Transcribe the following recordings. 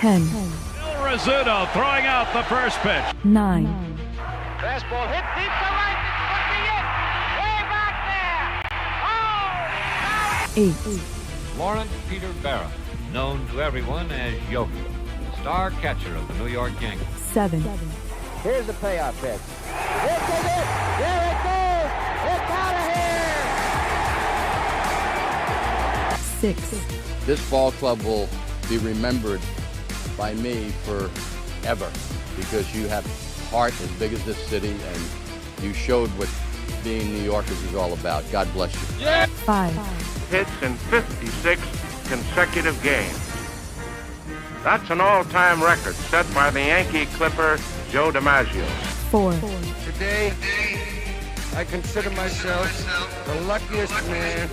10. Bill Rizzuto throwing out the first pitch. 9. Fastball hit deep to right. This could be it. Way back there. Oh! 8. Lawrence Peter Barra, known to everyone as Yogi, star catcher of the New York Yankees. 7. Here's the payoff pitch. This is it. There it goes. It's out of here. 6. This ball club will be remembered by me forever because you have heart as big as this city and you showed what being New Yorkers is all about. God bless you. Yeah. 5. Hits in 56 consecutive games. That's an all-time record set by the Yankee Clipper Joe DiMaggio. 4. Today, I consider myself the luckiest man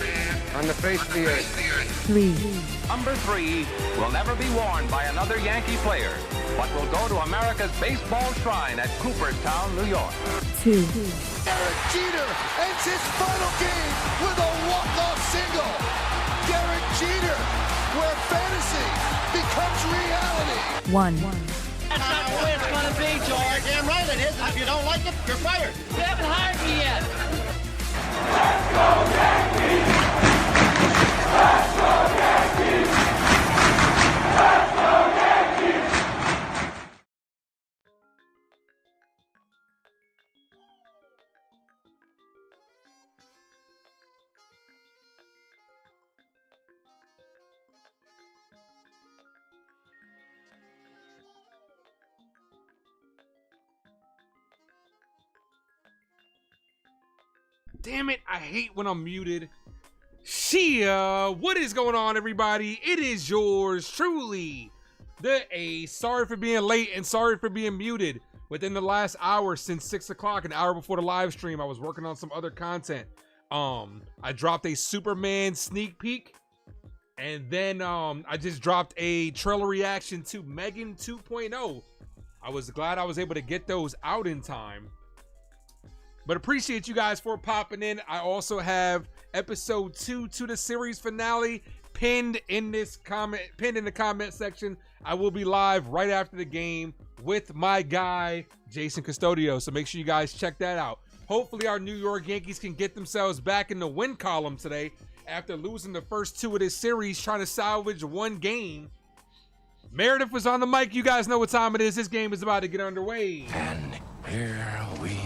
on the face of the earth. 3. Number 3 will never be worn by another Yankee player, but will go to America's baseball shrine at Cooperstown, New York. 2. Derek Jeter ends his final game with a walk-off single. Derek Jeter, where fantasy becomes reality. 1. That's not the way it's going to be, George. Damn right it is. If you don't like it, you're fired. You haven't hired me yet. Let's go Yankees! Let's go Yankees! Let's go Yankees! Damn it, I hate when I'm muted. Chyeaaa, what is going on, everybody? It is yours truly, the Ace. Sorry for being late and sorry for being muted. Within the last hour since 6 o'clock, an hour before the live stream, I was working on some other content. I dropped a Superman sneak peek, and then I just dropped a trailer reaction to Megan 2.0. I was glad I was able to get those out in time. But appreciate you guys for popping in. I also have episode 2 to the series finale pinned in the comment section. I will be live right after the game with my guy Jason Custodio, so make sure you guys check that out. Hopefully our New York Yankees can get themselves back in the win column today after losing the first 2 of this series, trying to salvage 1 game. Meredith was on the mic. You guys know what time it is. This game is about to get underway. And here we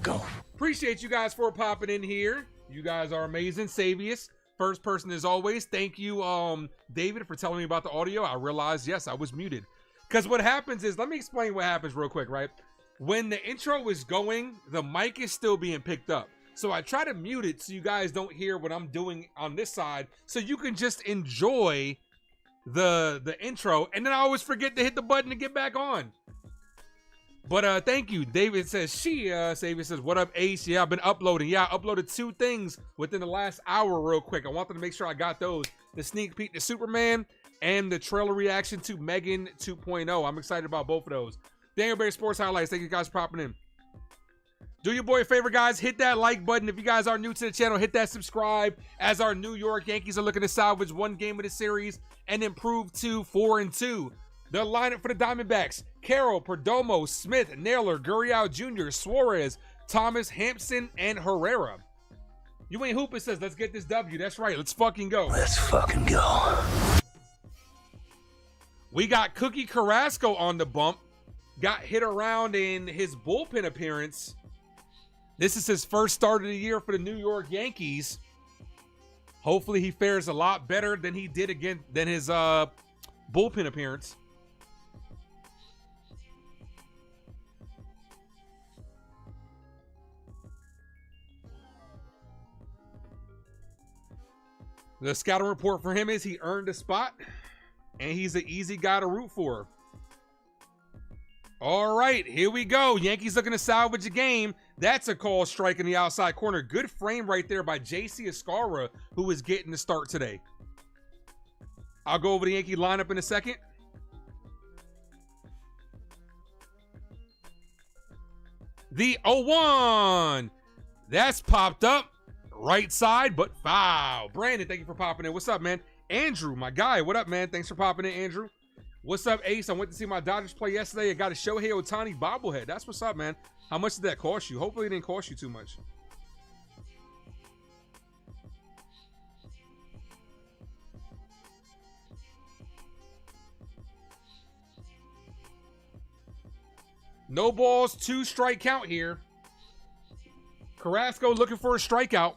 go. Appreciate you guys for popping in here. You guys are amazing. Savius, first person as always. Thank you, David, for telling me about the audio. I realized, yes, I was muted. Because what happens is, let me explain what happens real quick, right? When the intro is going, the mic is still being picked up. So I try to mute it so you guys don't hear what I'm doing on this side, so you can just enjoy the intro. And then I always forget to hit the button to get back on. But thank you. David says, Savior says, what up, Ace? Yeah, I've been uploading. Yeah, I uploaded 2 things within the last hour real quick. I wanted to make sure I got those. The sneak peek to Superman and the trailer reaction to Megan 2.0. I'm excited about both of those. Daniel Berry Sports Highlights. Thank you guys for popping in. Do your boy a favor, guys. Hit that like button. If you guys are new to the channel, hit that subscribe, as our New York Yankees are looking to salvage 1 game of the series and improve to 4-2. The lineup for the Diamondbacks: Carroll, Perdomo, Smith, Naylor, Gurriel Jr., Suarez, Thomas, Hampson, and Herrera. You ain't hooping says, let's get this W. That's right. Let's fucking go. Let's fucking go. We got Cookie Carrasco on the bump. Got hit around in his bullpen appearance. This is his first start of the year for the New York Yankees. Hopefully he fares a lot better than he did than his bullpen appearance. The scouting report for him is he earned a spot, and he's an easy guy to root for. All right, here we go. Yankees looking to salvage a game. That's a call strike in the outside corner. Good frame right there by J.C. Escarra, who is getting the start today. I'll go over the Yankee lineup in a second. The 0-1. That's popped up. Right side, but foul. Brandon, thank you for popping in. What's up, man? Andrew, my guy. What up, man? Thanks for popping in, Andrew. What's up, Ace? I went to see my Dodgers play yesterday. I got a Shohei Ohtani bobblehead. That's what's up, man. How much did that cost you? Hopefully it didn't cost you too much. No balls, 2 strike count here. Carrasco looking for a strikeout.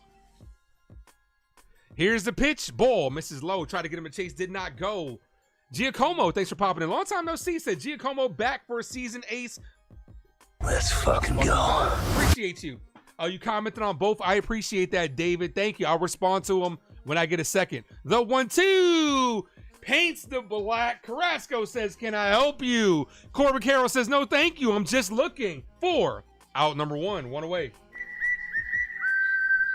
Here's the pitch. Ball misses low. Tried to get him a chase. Did not go. Giacomo, thanks for popping in. Long time no see. Said Giacomo back for a season ace. Let's fucking go. Appreciate you. You commented on both. I appreciate that, David. Thank you. I'll respond to him when I get a second. The 1-2 paints the black. Carrasco says, can I help you? Corbin Carroll says, no, thank you. I'm just looking for out number 1. 1 away.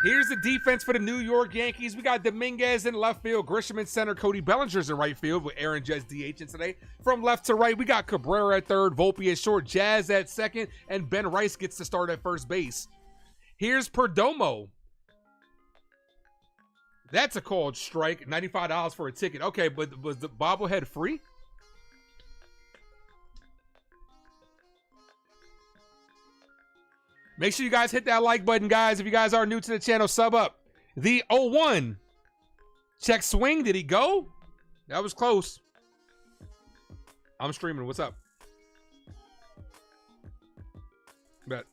Here's the defense for the New York Yankees. We got Dominguez in left field, Grisham in center, Cody Bellinger's in right field with Aaron Judge DHing today. From left to right, we got Cabrera at third, Volpe at short, Jazz at second, and Ben Rice gets to start at first base. Here's Perdomo. That's a called strike, $95 for a ticket. Okay, but was the bobblehead free? Make sure you guys hit that like button, guys. If you guys are new to the channel, sub up. The 0-1. Check swing. Did he go? That was close. I'm streaming. What's up? Bet.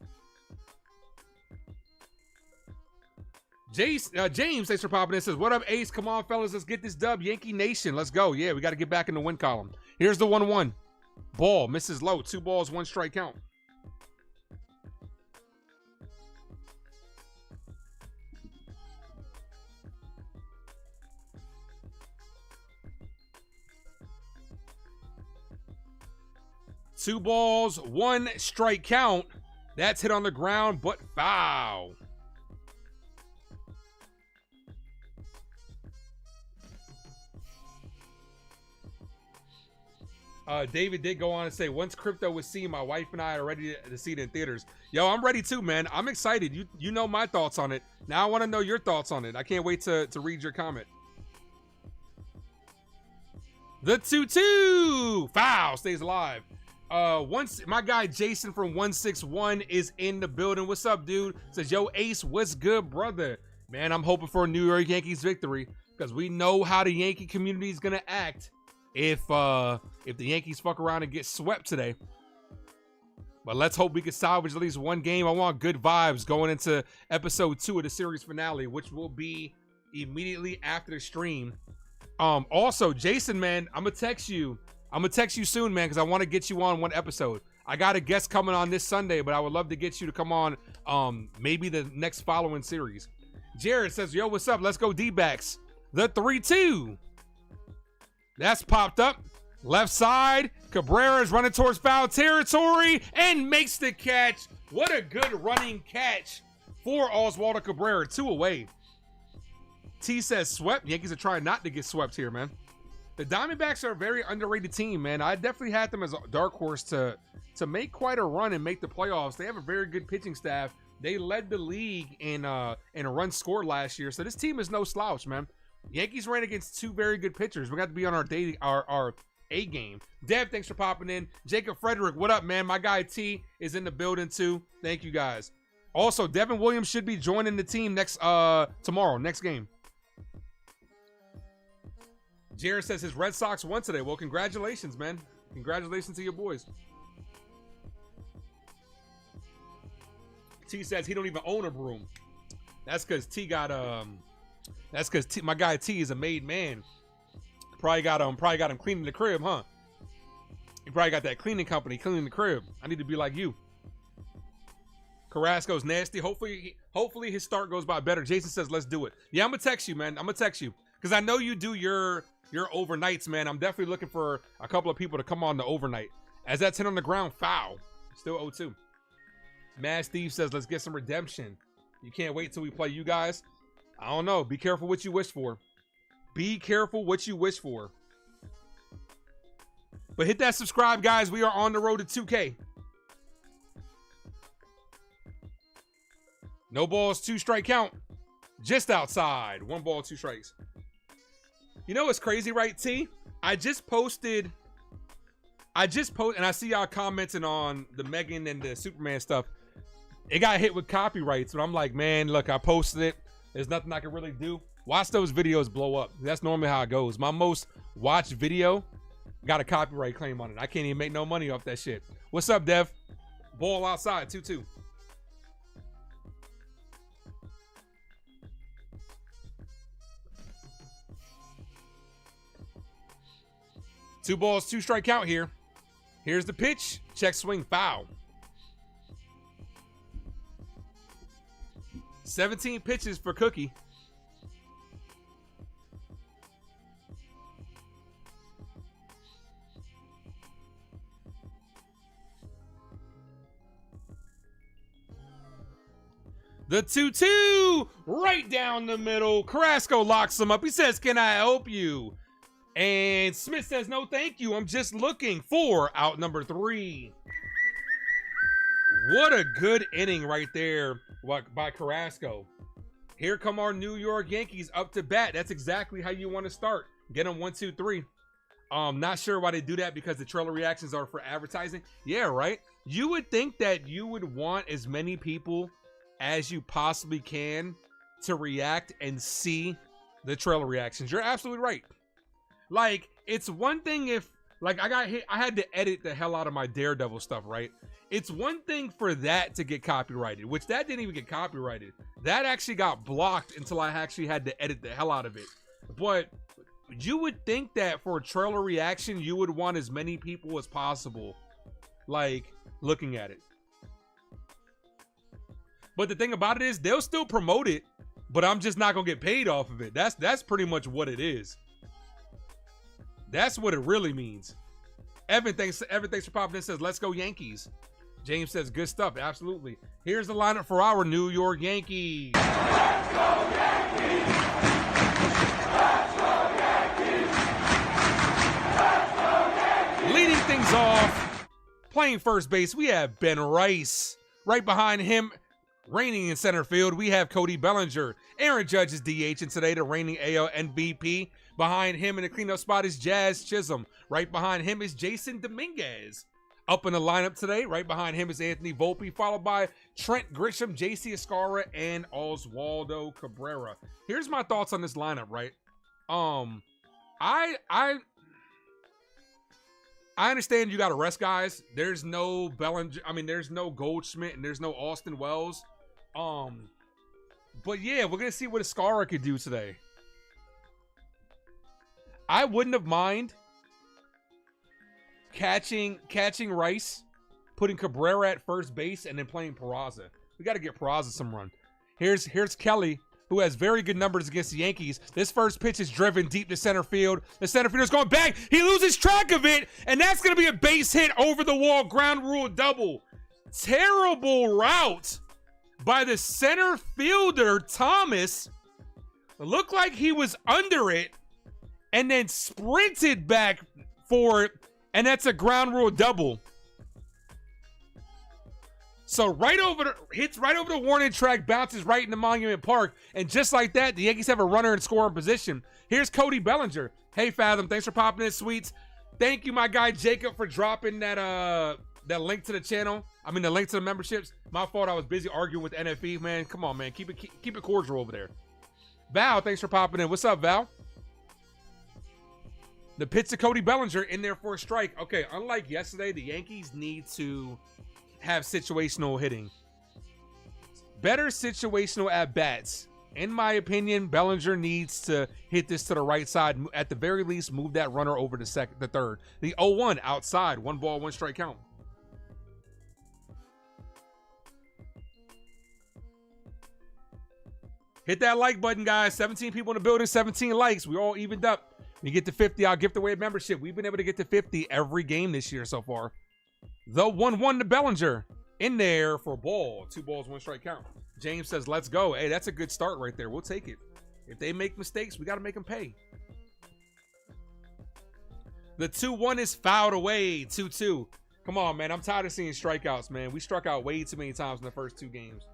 James, thanks for popping in. Says, what up, Ace? Come on, fellas. Let's get this dub. Yankee Nation. Let's go. Yeah, we got to get back in the win column. Here's the 1-1. Ball. Misses low. 2 balls, 1 strike count. Two balls, 1 strike count. That's hit on the ground, but foul. David did go on and say, once crypto was seen, my wife and I are ready to see it in theaters. Yo, I'm ready too, man. I'm excited. You know my thoughts on it. Now I want to know your thoughts on it. I can't wait to read your comment. The 2-2. Foul. Stays alive. Once my guy Jason from 161 is in the building. What's up, dude? Says, yo, Ace, what's good, brother? Man, I'm hoping for a New York Yankees victory because we know how the Yankee community is gonna act if the Yankees fuck around and get swept today. But let's hope we can salvage at least 1 game. I want good vibes going into episode 2 of the series finale, which will be immediately after the stream. Also, Jason, man, I'm gonna text you soon, man, because I want to get you on 1 episode. I got a guest coming on this Sunday, but I would love to get you to come on maybe the next following series. Jared says, yo, what's up? Let's go D-backs. The 3-2. That's popped up. Left side. Cabrera is running towards foul territory and makes the catch. What a good running catch for Oswaldo Cabrera. 2 away. T says swept. Yankees are trying not to get swept here, man. The Diamondbacks are a very underrated team, man. I definitely had them as a dark horse to make quite a run and make the playoffs. They have a very good pitching staff. They led the league in a run scored last year, so this team is no slouch, man. Yankees ran against 2 very good pitchers. We got to be on our A game. Dev, thanks for popping in. Jacob Frederick, what up, man? My guy T is in the building too. Thank you guys. Also, Devin Williams should be joining the team tomorrow, next game. Jared says his Red Sox won today. Well, congratulations, man. Congratulations to your boys. T says he don't even own a broom. That's because T got That's because my guy T is a made man. Probably got him cleaning the crib, huh? He probably got that cleaning company cleaning the crib. I need to be like you. Carrasco's nasty. Hopefully his start goes by better. Jason says, let's do it. Yeah, I'm gonna text you, man. I'm gonna text you because I know you do your overnights, man. I'm definitely looking for a couple of people to come on the overnight. As that's hit on the ground, foul. Still 0-2. Mad Steve says, let's get some redemption. You can't wait till we play you guys. I don't know. Be careful what you wish for. Be careful what you wish for. But hit that subscribe, guys. We are on the road to 2K. No balls, 2 strike count. Just outside. 1 ball, 2 strikes. You know what's crazy, right, T? I just posted I just post, and I see y'all commenting on the Megan and the Superman stuff. It got hit with copyrights, but I'm like, man, look, I posted it. There's nothing I can really do. Watch those videos blow up. That's normally how it goes. My most watched video got a copyright claim on it. I can't even make no money off that shit. What's up, Dev? Ball outside, 2-2. Two balls, two strike count here. Here's the pitch. Check swing, foul. 17 pitches for Cookie. The 2-2 right down the middle. Carrasco locks him up. He says, "Can I help you?" And Smith says, "No, thank you. I'm just looking for out number 3. What a good inning right there by Carrasco. Here come our New York Yankees up to bat. That's exactly how you want to start. Get them 1, 2, 3. Not sure why they do that, because the trailer reactions are for advertising. Yeah, right? You would think that you would want as many people as you possibly can to react and see the trailer reactions. You're absolutely right. Like, it's one thing if, like, I got hit, I had to edit the hell out of my Daredevil stuff, right? It's one thing for that to get copyrighted, which that didn't even get copyrighted. That actually got blocked until I actually had to edit the hell out of it. But you would think that for a trailer reaction, you would want as many people as possible, like, looking at it. But the thing about it is, they'll still promote it, but I'm just not gonna get paid off of it. That's pretty much what it is. That's what it really means. Evan, thanks for popping in, says, "Let's go Yankees." James says, "Good stuff." Absolutely. Here's the lineup for our New York Yankees. Let's go Yankees! Let's go Yankees! Let's go Yankees! Leading things off, playing first base, we have Ben Rice. Right behind him, reigning in center field, we have Cody Bellinger. Aaron Judge is DH, and today the reigning AL MVP. Behind him in the cleanup spot is Jazz Chisholm. Right behind him is Jason Dominguez. Up in the lineup today, right behind him is Anthony Volpe, followed by Trent Grisham, JC Escarra, and Oswaldo Cabrera. Here's my thoughts on this lineup, right? I understand you got to rest guys. There's no Bellinger, I mean, there's no Goldschmidt, and there's no Austin Wells. But yeah, we're gonna see what Escarra could do today. I wouldn't have mind catching Rice, putting Cabrera at first base, and then playing Peraza. We got to get Peraza some run. Here's Kelly, who has very good numbers against the Yankees. This first pitch is driven deep to center field. The center fielder's going back. He loses track of it, and that's going to be a base hit over the wall, ground rule double. Terrible route by the center fielder, Thomas. It looked like he was under it and then sprinted back for it, and that's a ground rule double. So hits right over the warning track, bounces right into Monument Park, and just like that, the Yankees have a runner in scoring position. Here's Cody Bellinger. Hey, Fathom, thanks for popping in, sweets. Thank you, my guy Jacob, for dropping that link to the channel. I mean, the link to the memberships. My fault, I was busy arguing with NFE, man. Come on, man, keep it cordial over there. Val, thanks for popping in. What's up, Val? The pitch to Cody Bellinger in there for a strike. Okay, unlike yesterday, the Yankees need to have situational hitting. Better situational at-bats. In my opinion, Bellinger needs to hit this to the right side. At the very least, move that runner over to the third. The 0-1 outside. 1 ball, 1 strike count. Hit that like button, guys. 17 people in the building, 17 likes. We all evened up. When you get to 50, I'll gift away a membership. We've been able to get to 50 every game this year so far. The 1-1 to Bellinger. In there for ball. 2 balls, 1 strike count. James says, "Let's go." Hey, that's a good start right there. We'll take it. If they make mistakes, we got to make them pay. The 2-1 is fouled away. 2-2. Come on, man. I'm tired of seeing strikeouts, man. We struck out way too many times in the first 2 games.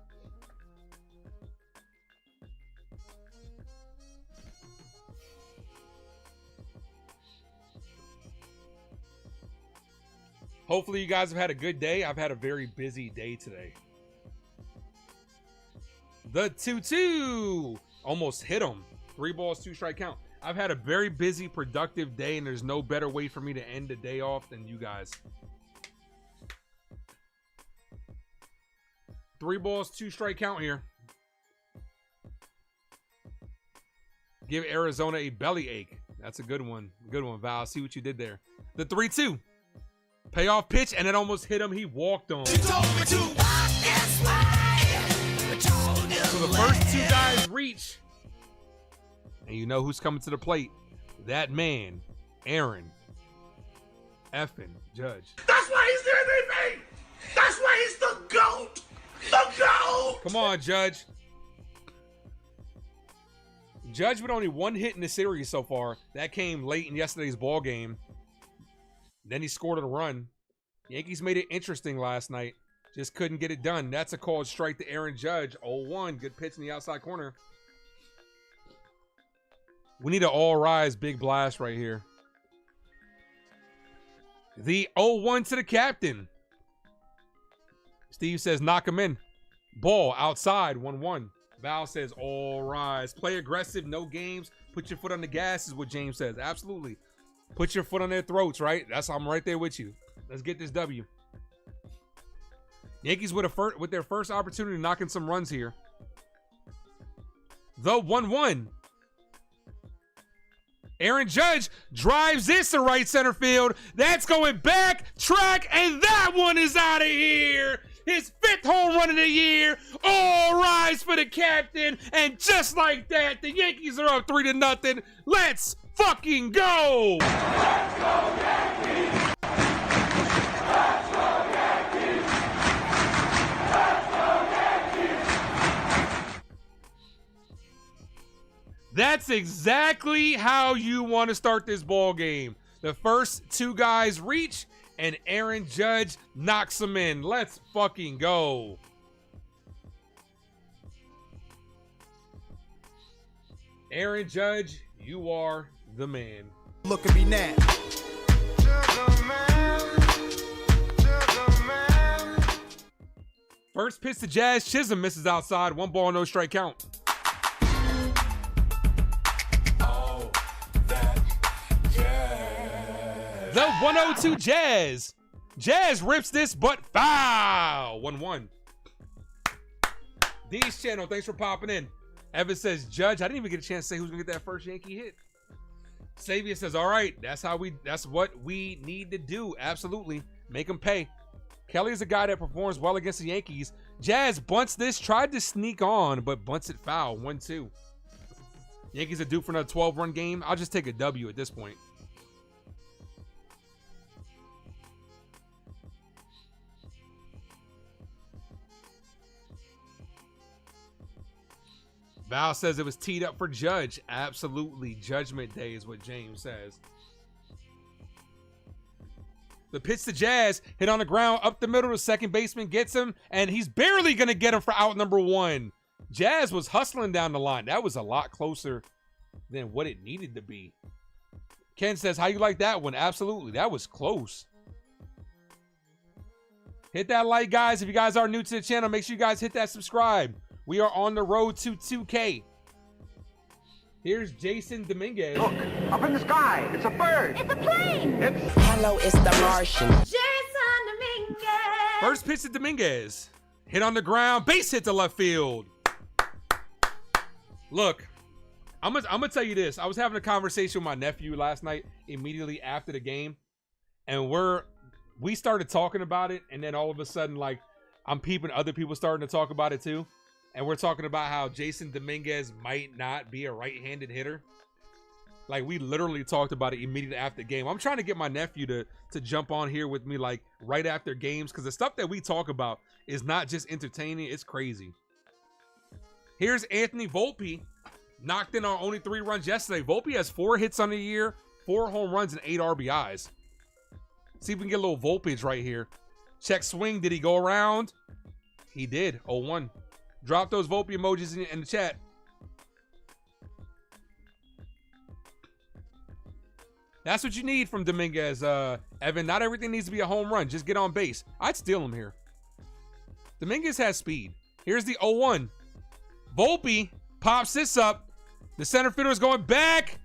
Hopefully you guys have had a good day. I've had a very busy day today. The 2-2 almost hit him. 3 balls, 2 strike count. I've had a very busy, productive day, and there's no better way for me to end the day off than you guys. 3 balls, 2 strike count here. Give Arizona a belly ache. That's a good one. Good one, Val. See what you did there. The 3-2. Payoff pitch, and it almost hit him. He walked on. So the first 2 guys reach. And you know who's coming to the plate. That man, Aaron effing Judge. That's why he's the MVP. That's why he's the GOAT. The GOAT. Come on, Judge. Judge with only 1 hit in the series so far. That came late in yesterday's ball game. Then he scored a run. Yankees made it interesting last night. Just couldn't get it done. That's a called strike to Aaron Judge. 0-1. Good pitch in the outside corner. We need an all-rise big blast right here. The 0-1 to the captain. Steve says knock him in. Ball outside, 1-1. Val says all rise. Play aggressive, no games. Put your foot on the gas is what James says. Absolutely. Put your foot on their throats, right? I'm right there with you. Let's get this W. Yankees with their first opportunity knocking some runs here. The 1-1. Aaron Judge drives this to right center field. That's going back, track, and that one is out of here. His 5th home run of the year. All rise for the captain. And just like that, the Yankees are up 3-0. Let's fucking go. Let's go, Yankees. Let's go, Yankees. Let's go, Yankees. That's exactly how you want to start this ball game. The first 2 guys reach, and Aaron Judge knocks them in. Let's fucking go. Aaron Judge, you are the man. Look at me now. First pitch to Jazz. Chisholm misses outside. 1 ball, no strike count. Oh, that jazz. The 102 Jazz. Jazz rips this, but foul. 1-1. D's channel, thanks for popping in. Evan says, Judge, I didn't even get a chance to say who's gonna get that first Yankee hit. Xavier says, all right, that's what we need to do. Absolutely. Make him pay. Kelly is a guy that performs well against the Yankees. Jazz bunts this, tried to sneak on, but bunts it foul. 1-2. Yankees are due for another 12-run game. I'll just take a W at this point. Val says it was teed up for Judge. Absolutely. Judgment Day is what James says. The pitch to Jazz, hit on the ground, up the middle. The second baseman gets him, and he's barely going to get him for out number 1. Jazz was hustling down the line. That was a lot closer than what it needed to be. Ken says, how you like that one? Absolutely. That was close. Hit that like, guys. If you guys are new to the channel, make sure you guys hit that subscribe. We are on the road to 2K. Here's Jason Dominguez. Look, up in the sky. It's a bird. It's a plane. Hello, it's the Martian. Jason Dominguez. First pitch to Dominguez. Hit on the ground. Base hit to left field. Look, I'm gonna tell you this. I was having a conversation with my nephew last night immediately after the game. And we started talking about it. And then all of a sudden, like, I'm peeping other people starting to talk about it too. And we're talking about how Jason Dominguez might not be a right-handed hitter. Like, we literally talked about it immediately after the game. I'm trying to get my nephew to jump on here with me, like, right after games. Because the stuff that we talk about is not just entertaining. It's crazy. Here's Anthony Volpe. Knocked in our only 3 runs yesterday. Volpe has 4 hits on the year, 4 home runs, and 8 RBIs. See if we can get a little Volpage right here. Check swing. Did he go around? He did. 0-1. Drop those Volpe emojis in the chat. That's what you need from Dominguez, Evan. Not everything needs to be a home run. Just get on base. I'd steal him here. Dominguez has speed. Here's the 0-1. Volpe pops this up. The center fielder is going back.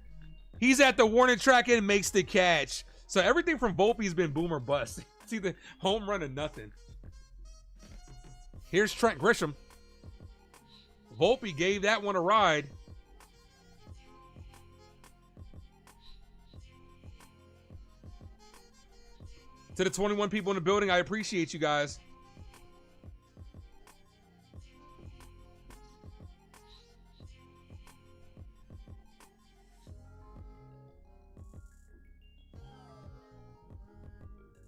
He's at the warning track and makes the catch. So everything from Volpe has been boom or bust. It's either home run or nothing. Here's Trent Grisham. Volpe gave that one a ride. To the 21 people in the building, I appreciate you guys.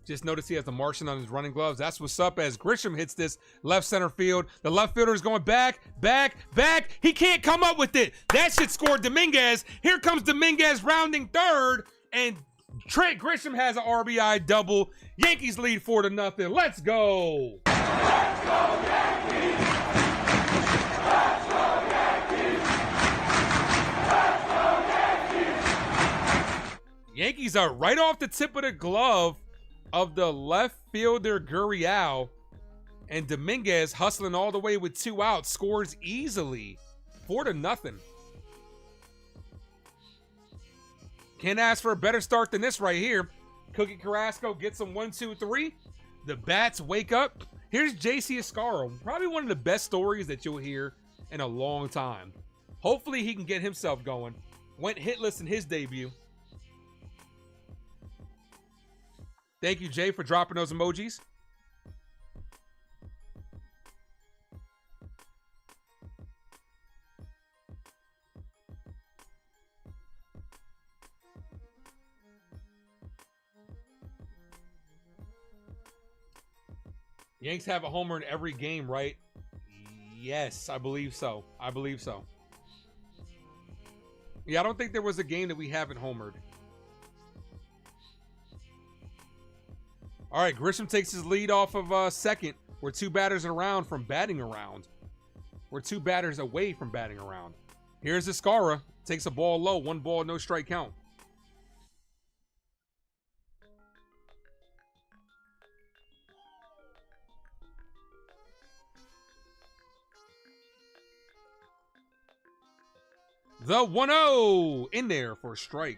Just noticed he has the Martian on his running gloves. That's what's up as Grisham hits this left center field. The left fielder is going back, back, back. He can't come up with it. That shit scored Dominguez. Here comes Dominguez rounding third, and Trent Grisham has an RBI double. Yankees lead 4-0. Let's go. Let's go, Yankees! Let's go, Yankees! Let's go, Yankees! Yankees are right off the tip of the glove of the left fielder Chyeaaa, and Dominguez hustling all the way with 2 outs scores easily. 4-0. Can't ask for a better start than this right here. Cookie Carrasco gets them 1-2-3. The bats wake up. Here's J.C. Escaro, probably one of the best stories that you'll hear in a long time. Hopefully he can get himself going. Went hitless in his debut. Thank you, Jay, for dropping those emojis. Yanks have a homer in every game, right? Yes, I believe so. I believe so. Yeah, I don't think there was a game that we haven't homered. All right, Grisham takes his lead off of second. We're 2 batters around from batting around. We're 2 batters away from batting around. Here's Escara. Takes a ball low. 1 ball, no strike count. The 1-0 in there for a strike.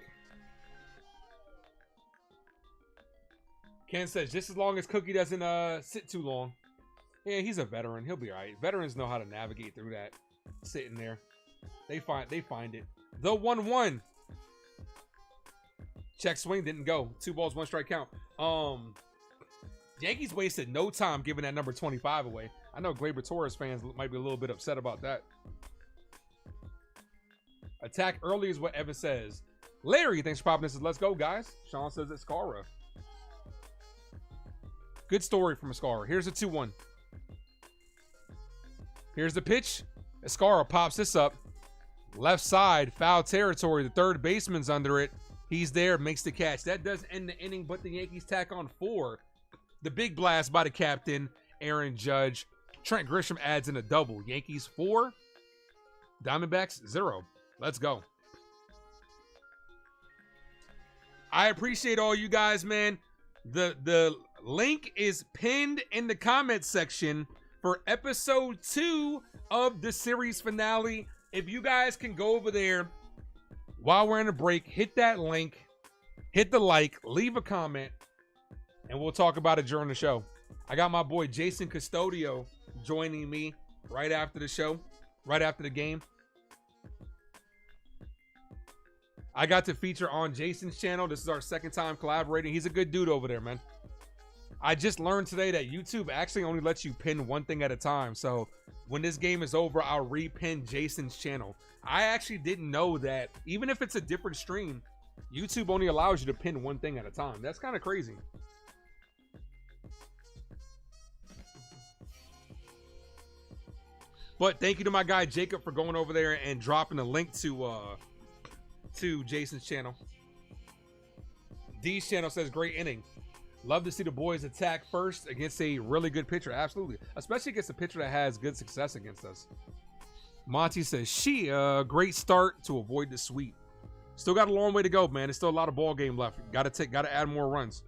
Ken says, just as long as Cookie doesn't sit too long. Yeah, he's a veteran. He'll be all right. Veterans know how to navigate through that. Sitting there. They find it. The 1-1. Check swing didn't go. 2 balls, 1 strike count. Yankees wasted no time giving that number 25 away. I know Gleyber Torres fans might be a little bit upset about that. Attack early is what Evan says. Larry, thanks for popping this. Let's go, guys. Sean says it's Escara. Good story from Escara. Here's a 2-1. Here's the pitch. Escara pops this up. Left side, foul territory. The third baseman's under it. He's there, makes the catch. That does end the inning, but the Yankees tack on 4. The big blast by the captain, Aaron Judge. Trent Grisham adds in a double. Yankees 4, Diamondbacks 0. Let's go. I appreciate all you guys, man. The link is pinned in the comments section for episode 2 of the series finale. If you guys can go over there while we're in a break, hit that link, hit the like, leave a comment, and we'll talk about it during the show. I got my boy Jason Custodio joining me right after the show, right after the game. I got to feature on Jason's channel. This is our 2nd time collaborating. He's a good dude over there, man. I just learned today that YouTube actually only lets you pin 1 thing at a time. So when this game is over, I'll repin Jason's channel. I actually didn't know that even if it's a different stream, YouTube only allows you to pin 1 thing at a time. That's kind of crazy. But thank you to my guy Jacob for going over there and dropping a link to Jason's channel. D's channel says great inning. Love to see the boys attack first against a really good pitcher. Absolutely. Especially against a pitcher that has good success against us. Monty says, Chyeaaa, great start to avoid the sweep. Still got a long way to go, man. There's still a lot of ball game left. Gotta add more runs.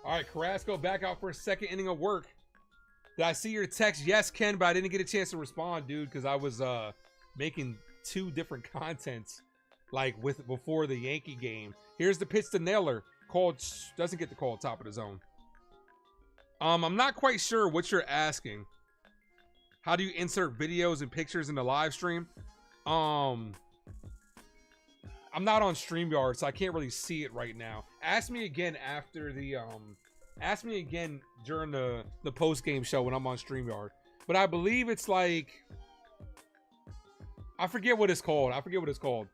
All right, Carrasco back out for a second inning of work. Did I see your text? Yes, Ken, but I didn't get a chance to respond, dude, because I was making 2 different contents like before the Yankee game. Here's the pitch to Naylor. Called, doesn't get the call top of the zone. I'm not quite sure what you're asking. How do you insert videos and pictures in the live stream? I'm not on StreamYard, so I can't really see it right now. Ask me again after the ask me again during the post-game show when I'm on StreamYard. But I believe it's like, I forget what it's called.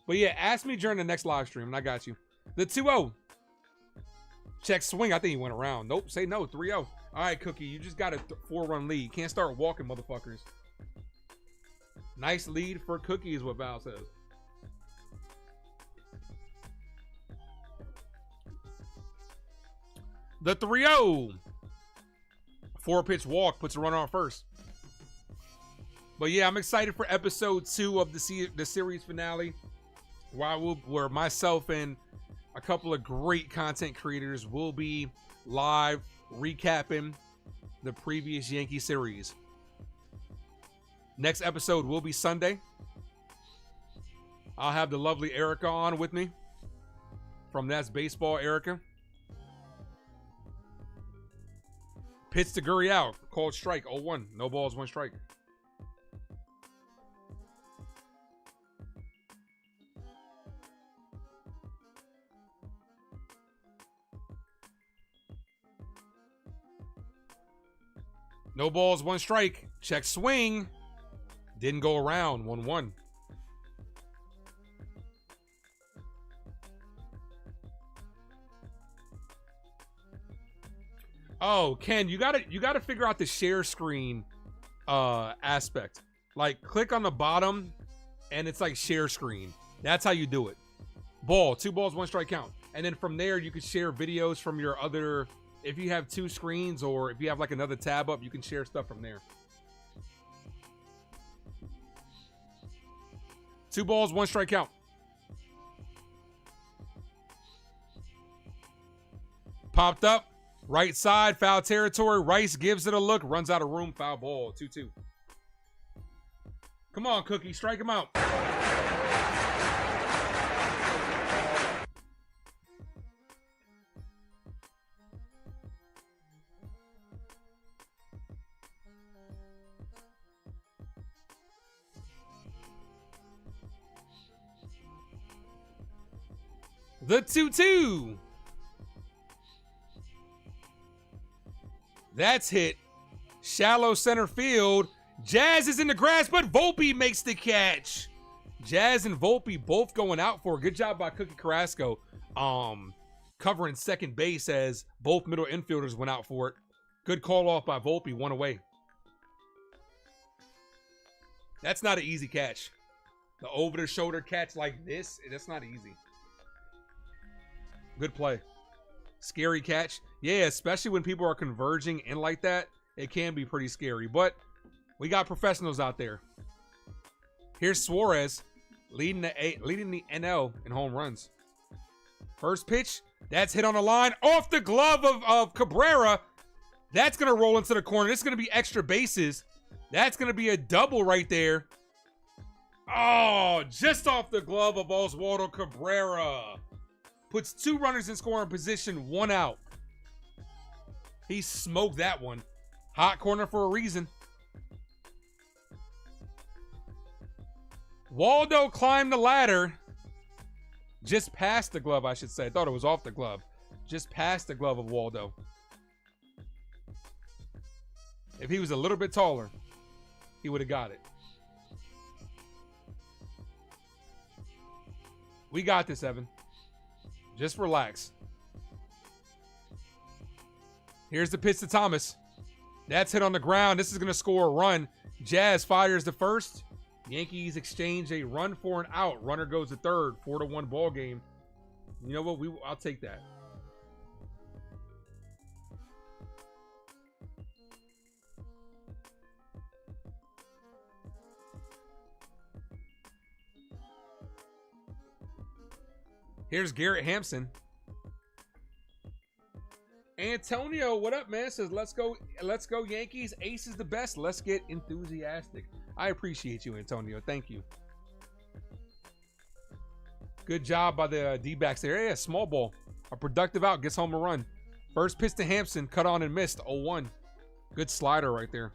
But yeah, ask me during the next live stream and I got you. The 2-0. Check swing. I think he went around. Nope, say no. 3-0. All right, Cookie, you just got a 4-run lead. You can't start walking, motherfuckers. Nice lead for Cookie is what Val says. The 3-0. 4-pitch walk puts a runner on first. But yeah, I'm excited for episode 2 of the series finale, where myself and a couple of great content creators will be live recapping the previous Yankee series. Next episode will be Sunday. I'll have the lovely Erica on with me from That's Baseball, Erica. Pitch to Chyeaaa, called strike, 0-1. No balls, 1 strike. No balls, 1 strike. Check swing. Didn't go around, 1-1. Oh, Ken, you gotta figure out the share screen aspect. Like, click on the bottom, and it's like share screen. That's how you do it. Ball, 2 balls, 1 strike count. And then from there, you can share videos from your other. If you have 2 screens, or if you have like another tab up, you can share stuff from there. 2 balls, 1 strike count. Popped up. Right side, foul territory. Rice gives it a look. Runs out of room. Foul ball. 2-2. Come on, Cookie. Strike him out. The 2-2. That's hit. Shallow center field. Jazz is in the grass, but Volpe makes the catch. Jazz and Volpe both going out for a good job by Cookie Carrasco. Covering second base as both middle infielders went out for it. Good call off by Volpe, 1 away. That's not an easy catch. The over-the-shoulder catch like this, that's not easy. Good play. Scary catch. Yeah, especially when people are converging in like that, it can be pretty scary. But we got professionals out there. Here's Suarez leading the NL in home runs. First pitch, that's hit on the line off the glove of Cabrera. That's going to roll into the corner. This is going to be extra bases. That's going to be a double right there. Oh, just off the glove of Oswaldo Cabrera. Puts 2 runners in scoring position, 1 out. He smoked that one. Hot corner for a reason. Waldo climbed the ladder. Just past the glove, I should say. I thought it was off the glove. Just past the glove of Waldo. If he was a little bit taller, he would have got it. We got this, Evan. Just relax. Here's the pitch to Thomas. That's hit on the ground. This is going to score a run. Jazz fires the first. Yankees exchange a run for an out. Runner goes to third. 4-1 ball game. You know what? I'll take that. Here's Garrett Hampson. Antonio, what up, man? Says, let's go Yankees. Ace is the best. Let's get enthusiastic. I appreciate you, Antonio. Thank you. Good job by the D-backs there. Yeah, small ball. A productive out. Gets home a run. First pitch to Hampson. Cut on and missed. 0-1. Good slider right there.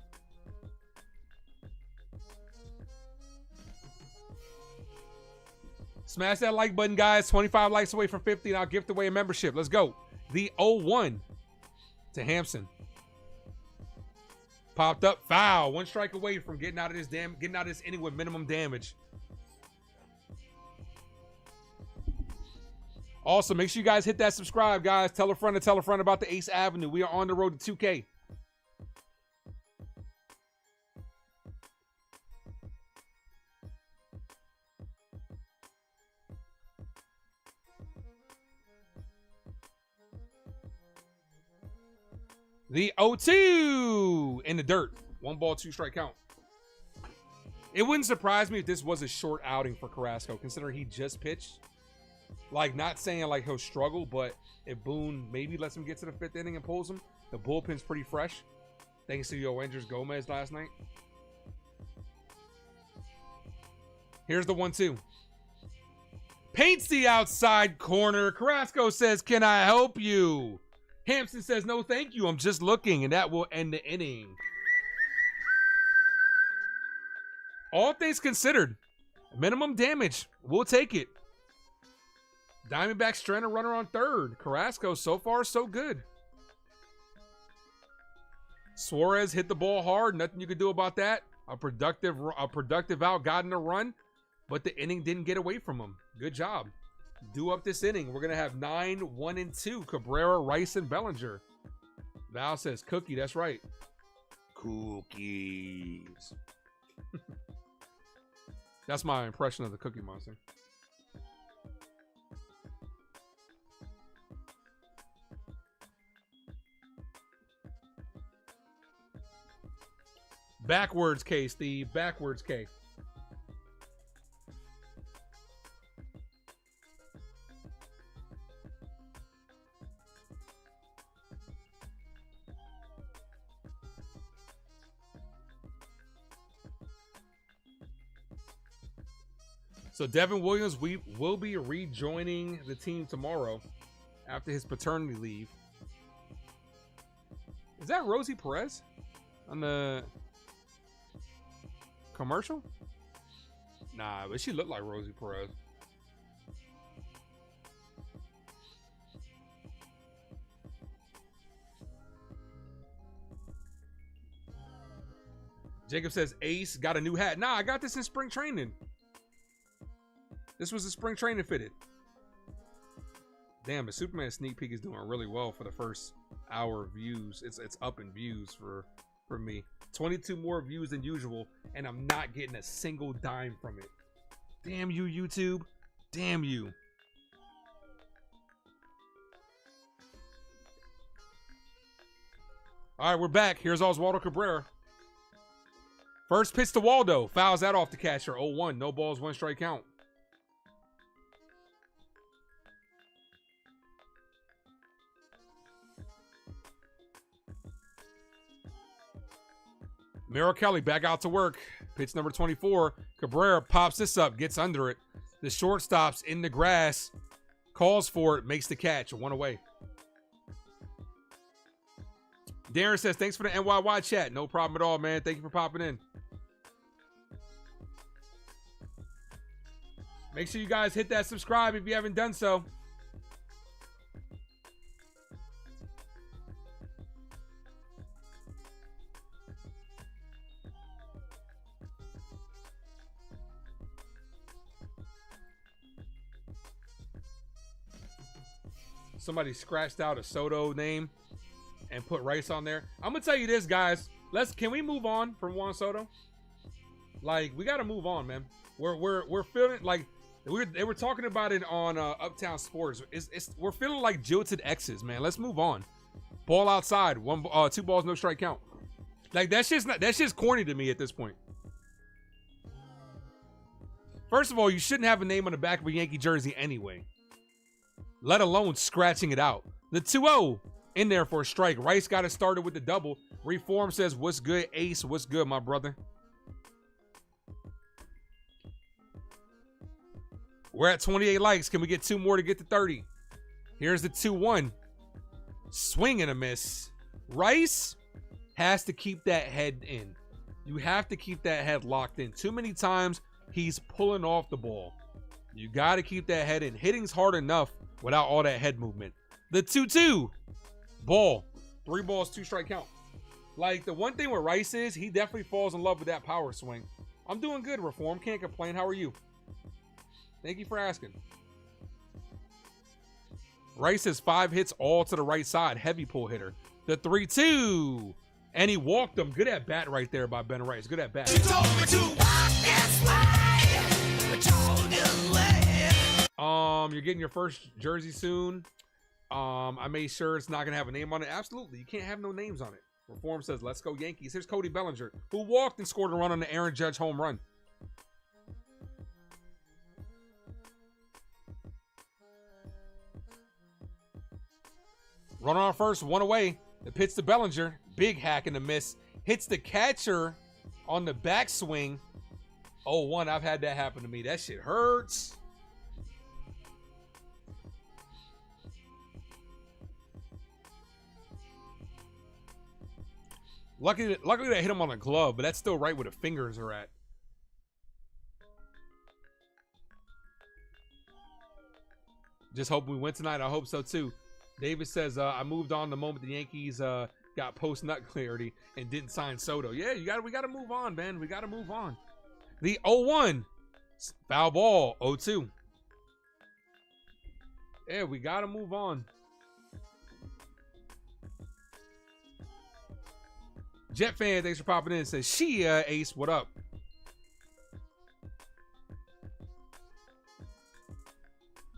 Smash that like button, guys. 25 likes away from 50, and I'll gift away a membership. Let's go. The 0-1 to Hampson. Popped up, foul. 1 strike away from getting out of this inning with minimum damage. Also, make sure you guys hit that subscribe, guys. Tell a friend about the Ace Avenue. We are on the road to 2K. The 0-2 in the dirt. 1 ball, 2 strike count. It wouldn't surprise me if this was a short outing for Carrasco, considering he just pitched. Like, not saying like he'll struggle, but if Boone maybe lets him get to the 5th inning and pulls him, the bullpen's pretty fresh. Thanks to Yoenders Gomez last night. Here's the 1-2. Paints the outside corner. Carrasco says, "Can I help you?" Hampson says, "No, thank you. I'm just looking," and that will end the inning. All things considered, minimum damage. We'll take it. Diamondbacks stranded runner on third. Carrasco, so far, so good. Suarez hit the ball hard. Nothing you could do about that. A productive out, got in a run, but the inning didn't get away from him. Good job. Do up this inning. We're going to have 9, 1, and 2. Cabrera, Rice, and Bellinger. Val says cookie. That's right. Cookies. That's my impression of the Cookie Monster. Backwards case. The backwards case. So Devin Williams, we will be rejoining the team tomorrow after his paternity leave. Is that Rosie Perez on the commercial? Nah, but she looked like Rosie Perez. Jacob says Ace got a new hat. Nah, I got this in spring training. This was a spring training fitted. Damn, the Superman sneak peek is doing really well for the first hour of views. It's up in views for me. 22 more views than usual, and I'm not getting a single dime from it. Damn you, YouTube. Damn you. All right, we're back. Here's Oswaldo Cabrera. First pitch to Waldo. Fouls that off the catcher. 0-1. No balls, 1 strike count. Merrill Kelly back out to work. Pitch number 24. Cabrera pops this up, gets under it. The shortstop's in the grass, calls for it, makes the catch. 1 away. Darren says, thanks for the NYY chat. No problem at all, man. Thank you for popping in. Make sure you guys hit that subscribe if you haven't done so. somebody scratched out a Soto name and put Rice on there. I'm gonna tell you this, guys. Can we move on from Juan Soto? Like, we gotta move on, man. We're feeling like they were talking about it on Uptown Sports. We're feeling like jilted exes, man. Let's move on. Ball outside, 2 balls, no strike count. Like, that's just corny to me at this point. First of all, you shouldn't have a name on the back of a Yankee jersey anyway, let alone scratching it out. The 2-0 in there for a strike. Rice got it started with the double. Reform says, what's good, Ace? What's good, my brother? We're at 28 likes. Can we get 2 more to get to 30? Here's the 2-1. Swing and a miss. Rice has to keep that head in. You have to keep that head locked in. Too many times he's pulling off the ball. You got to keep that head in. Hitting's hard enough without all that head movement. The 2-2. Ball. 3 balls, 2 strike count. Like, the one thing with Rice is he definitely falls in love with that power swing. I'm doing good, Reform. Can't complain. How are you? Thank you for asking. Rice has 5 hits all to the right side. Heavy pull hitter. The 3-2. And he walked him. Good at bat right there by Ben Rice. Good at bat. You're getting your first jersey soon. I made sure it's not going to have a name on it. Absolutely. You can't have no names on it. Reform says, let's go Yankees. Here's Cody Bellinger, who walked and scored a run on the Aaron Judge home run. Run on first, 1 away. The pitch to Bellinger. Big hack and a miss. Hits the catcher on the backswing. 0-1. I've had that happen to me. That shit hurts. Luckily that hit him on a glove, but that's still right where the fingers are at. Just hope we win tonight. I hope so too. David says, I moved on the moment the Yankees got post-nut clarity and didn't sign Soto. Yeah, we got to move on, man. We got to move on. The 0-1. Foul ball. 0-2. Yeah, we got to move on. Jet fan, thanks for popping in. Says, Chyeaaa, Ace, what up?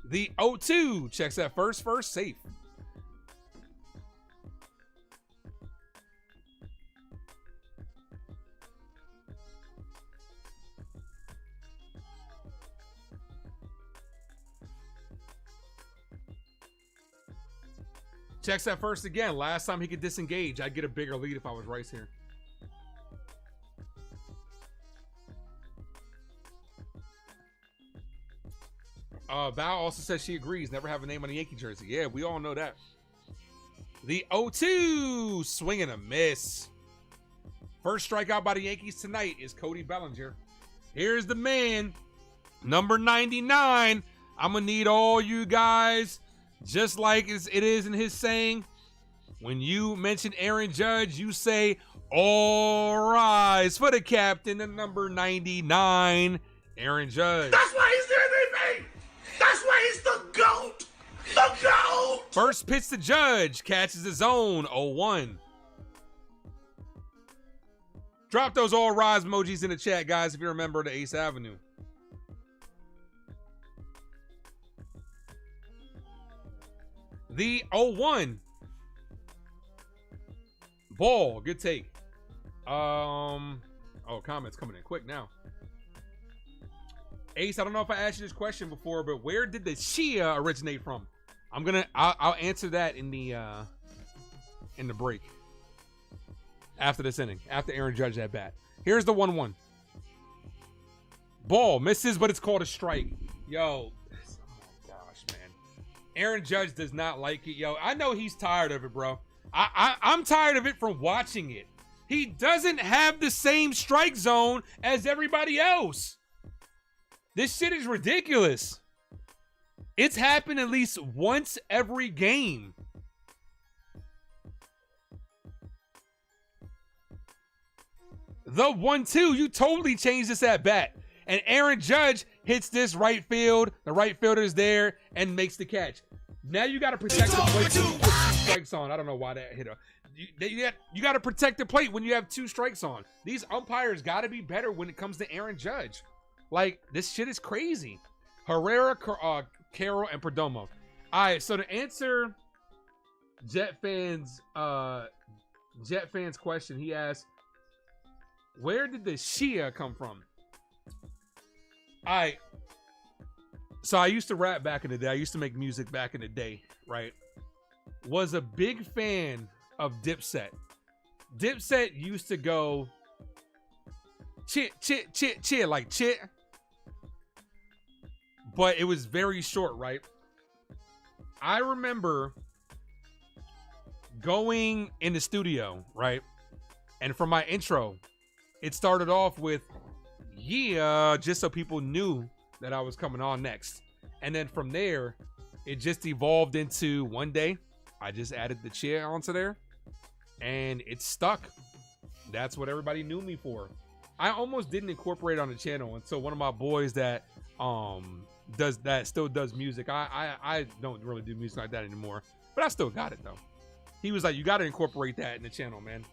The 0-2 checks that first, safe. Checks that first again. Last time he could disengage, I'd get a bigger lead if I was Rice here. Val also says she agrees. Never have a name on a Yankee jersey. Yeah, we all know that. The 0-2. Swing and a miss. First strikeout by the Yankees tonight is Cody Bellinger. Here's the man, number 99. I'm going to need all you guys, just like it is in his saying, when you mention Aaron Judge, you say, all rise for the captain, the number 99, Aaron Judge. That's why he's the MVP. That's why he's the GOAT. The GOAT. First pitch to Judge, catches his own, 0-1. Drop those all rise emojis in the chat, guys, if you remember the Ace Avenue. The 0-1. Ball. Good take. Oh, comments coming in quick now. Ace, I don't know if I asked you this question before, but where did the Chyeaaa originate from? I'll answer that in the break. After this inning. After Aaron Judge at bat. Here's the 1-1. Ball. Misses, but it's called a strike. Yo. Aaron Judge does not like it. Yo, I know he's tired of it, bro. I'm tired of it from watching it. He doesn't have the same strike zone as everybody else. This shit is ridiculous. It's happened at least once every game. The 1-2, you totally changed this at bat. And Aaron Judge hits this right field. The right fielder is there and makes the catch. Now you got to protect the plate when you put 2 strikes on. I don't know why that hit her. You got to protect the plate when you have 2 strikes on. These umpires got to be better when it comes to Aaron Judge. Like, this shit is crazy. Herrera, Carroll, and Perdomo. All right, so to answer Jet fans' question, he asked, where did the Chyeaaa come from? All right. So I used to rap back in the day. I used to make music back in the day, right? Was a big fan of Dipset. Dipset used to go chit, chit, chit, chit, like chit. But it was very short, right? I remember going in the studio, right? And for my intro, it started off with, yeah, just so people knew that I was coming on next. And then from there, it just evolved into one day, I just added the Chyeaaa onto there and it stuck. That's what everybody knew me for. I almost didn't incorporate it on the channel until one of my boys that still does music. I don't really do music like that anymore, but I still got it though. He was like, you got to incorporate that in the channel, man.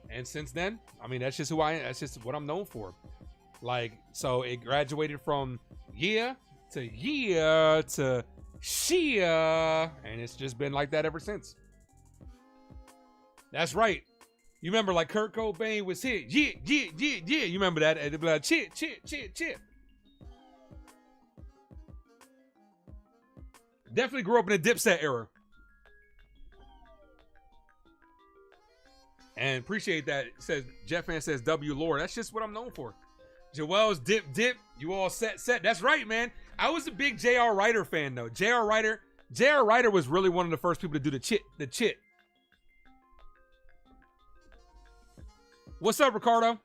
And since then, I mean, that's just who I am. That's just what I'm known for. Like, so it graduated from yeah to Chyeaaa, and it's just been like that ever since. That's right. You remember like Kurt Cobain was hit, yeah. You remember that? It'd be like, chit. Definitely grew up in the Dipset era. And appreciate that. It says Jeff fan says W Lord. That's just what I'm known for. Joel's dip. You all set. That's right, man. I was a big J.R. Ryder fan though. J.R. Ryder was really one of the first people to do the chit. What's up, Ricardo?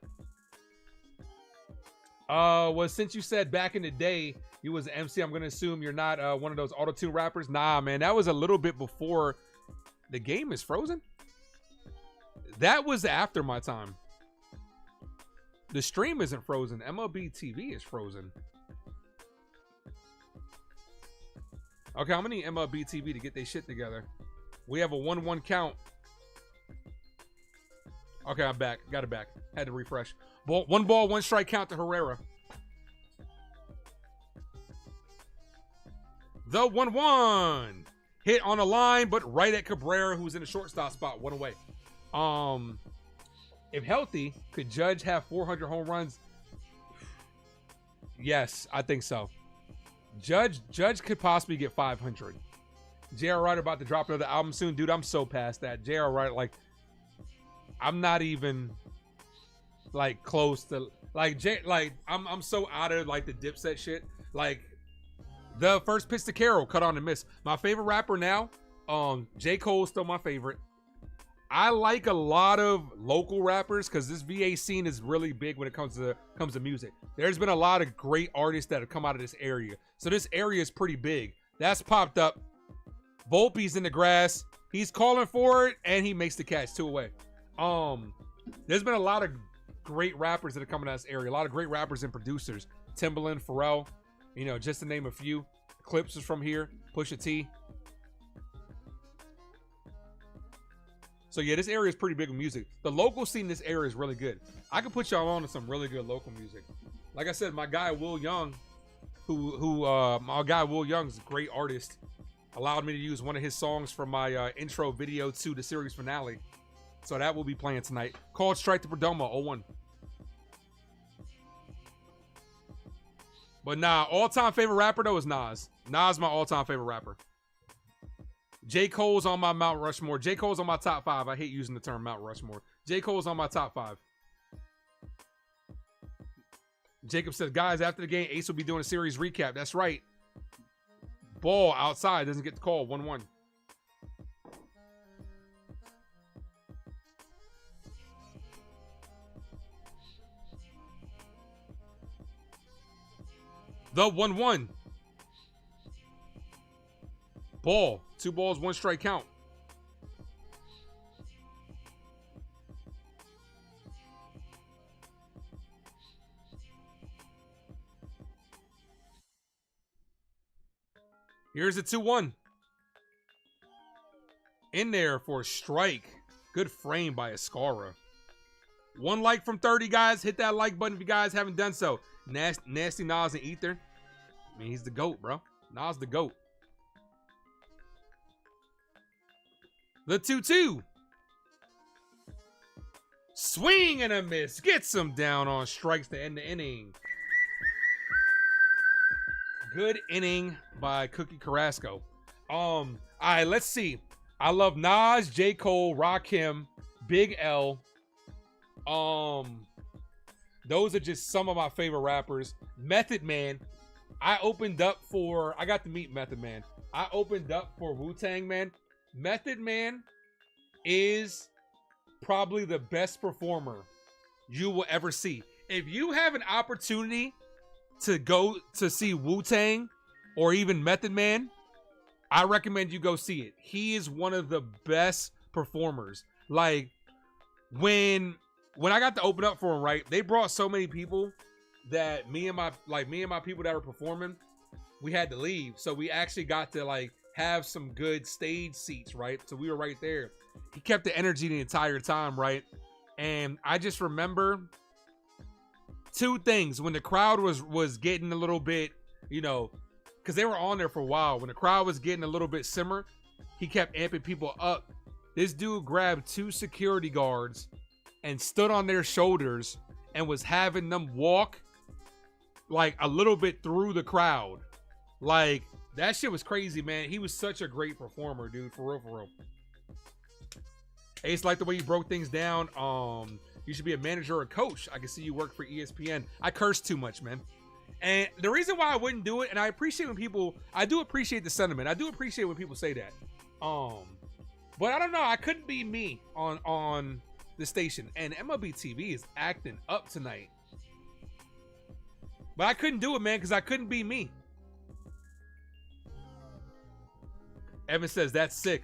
Well, since you said back in the day you was an MC, I'm gonna assume you're not one of those auto-tune rappers. Nah, man, that was a little bit before the game is frozen. That was after my time. The stream isn't frozen. MLB TV is frozen. Okay, I'm gonna need MLB TV to get their shit together. We have a 1-1 count. Okay, I'm back. Got it back. Had to refresh. One ball, 1 strike count to Herrera. The 1-1. Hit on a line, but right at Cabrera, who's in the shortstop spot. 1 away. If healthy, could Judge have 400 home runs? Yes, I think so. Judge could possibly get 500. J.R. Ryder about to drop another album soon. Dude, I'm so past that. J.R. Ryder, like, I'm not even, like, close to, like, I'm so out of, like, the Dipset shit. Like, the first pitch to Carroll, cut on and miss. My favorite rapper now, J. Cole's still my favorite. I like a lot of local rappers because this VA scene is really big when it comes to music. There's been a lot of great artists that have come out of this area. So this area is pretty big. That's popped up. Volpe's in the grass. He's calling for it, and he makes the catch. 2 away. There's been a lot of great rappers that have come out of this area. A lot of great rappers and producers. Timbaland, Pharrell, you know, just to name a few. Clips is from here. Pusha T. So yeah, this area is pretty big with music. The local scene in this area is really good. I can put y'all on to some really good local music. Like I said, my guy Will Young, my guy Will Young's a great artist, allowed me to use one of his songs from my intro video to the series finale. So that will be playing tonight. Called Strike to Perdomo, 0-1. But nah, all-time favorite rapper though is Nas. Nas my all-time favorite rapper. J. Cole's on my Mount Rushmore. J. Cole's on my top 5. I hate using the term Mount Rushmore. J. Cole's on my top 5. Jacob says, guys, after the game, Ace will be doing a series recap. That's right. Ball outside. Doesn't get the call. 1-1. The 1-1. Ball. 2 balls, 1 strike count. Here's a 2-1. In there for a strike. Good frame by Ascara. 1 like from 30, guys. Hit that like button if you guys haven't done so. Nasty Nas and Ether. I mean, he's the GOAT, bro. Nas the GOAT. The 2-2. Swing and a miss. Gets him down on strikes to end the inning. Good inning by Cookie Carrasco. All right, let's see. I love Nas, J. Cole, Rakim, Big L. Those are just some of my favorite rappers. Method Man. I got to meet Method Man. I opened up for Wu-Tang, man. Method Man is probably the best performer you will ever see. If you have an opportunity to go to see Wu-Tang or even Method Man, I recommend you go see it. He is one of the best performers. Like, when I got to open up for him, right, they brought so many people that me and my people that were performing, we had to leave. So we actually got to like have some good stage seats, right? So we were right there. He kept the energy the entire time, right? And I just remember 2 things. When the crowd was getting a little bit, you know, because they were on there for a while. When the crowd was getting a little bit simmer, he kept amping people up. This dude grabbed 2 security guards and stood on their shoulders and was having them walk like a little bit through the crowd. Like, that shit was crazy, man. He was such a great performer, dude. For real, for real. Ace, like the way you broke things down. You should be a manager or a coach. I can see you work for ESPN. I curse too much, man. And the reason why I wouldn't do it, and I appreciate when people, I do appreciate the sentiment. I do appreciate when people say that. But I don't know. I couldn't be me on the station. And MLB TV is acting up tonight. But I couldn't do it, man, because I couldn't be me. Evan says, that's sick.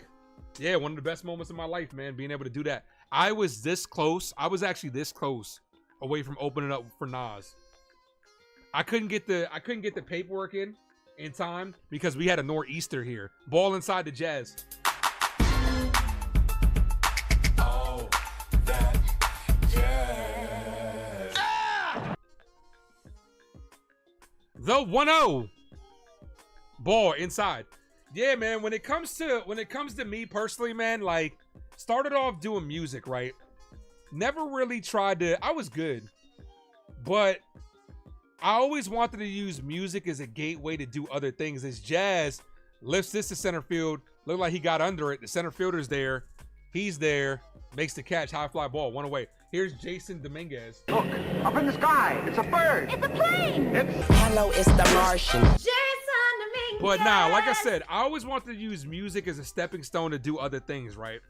Yeah, one of the best moments of my life, man, being able to do that. I was this close. I was actually this close away from opening up for Nas. I couldn't get the paperwork in time because we had a nor'easter here. Ball inside the Jazz. Oh, that Jazz. Ah! The 1-0. Ball inside. Yeah, man, when it comes to me personally, man, like, started off doing music, right? Never really tried to, I was good, but I always wanted to use music as a gateway to do other things. As Jazz lifts this to center field, looked like he got under it. The center fielder's there. He's there. Makes the catch. High fly ball. 1 away. Here's Jason Dominguez. Look, up in the sky. It's a bird. It's a plane. Hello, it's the Martian. Jason Dominguez. But nah, like I said, I always wanted to use music as a stepping stone to do other things, right?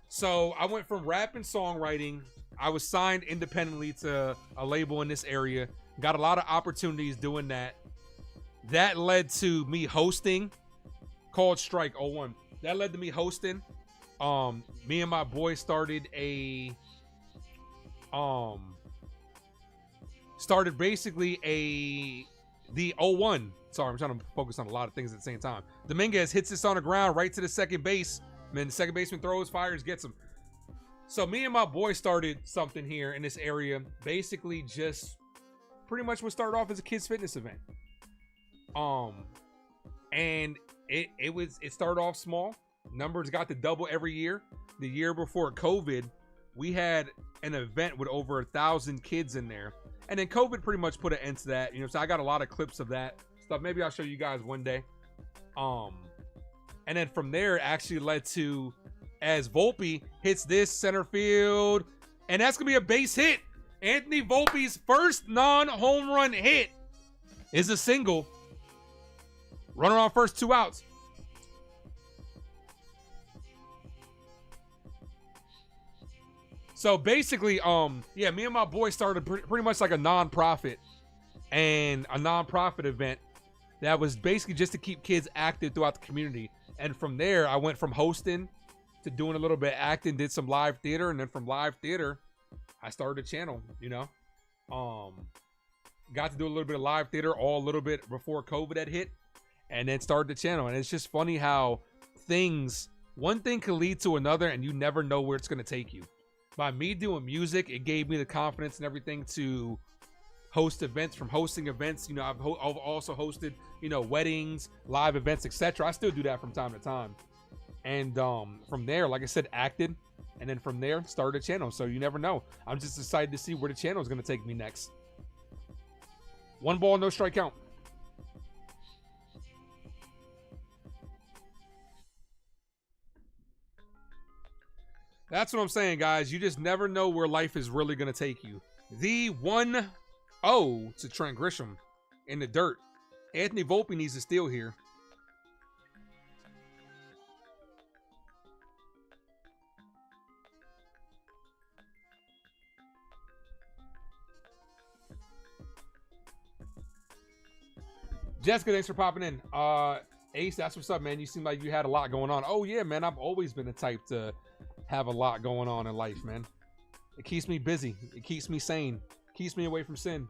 So I went from rap and songwriting. I was signed independently to a label in this area. Got a lot of opportunities doing that. That led to me hosting called Strike 01. That led to me hosting. Me and my boy started basically the 01. Sorry, I'm trying to focus on a lot of things at the same time. Dominguez hits this on the ground right to the second base. Man, the second baseman throws, fires, gets him. So me and my boy started something here in this area. Basically just pretty much what started off as a kids fitness event. And it started off small. Numbers got to double every year. The year before COVID, we had an event with over 1,000 kids in there. And then COVID pretty much put an end to that. You know, so I got a lot of clips of that stuff. Maybe I'll show you guys one day. And then from there, it actually led to, as Volpe hits this center field, and that's gonna be a base hit. Anthony Volpe's first non-home run hit is a single. Runner on first, 2 outs. So basically, yeah, me and my boy started pretty much like a nonprofit and a nonprofit event that was basically just to keep kids active throughout the community. And from there, I went from hosting to doing a little bit of acting, did some live theater, and then from live theater, I started a channel, you know. Got to do a little bit of live theater all a little bit before COVID had hit, and then started the channel. And it's just funny how things one thing can lead to another, and you never know where it's going to take you. By me doing music, it gave me the confidence and everything to host events. From hosting events, you know, I've also hosted, you know, weddings, live events, etc. I still do that from time to time. And from there, like I said, acted, and then from there, started a channel. So you never know. I'm just excited to see where the channel is going to take me next. 1 ball, no strike count. That's what I'm saying, guys. You just never know where life is really going to take you. The 1-0 to Trent Grisham in the dirt. Anthony Volpe needs to steal here. Jessica, thanks for popping in. Ace, that's what's up, man. You seem like you had a lot going on. Oh, yeah, man. I've always been the type to have a lot going on in life, man. It keeps me busy. It keeps me sane. Keeps me away from sin.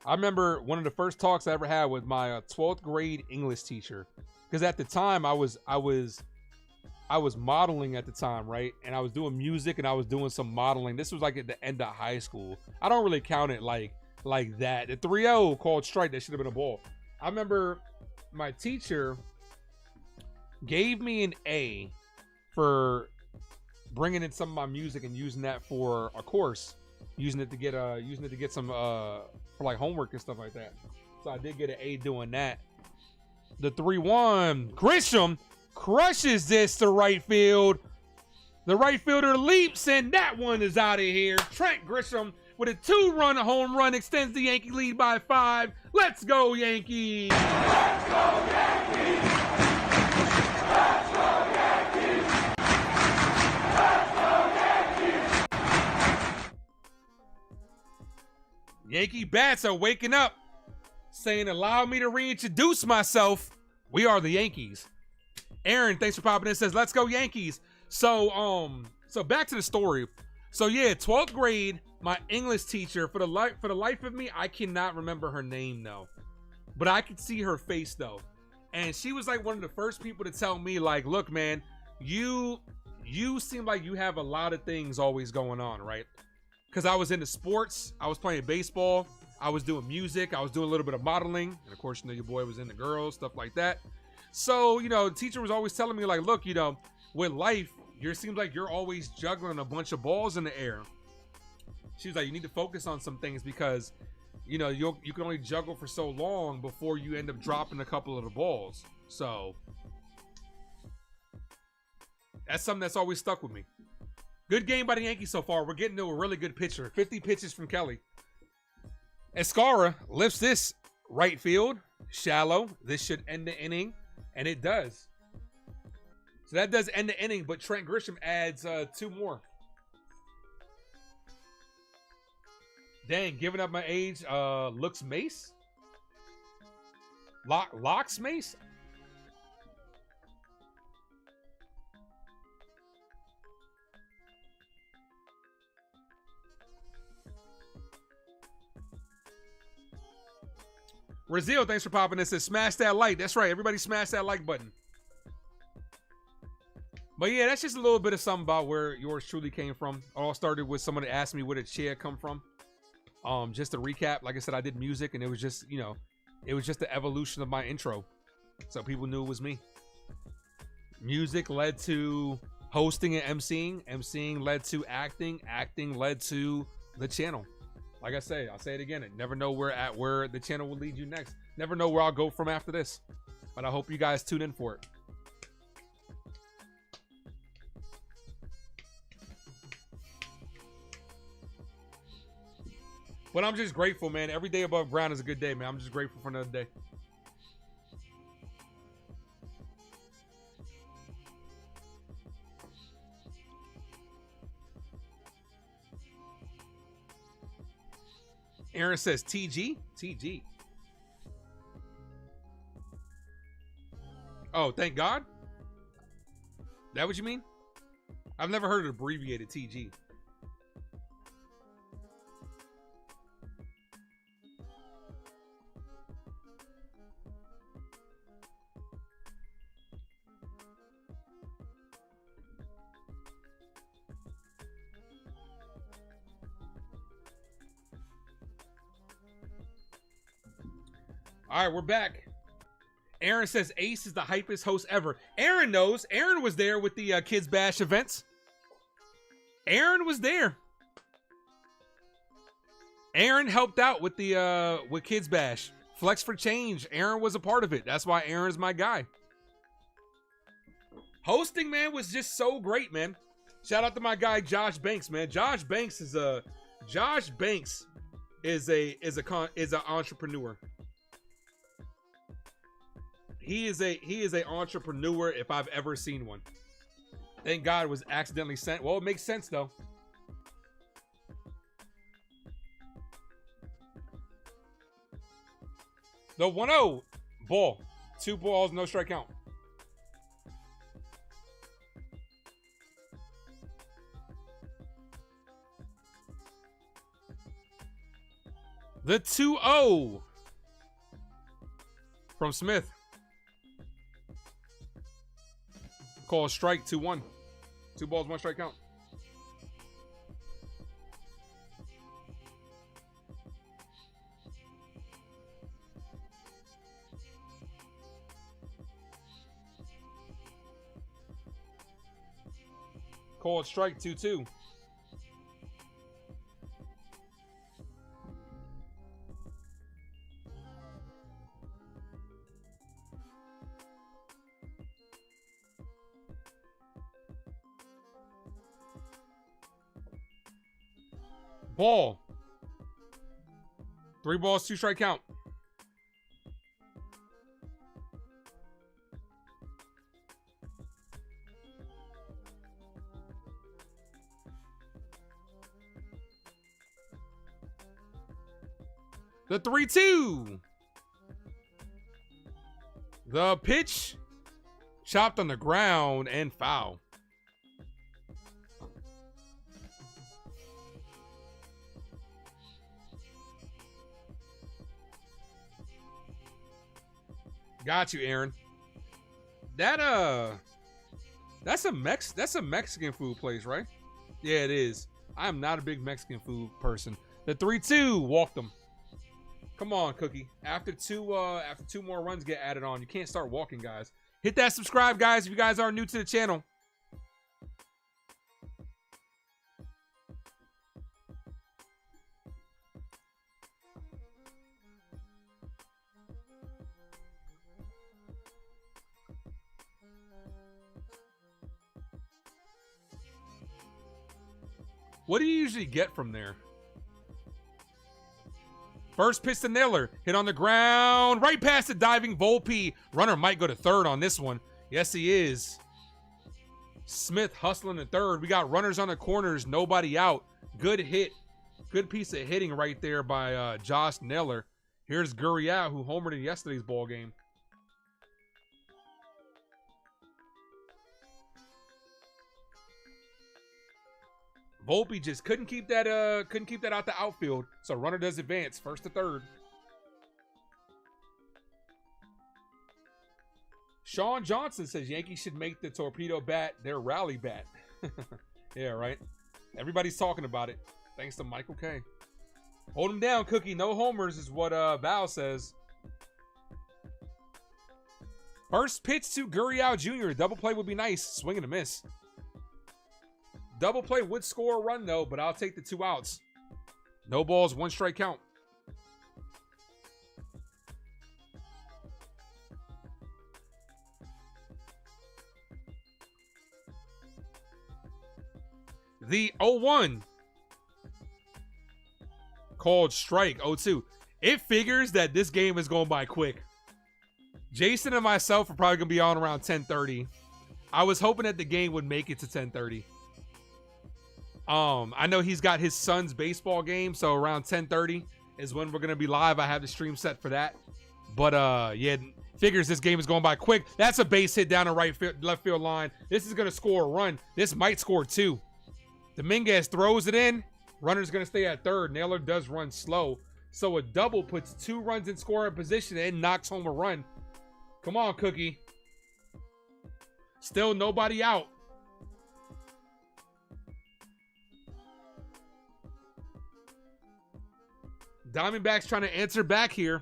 I remember one of the first talks I ever had with my 12th grade English teacher, because at the time I was modeling at the time, right? And I was doing music and I was doing some modeling. This was like at the end of high school. I don't really count it like that. The 3-0 called strike, that should have been a ball. I remember my teacher gave me an A for bringing in some of my music and using that for a course, using it to get some for like homework and stuff like that. So I did get an A doing that. The 3-1, Grisham crushes this to right field. The right fielder leaps, and that one is out of here. Trent Grisham with a 2-run home run extends the Yankee lead by 5. Let's go, Yankees! Let's go, Yankees! Let's go, Yankees! Let's go, Yankees! Yankee bats are waking up, saying, allow me to reintroduce myself. We are the Yankees. Aaron, thanks for popping in, says, let's go, Yankees. So back to the story. So yeah, 12th grade, my English teacher, for the life of me, I cannot remember her name though, but I could see her face though. And she was like one of the first people to tell me, like, look, man, you seem like you have a lot of things always going on, right? Because I was into sports, I was playing baseball, I was doing music, I was doing a little bit of modeling, and of course, you know, your boy was into girls, stuff like that. So, you know, the teacher was always telling me, like, look, you know, with life, it seems like you're always juggling a bunch of balls in the air. She was like, you need to focus on some things because, you know, you can only juggle for so long before you end up dropping a couple of the balls. So that's something that's always stuck with me. Good game by the Yankees so far. We're getting to a really good pitcher. 50 pitches from Kelly. Escara lifts this right field. Shallow. This should end the inning. And it does. So that does end the inning, but Trent Grisham adds 2 more. Dang, giving up my age. Looks Mace? Locks Mace? Razil, thanks for popping in. Says smash that like. That's right. Everybody smash that like button. But yeah, that's just a little bit of something about where yours truly came from. It all started with someone that asked me where did Chyeaaa come from. Just to recap, like I said, I did music and it was just, you know, it was just the evolution of my intro. So people knew it was me. Music led to hosting and emceeing. Emceeing led to acting. Acting led to the channel. Like I say, I'll say it again. I never know where the channel will lead you next. Never know where I'll go from after this. But I hope you guys tune in for it. But I'm just grateful, man. Every day above ground is a good day, man. I'm just grateful for another day. Aaron says TG? TG. Oh, thank God? That what you mean? I've never heard it abbreviated TG. All right, we're back. Aaron says Ace is the hypest host ever. Aaron knows. Aaron was there with the Kids Bash events. Aaron was there. Aaron helped out with the with Kids Bash. Flex for Change. Aaron was a part of it. That's why Aaron's my guy. Hosting, man, was just so great, man. Shout out to my guy Josh Banks, man. Josh Banks is an entrepreneur. He is a entrepreneur if I've ever seen one. Thank God it was accidentally sent. Well, it makes sense though. The 1-0 ball. 2 balls, no strike count. The 2-0 from Smith. Call a strike, 2-1. 2 balls, 1 strike count. Call it strike, 2-2. Ball. 3 balls, 2 strike count. The 3-2. The pitch chopped on the ground and foul. Got you, Aaron. That's a Mexican food place, right? Yeah, it is. I'm not a big Mexican food person. The 3-2 walked them. Come on, Cookie. After two more runs get added on, you can't start walking, guys. Hit that subscribe, guys, if you guys are new to the channel. What do you usually get from there? First pitch to Naylor. Hit on the ground. Right past the diving Volpe. Runner might go to third on this one. Yes, he is. Smith hustling to third. We got runners on the corners. Nobody out. Good hit. Good piece of hitting right there by Josh Naylor. Here's Chyeaaa, who homered in yesterday's ball game. Volpe just couldn't keep that out the outfield. So runner does advance, first to third. Sean Johnson says Yankees should make the torpedo bat their rally bat. Yeah, right. Everybody's talking about it. Thanks to Michael K. Hold him down, Cookie. No homers is what Val says. First pitch to Chyeaaa Jr. Double play would be nice. Swing and a miss. Double play would score a run, though, but I'll take the 2 outs. No balls, 1 strike count. The 0-1. Called strike, 0-2. It figures that this game is going by quick. Jason and myself are probably going to be on around 10:30. I was hoping that the game would make it to 10:30. I know he's got his son's baseball game, so around 10:30 is when we're gonna be live. I have the stream set for that. But yeah, figures this game is going by quick. That's a base hit down the left field line. This is gonna score a run. This might score 2. Dominguez throws it in. Runner's gonna stay at third. Naylor does run slow, so a double puts 2 runs in scoring position and knocks home a run. Come on, Cookie. Still nobody out. Diamondbacks trying to answer back here.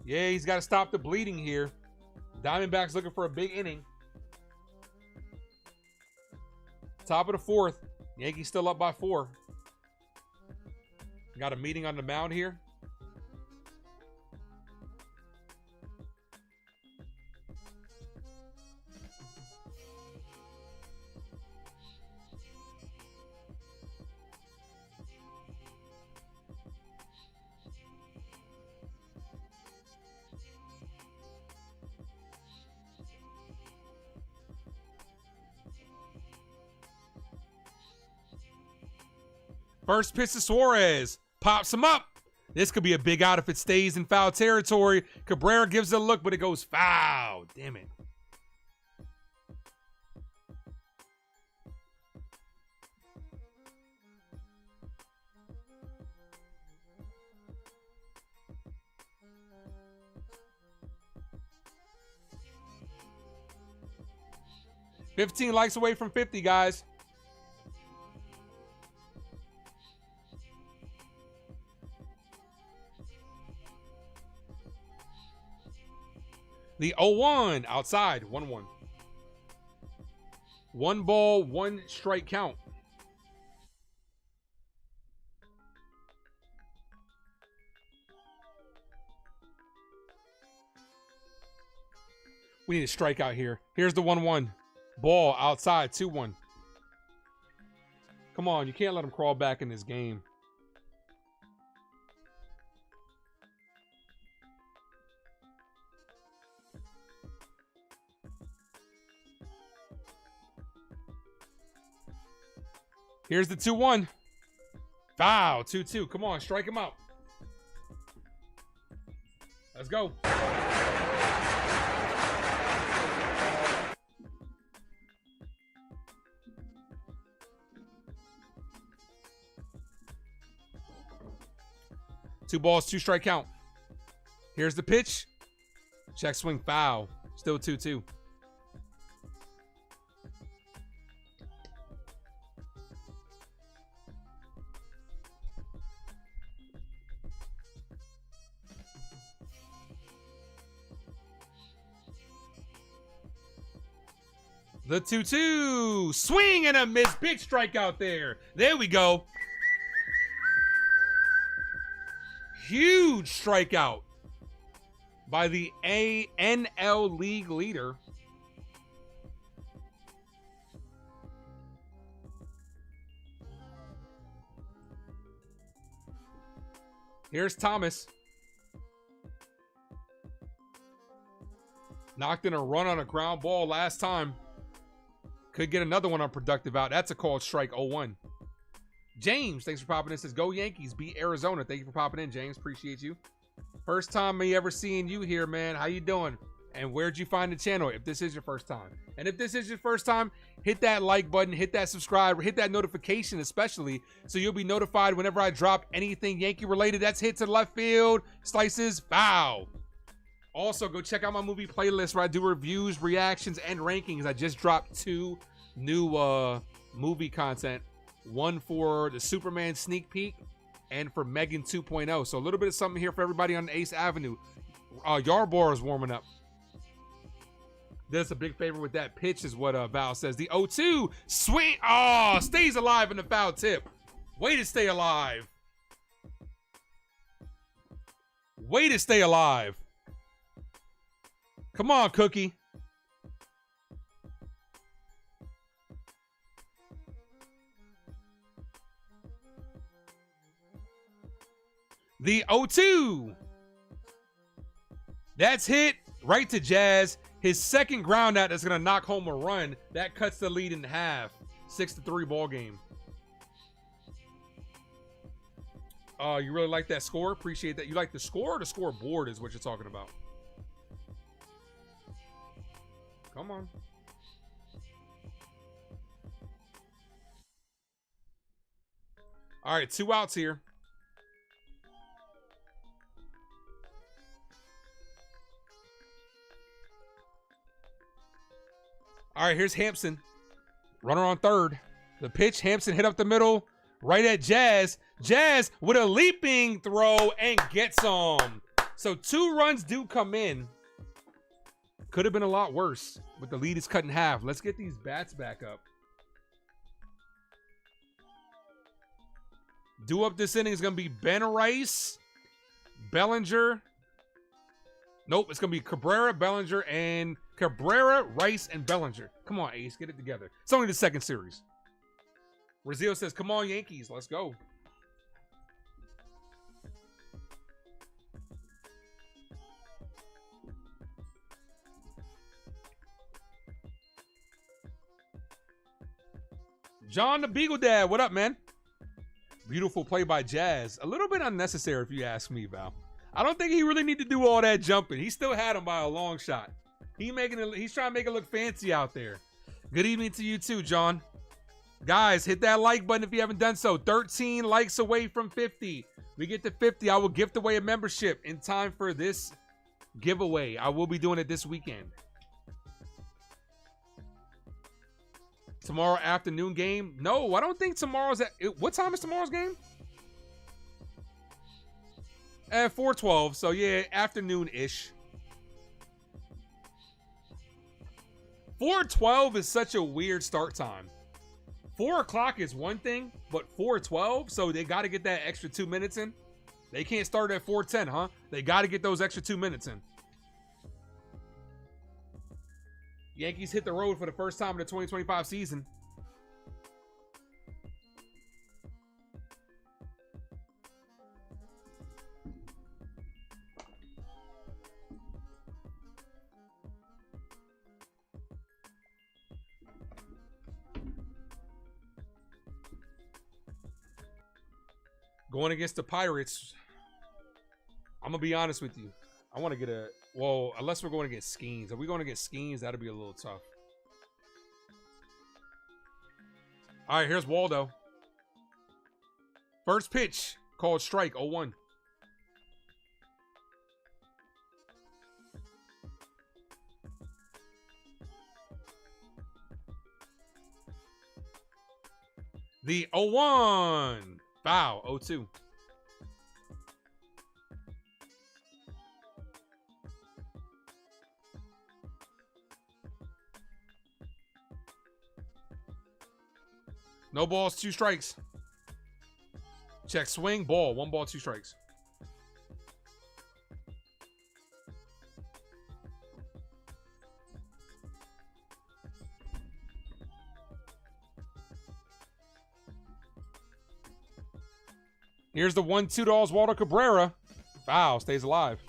Yeah, he's got to stop the bleeding here. Diamondbacks looking for a big inning. Top of the 4th. Yankees still up by 4. Got a meeting on the mound here. First pitch to Suarez. Pops him up. This could be a big out if it stays in foul territory. Cabrera gives it a look, but it goes foul. Damn it. $15 likes away from 50, guys. The 0-1 outside, 1-1. 1 ball, 1 strike count. We need a strikeout here. Here's the 1-1. Ball outside, 2-1. Come on, you can't let him crawl back in this game. Here's the 2-1. Foul, 2-2. Come on, strike him out. Let's go. Two balls, 2 strike count. Here's the pitch. Check swing, foul. Still 2-2. The 2-2. Swing and a miss. Big strikeout there. There we go. Huge strikeout by the ANL league leader. Here's Thomas. Knocked in a run on a ground ball last time. Could get another one on productive out. That's a called strike, 0-1. James, thanks for popping in. Says, go Yankees, beat Arizona. Thank you for popping in, James. Appreciate you. First time me ever seeing you here, man. How you doing? And where'd you find the channel if this is your first time? And if this is your first time, hit that like button, hit that subscribe, hit that notification especially, so you'll be notified whenever I drop anything Yankee related. That's hit to left field, slices, foul. Also, go check out my movie playlist where I do reviews, reactions, and rankings. I just dropped 2 new movie content. One for the Superman sneak peek and for Megan 2.0. So a little bit of something here for everybody on Ace Avenue. Yarborough is warming up. That's a big favor with that pitch is what Val says. The 0-2 swing. Oh, stays alive in the foul tip. Way to stay alive. Way to stay alive. Come on, Cookie. The 0-2. That's hit right to Jazz. His second ground out that's going to knock home a run. That cuts the lead in half. 6-3 ball game. You really like that score? Appreciate that. You like the score or the scoreboard is what you're talking about? Come on. All right, 2 outs here. All right, here's Hampson. Runner on third. The pitch, Hampson hit up the middle, right at Jazz. Jazz with a leaping throw and gets him. So 2 runs do come in. Could have been a lot worse, but the lead is cut in half. Let's get these bats back up. Due up this inning is going to be Ben Rice, Bellinger. Nope, it's going to be Cabrera, Bellinger, and Cabrera, Rice, and Bellinger. Come on, Ace, get it together. It's only the second series. Brazil says, come on, Yankees, let's go. John the Beagle Dad, what up, man? Beautiful play by Jazz. A little bit unnecessary if you ask me, Val. I don't think he really need to do all that jumping. He still had him by a long shot. He's trying to make it look fancy out there. Good evening to you too, John. Guys, hit that like button if you haven't done so. 13 likes away from 50. We get to 50. I will gift away a membership in time for this giveaway. I will be doing it this weekend. Tomorrow afternoon game? No, I don't think tomorrow's at... What time is tomorrow's game? At 4:12. So, yeah, afternoon-ish. 4:12 is such a weird start time. 4 o'clock is one thing, but 4:12, so they got to get that extra 2 minutes in. They can't start at 4:10, huh? They got to get those extra 2 minutes in. Yankees hit the road for the first time in the 2025 season. Going against the Pirates, I'm going to be honest with you. I want to get a... Well, unless we're going against Skeens. If we're going against Skeens, that'll be a little tough. All right, here's Waldo. First pitch, called strike, 0-1. The 0-1. Foul, 0-2. No balls, 2 strikes. Check swing, ball. 1 ball, 2 strikes. Here's the 1-2 to Oswaldo Cabrera. Foul, stays alive.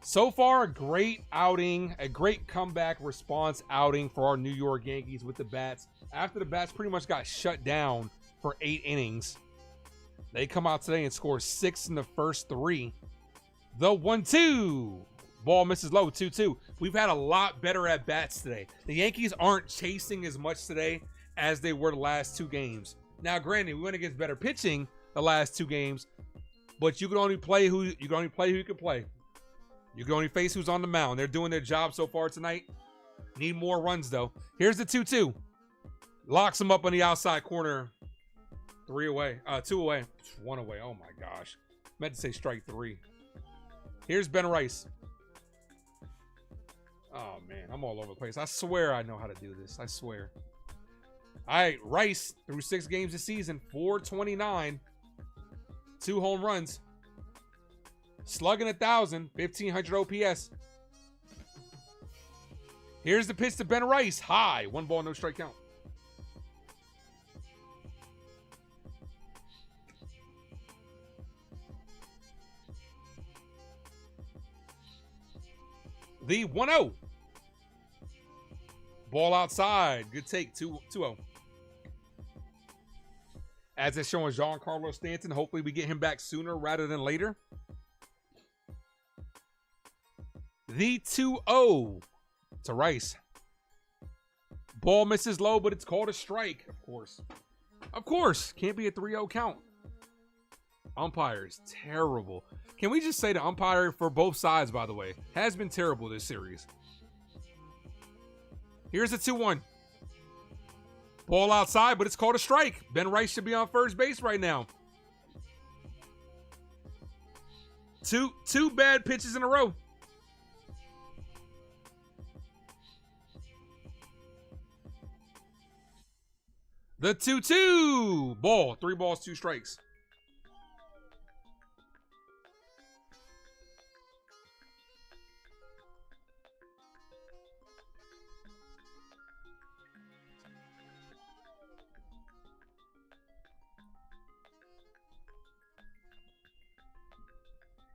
So far, a great outing, a great comeback response outing for our New York Yankees with the bats. After the bats pretty much got shut down for 8 innings, they come out today and score 6 in the first 3. The 1-2. Ball misses low, 2-2. We've had a lot better at bats today. The Yankees aren't chasing as much today as they were the last 2 games. Now, granted, we went against better pitching the last 2 games, but you can only play who you can play. You can only face who's on the mound. They're doing their job so far tonight. Need more runs though. Here's the 2-2. Locks him up on the outside corner. 3 away. 2 away. 1 away. Oh my gosh. Meant to say strike 3. Here's Ben Rice. Oh man, I'm all over the place. I swear I know how to do this. I swear. All right, Rice through 6 games this season, 429, 2 home runs, slugging 1,000, 1,500 OPS. Here's the pitch to Ben Rice, high, 1 ball, no strike count. The 1-0. Ball outside. Good take. 2-0. As it's showing Giancarlo Stanton. Hopefully we get him back sooner rather than later. The 2-0 to Rice. Ball misses low, but it's called a strike. Of course. Of course. Can't be a 3-0 count. Umpires. Terrible. Can we just say the umpire for both sides, by the way, has been terrible this series. Here's a 2-1. Ball outside, but it's called a strike. Ben Rice should be on first base right now. Two bad pitches in a row. The 2-2. Ball. 3 balls, 2 strikes.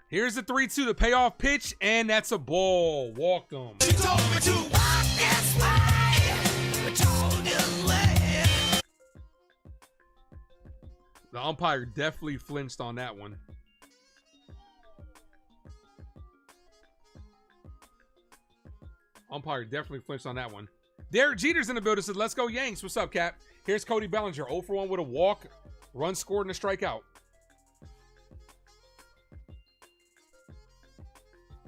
Here's the 3-2, the payoff pitch, and that's a ball. Walked him. She told me to walk this way. Totally. The umpire definitely flinched on that one. Umpire definitely flinched on that one. Derek Jeter's in the building. Says, let's go Yanks. What's up, Cap? Here's Cody Bellinger. 0 for 1 with a walk. Run scored and a strikeout.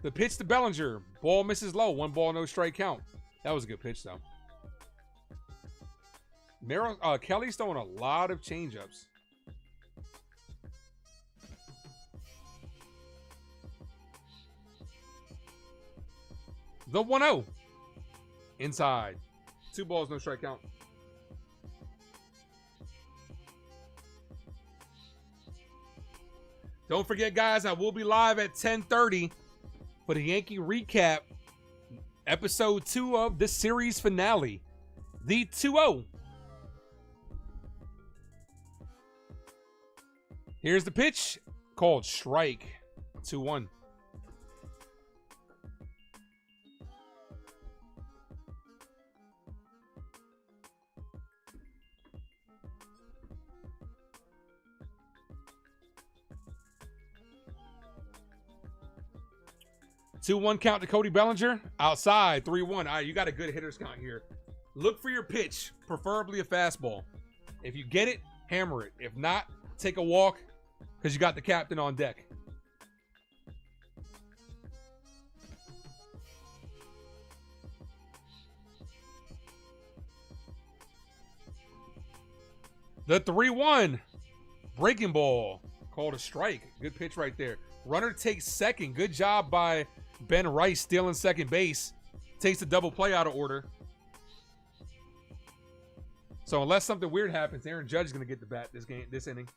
The pitch to Bellinger. Ball misses low. 1 ball, no strike count. That was a good pitch, though. Kelly's throwing a lot of changeups. The 1-0. Inside. 2 balls, no strike count. Don't forget, guys, I will be live at 10:30 for the Yankee recap, episode 2 of the series finale, the 2-0. Here's the pitch, called strike, 2-1. Two-1 count to Cody Bellinger. Outside, 3-1. All right, you got a good hitter's count here. Look for your pitch, preferably a fastball. If you get it, hammer it. If not, take a walk because you got the captain on deck. The 3-1. Breaking ball. Called a strike. Good pitch right there. Runner takes second. Good job by Ben Rice stealing second base. Takes the double play out of order. So unless something weird happens, Aaron Judge is going to get the bat this inning.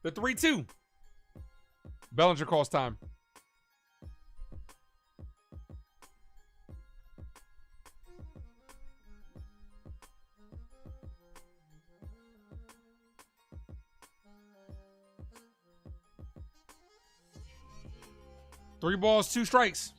The 3-2. Bellinger calls time. Three balls, 2 strikes.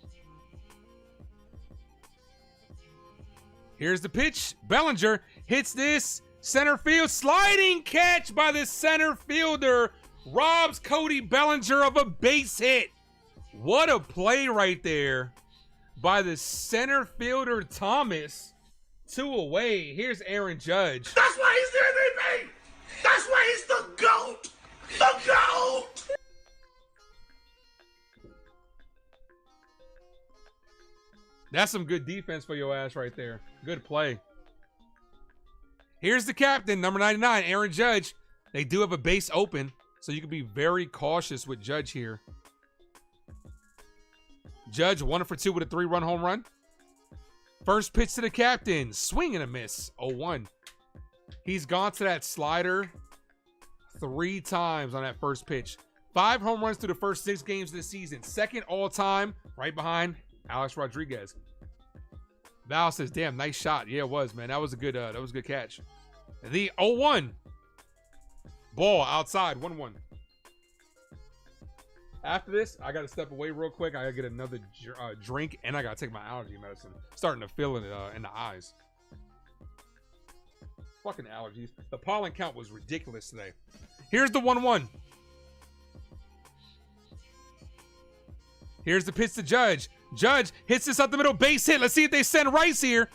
Here's the pitch. Bellinger hits this. Center field. Sliding catch by the center fielder. Robs Cody Bellinger of a base hit. What a play right there by the center fielder, Thomas. 2 away. Here's Aaron Judge. That's why he's the MVP. That's why he's the GOAT. The GOAT. That's some good defense for your ass right there. Good play. Here's the captain, number 99, Aaron Judge. They do have a base open, so you can be very cautious with Judge here. Judge 1 for 2 with a 3-run home run. First pitch to the captain. Swing and a miss. 0-1. He's gone to that slider 3 times on that first pitch. 5 home runs through the first 6 games of the season. Second all-time, right behind Alex Rodriguez. Val says, damn, nice shot. Yeah, it was, man. That was a good catch. The 0-1. Ball outside, 1-1. After this, I got to step away real quick. I got to get another drink, and I got to take my allergy medicine. Starting to feel it in the eyes. Fucking allergies. The pollen count was ridiculous today. Here's the 1-1. Here's the pitch to Judge. Judge hits this up the middle, base hit. Let's see if they send Rice here.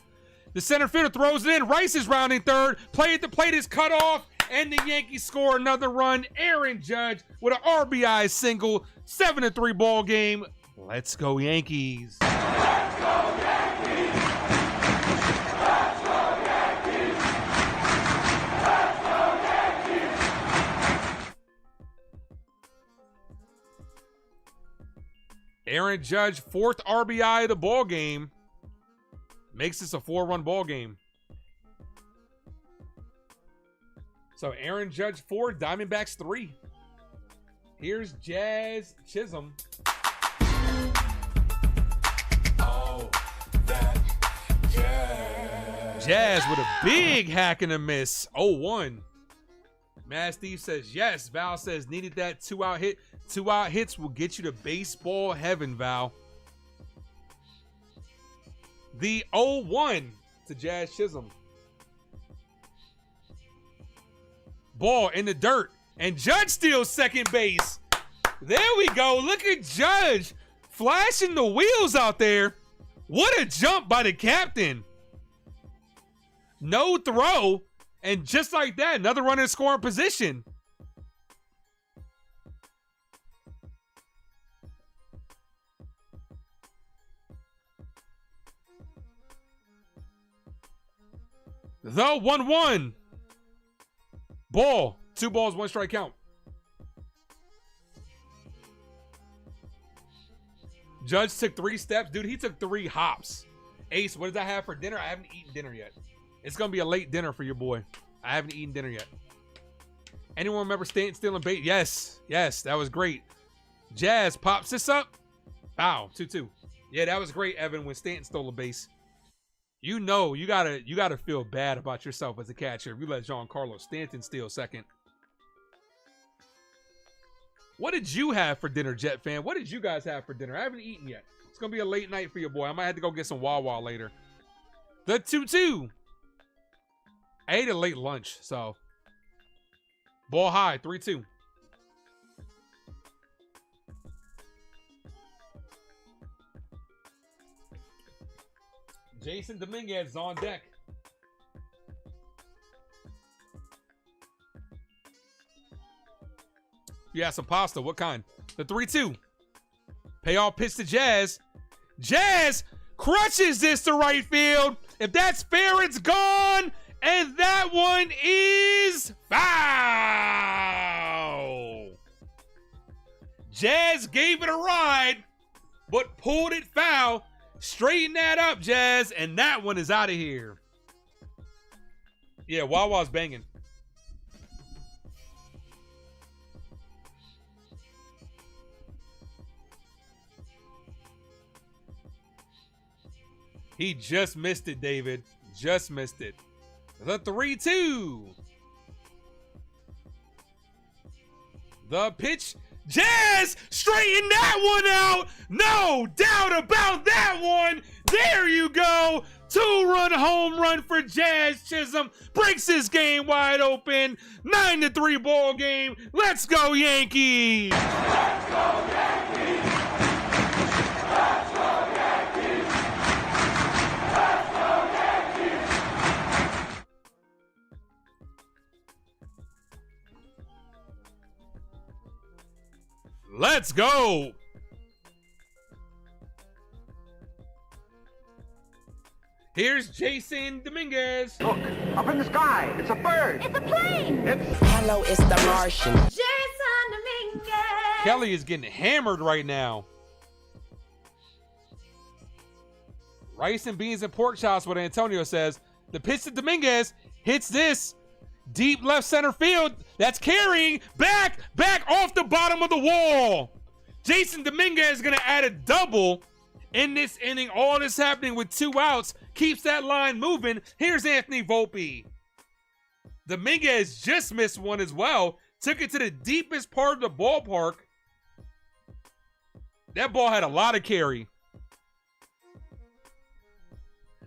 The center fielder throws it in. Rice is rounding third. Play at the plate is cut off, and the Yankees score another run. Aaron Judge with an RBI single. 7-3 ball game. Let's go Yankees. Let's go Yankees. Let's go Yankees. Let's go Yankees. Aaron Judge, 4th RBI of the ball game. Makes this a 4-run ball game. So Aaron Judge 4, Diamondbacks 3. Here's Jazz Chisholm. Oh, that jazz. Jazz with a big hack and a miss. 0-1. Mad Steve says yes. Val says needed that 2-out hit. 2-out hits will get you to baseball heaven, Val. The 0-1 to Jazz Chisholm. Ball in the dirt. And Judge steals second base. There we go. Look at Judge flashing the wheels out there. What a jump by the captain. No throw. And just like that, another runner in scoring position. The 1-1. Ball. 2 balls, 1 strike count. Judge took 3 steps. Dude, he took 3 hops. Ace, what does I have for dinner? I haven't eaten dinner yet. It's going to be a late dinner for your boy. I haven't eaten dinner yet. Anyone remember stealing bait? Yes. Yes, that was great. Jazz pops this up. Wow, 2-2. Yeah, that was great, Evan, when Stanton stole a base. You know, you gotta feel bad about yourself as a catcher if you let Giancarlo Stanton steal second. What did you have for dinner, Jet fan? What did you guys have for dinner? I haven't eaten yet. It's gonna be a late night for your boy. I might have to go get some Wawa later. The 2-2. I ate a late lunch, so. Ball high, 3-2. Jason Dominguez is on deck. Yeah, some pasta. What kind? The 3-2. Payoff pitch to Jazz. Jazz crushes this to right field. If that's fair, it's gone. And that one is foul. Jazz gave it a ride, but pulled it foul. Straighten that up, Jazz, and that one is out of here. Yeah, Wawa's banging. He just missed it, David. Just missed it. The 3-2. The pitch. Jazz, straighten that one out. No doubt about that one. There you go. 2-run home run for Jazz Chisholm. Breaks this game wide open. 9-3 ball game. Let's go, Yankees. Let's go, Yankees. Let's go, Yankees. Let's go, Yankees. Let's go. Here's Jason Dominguez. Look, up in the sky. It's a bird. It's a plane. Hello, it's the Martian. Jason Dominguez. Kelly is getting hammered right now. Rice and beans and pork chops, what Antonio says. The pitch to Dominguez hits this. Deep left center field. That's carrying back off the bottom of the wall. Jason Dominguez is going to add a double in this inning. All this happening with 2 outs. Keeps that line moving. Here's Anthony Volpe. Dominguez just missed one as well. Took it to the deepest part of the ballpark. That ball had a lot of carry.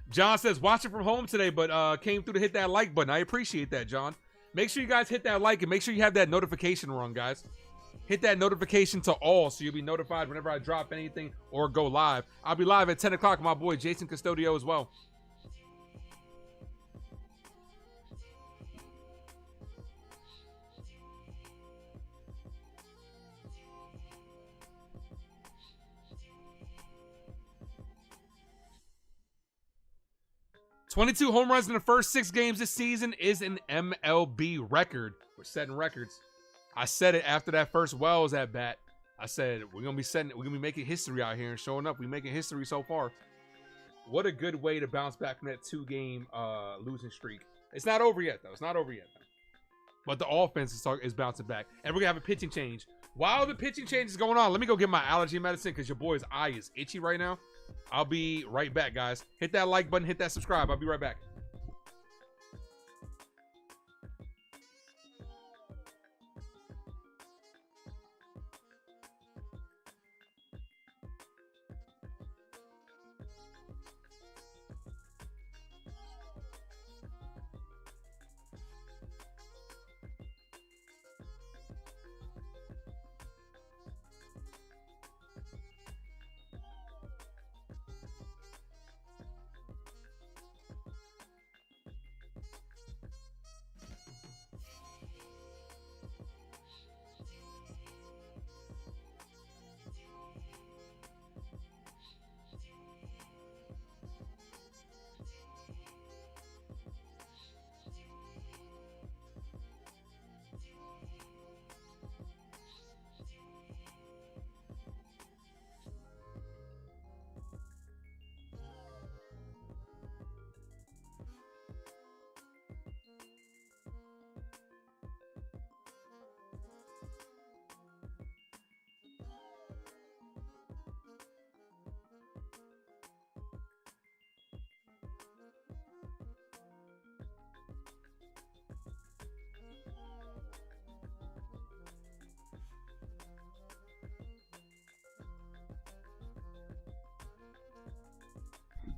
John says, watching from home today, but came through to hit that like button. I appreciate that, John. Make sure you guys hit that like and make sure you have that notification run, guys. Hit that notification to all so you'll be notified whenever I drop anything or go live. I'll be live at 10 o'clock, my boy Jason Custodio as well. "22 home runs in the first 6 games this season is an MLB record." We're setting records. I said it after that first Wells at bat. I said we're gonna be making history out here and showing up. We're making history so far. What a good way to bounce back from that 2-game losing streak. It's not over yet, though. It's not over yet. But the offense is bouncing back. And we're going to have a pitching change. While the pitching change is going on, let me go get my allergy medicine because your boy's eye is itchy right now. I'll be right back, guys. Hit that like button. Hit that subscribe. I'll be right back.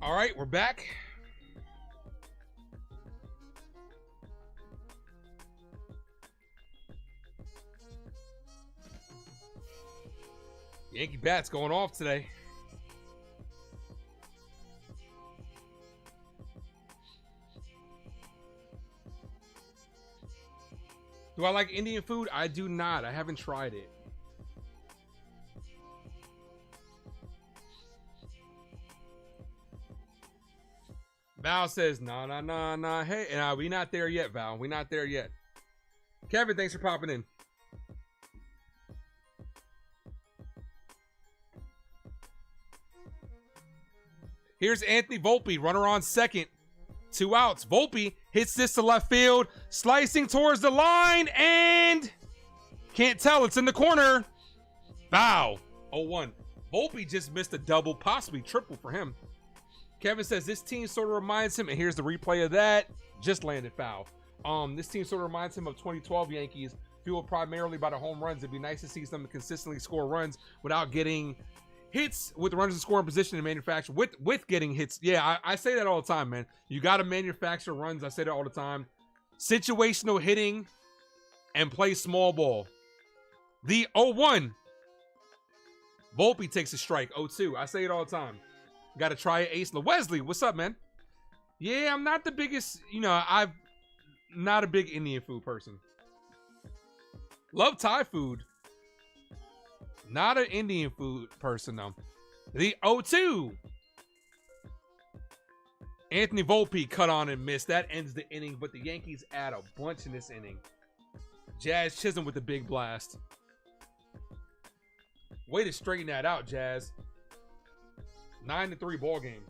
All right, we're back. Yankee bats going off today. Do I like Indian food? I do not. I haven't tried it. Val says, nah. Hey, we not there yet, Val. We not there yet. Kevin, thanks for popping in. Here's Anthony Volpe, runner on second. 2 outs. Volpe hits this to left field, slicing towards the line, and can't tell. It's in the corner. Foul. 0-1. Volpe just missed a double, possibly triple for him. Kevin says this team sort of reminds him, and here's the replay of that. Just landed foul. This team sort of reminds him of 2012 Yankees, fueled primarily by the home runs. It'd be nice to see them consistently score runs without getting hits with runners in scoring position and manufacture with getting hits. Yeah, I say that all the time, man. You got to manufacture runs. I say that all the time. Situational hitting and play small ball. The 0-1. Volpe takes a strike. 0-2. I say it all the time. Got to try it, Ace. Wesley, what's up, man? Yeah, I'm not the biggest, I'm not a big Indian food person. Love Thai food. Not an Indian food person, though. The 0-2. Anthony Volpe cut on and missed. That ends the inning, but the Yankees add a bunch in this inning. Jazz Chisholm with the big blast. Way to straighten that out, Jazz. 9-3 ball game.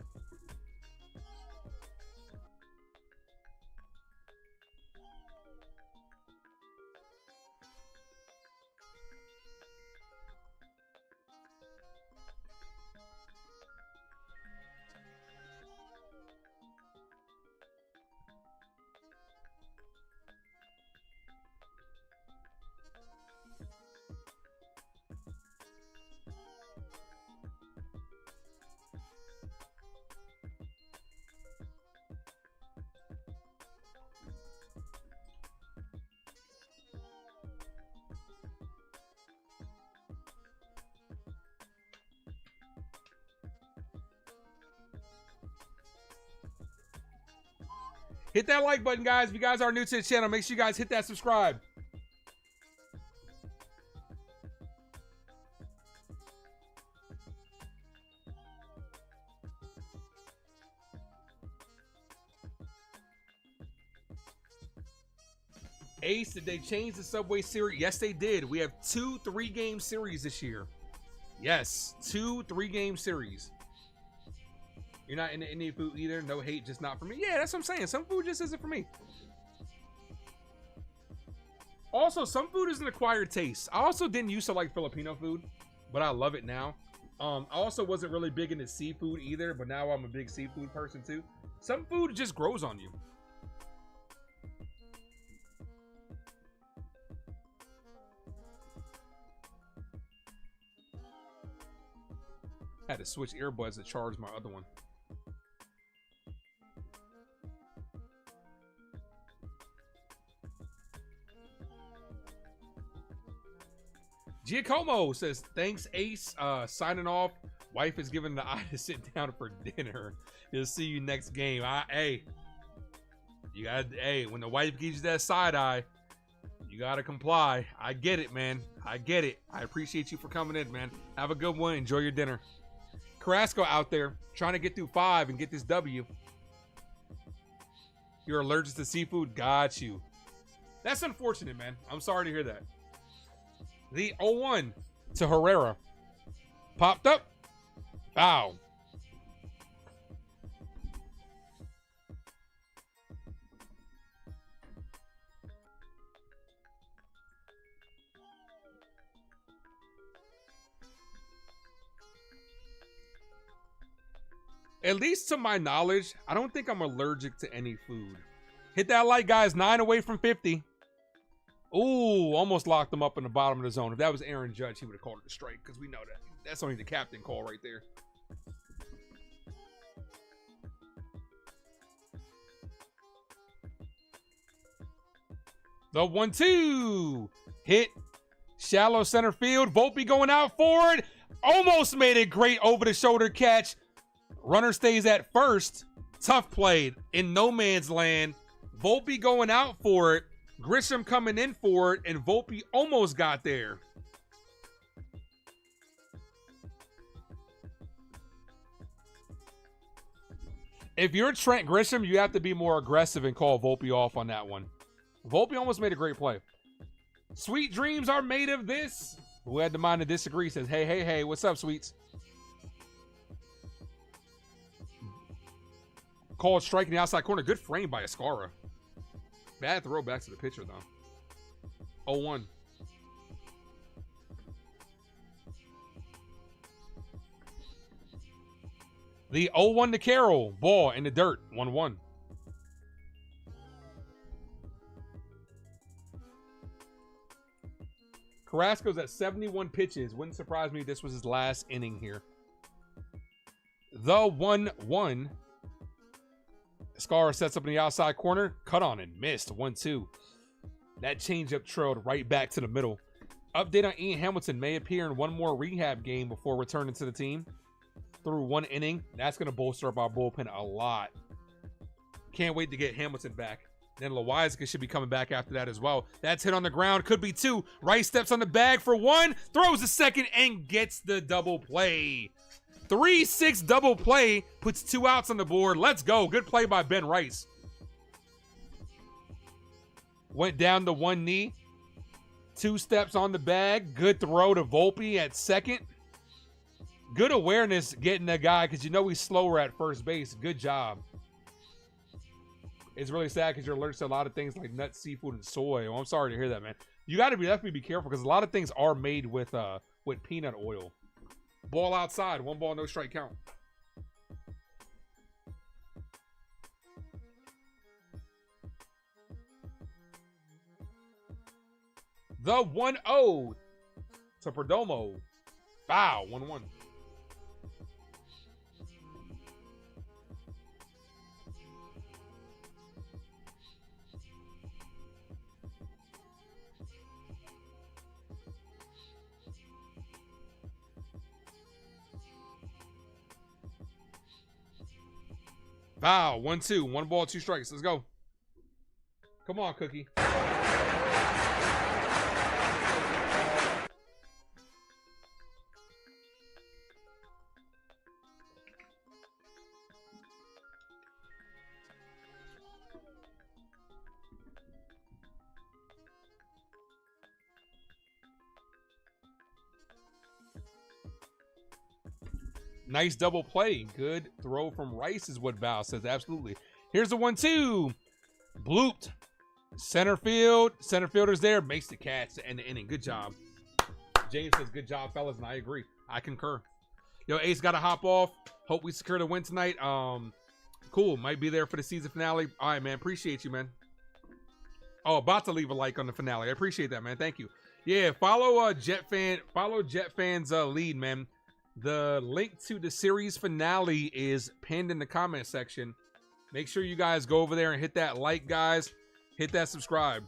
Hit that like button, guys. If you guys are new to the channel, make sure you guys hit that subscribe. Ace, did they change the Subway series? Yes, they did. We have 2 3-game series this year. Yes, 2 3-game series. You're not into Indian food either? No hate, just not for me. Yeah, that's what I'm saying. Some food just isn't for me. Also, some food is an acquired taste. I also didn't used to like Filipino food, but I love it now. I also wasn't really big into seafood either, but now I'm a big seafood person too. Some food just grows on you. I had to switch earbuds to charge my other one. Giacomo says, thanks, Ace. Signing off. Wife is giving the eye to sit down for dinner. He'll see you next game. Hey, you got. Hey, when the wife gives you that side eye, you gotta comply. I get it, man. I get it. I appreciate you for coming in, man. Have a good one. Enjoy your dinner. Carrasco out there trying to get through 5 and get this W. You're allergic to seafood? Got you. That's unfortunate, man. I'm sorry to hear that. The 0-1 to Herrera. Popped up. Foul. At least to my knowledge, I don't think I'm allergic to any food. Hit that like, guys. 9 away from 50. Ooh, almost locked him up in the bottom of the zone. If that was Aaron Judge, he would have called it a strike because we know that. That's only the captain call right there. The 1-2. Hit. Shallow center field. Volpe going out forward. Almost made a great over-the-shoulder catch. Runner stays at first. Tough play in no man's land. Volpe going out for it. Grisham coming in for it, and Volpe almost got there. If you're Trent Grisham, you have to be more aggressive and call Volpe off on that one. Volpe almost made a great play. Sweet dreams are made of this. Who had the mind to disagree says, hey, hey, hey, what's up, Sweets? Called strike in the outside corner. Good frame by Ascara. Bad throw back to the pitcher, though. 0-1. The 0-1 to Carroll. Ball in the dirt. 1-1. Carrasco's at 71 pitches. Wouldn't surprise me if this was his last inning here. The 1-1. Ascara sets up in the outside corner. Cut on and missed. 1-2. That changeup trailed right back to the middle. Update on Ian Hamilton. May appear in one more rehab game before returning to the team. Through 1 inning. That's going to bolster up our bullpen a lot. Can't wait to get Hamilton back. Then Loizaga should be coming back after that as well. That's hit on the ground. Could be 2. Rice steps on the bag for 1. Throws a second and gets the double play. 3-6 double play. Puts 2 outs on the board. Let's go. Good play by Ben Rice. Went down to 1 knee. 2 steps on the bag. Good throw to Volpe at second. Good awareness getting that guy because you know he's slower at first base. Good job. It's really sad because you're allergic to a lot of things like nuts, seafood, and soy. Well, I'm sorry to hear that, man. You got to definitely be careful because a lot of things are made with peanut oil. Ball outside. 1 ball, no strike count. The 1-0 to Perdomo. Foul. 1-1. Foul. 1-2. 1 ball, 2 strikes. Let's go. Come on, Cookie. Nice double play. Good throw from Rice is what Val says. Absolutely. Here's the 1-2. Blooped. Center field. Center fielder's there. Makes the catch to end the inning. Good job. James says, good job, fellas, and I agree. I concur. Yo, Ace got to hop off. Hope we secure the win tonight. Cool. Might be there for the season finale. All right, man. Appreciate you, man. Oh, about to leave a like on the finale. I appreciate that, man. Thank you. Yeah, follow Jet Fan's lead, man. The link to the series finale is pinned in the comment section. Make sure you guys go over there and hit that like, guys. Hit that subscribe.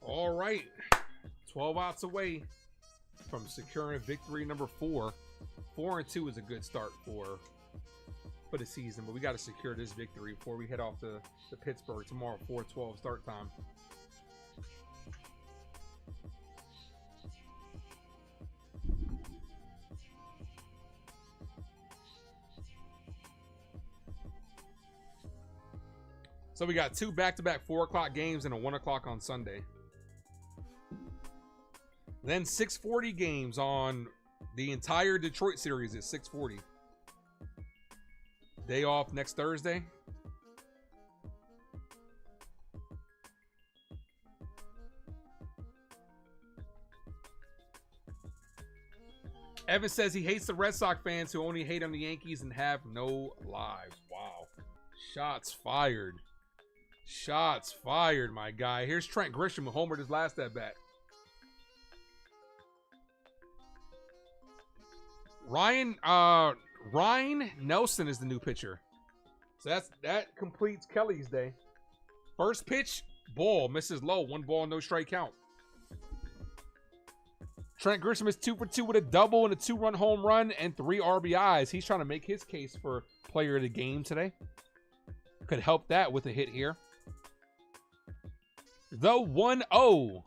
All right, 12 outs away from securing victory number 4. 4-2 is a good start for the season, but we got to secure this victory before we head off to Pittsburgh tomorrow, 4:12 start time. So we got 2 back-to-back 4 o'clock games and a 1 o'clock on Sunday. Then 6:40 games on the entire Detroit series is 6:40. Day off next Thursday. Evan says he hates the Red Sox fans who only hate on the Yankees and have no lives. Wow. Shots fired. Shots fired, my guy. Here's Trent Grisham who homered his last at bat. Ryan Nelson is the new pitcher. So that completes Kelly's day. First pitch, ball, misses low. 1 ball, no strike count. Trent Grisham is 2 for 2 with a double and a 2-run home run and 3 RBIs. He's trying to make his case for player of the game today. Could help that with a hit here. The 1-0.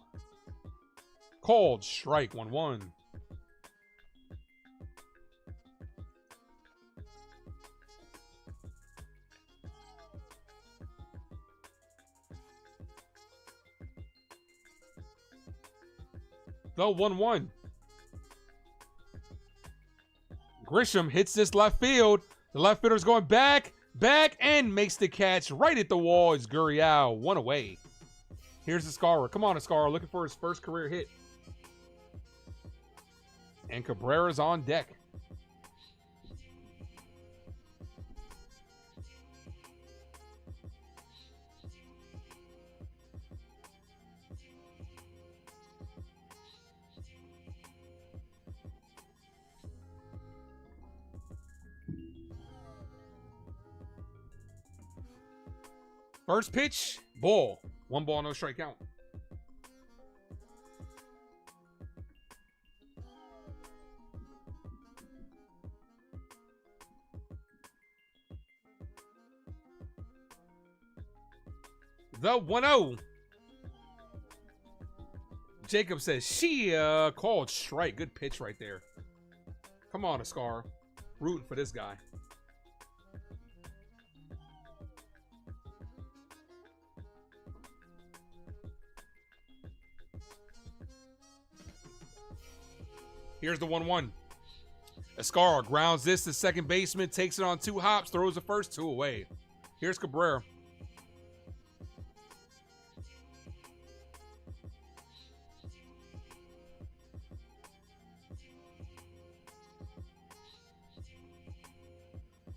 Called strike, 1-1. The 1-1. Grisham hits this left field. The left fielder's going back, and makes the catch right at the wall. It's Chyeaaa, 1 away. Here's Escara. Come on, Escara, looking for his first career hit. And Cabrera's on deck. First pitch, ball. 1 ball, no strike count. The 1-0. Jacob says, Chyeaaa, called strike. Good pitch right there. Come on, Escar. Rooting for this guy. Here's the 1-1. Escara grounds this to second baseman, takes it on 2 hops, throws the first 2 away. Here's Cabrera.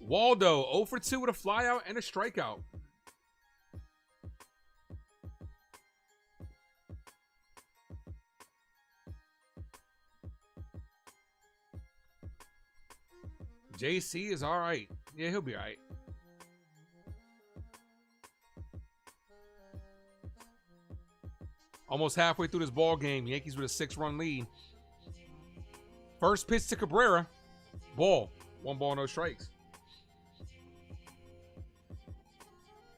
Waldo, 0 for 2 with a flyout and a strikeout. JC is all right. Yeah, he'll be all right. Almost halfway through this ball game. Yankees with a 6-run lead. First pitch to Cabrera. Ball. 1 ball, no strikes.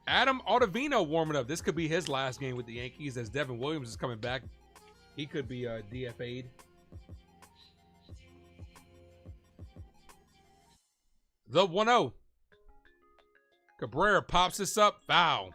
Adam Ottavino warming up. This could be his last game with the Yankees as Devin Williams is coming back. He could be DFA'd. The 1-0. Cabrera pops this up. Foul.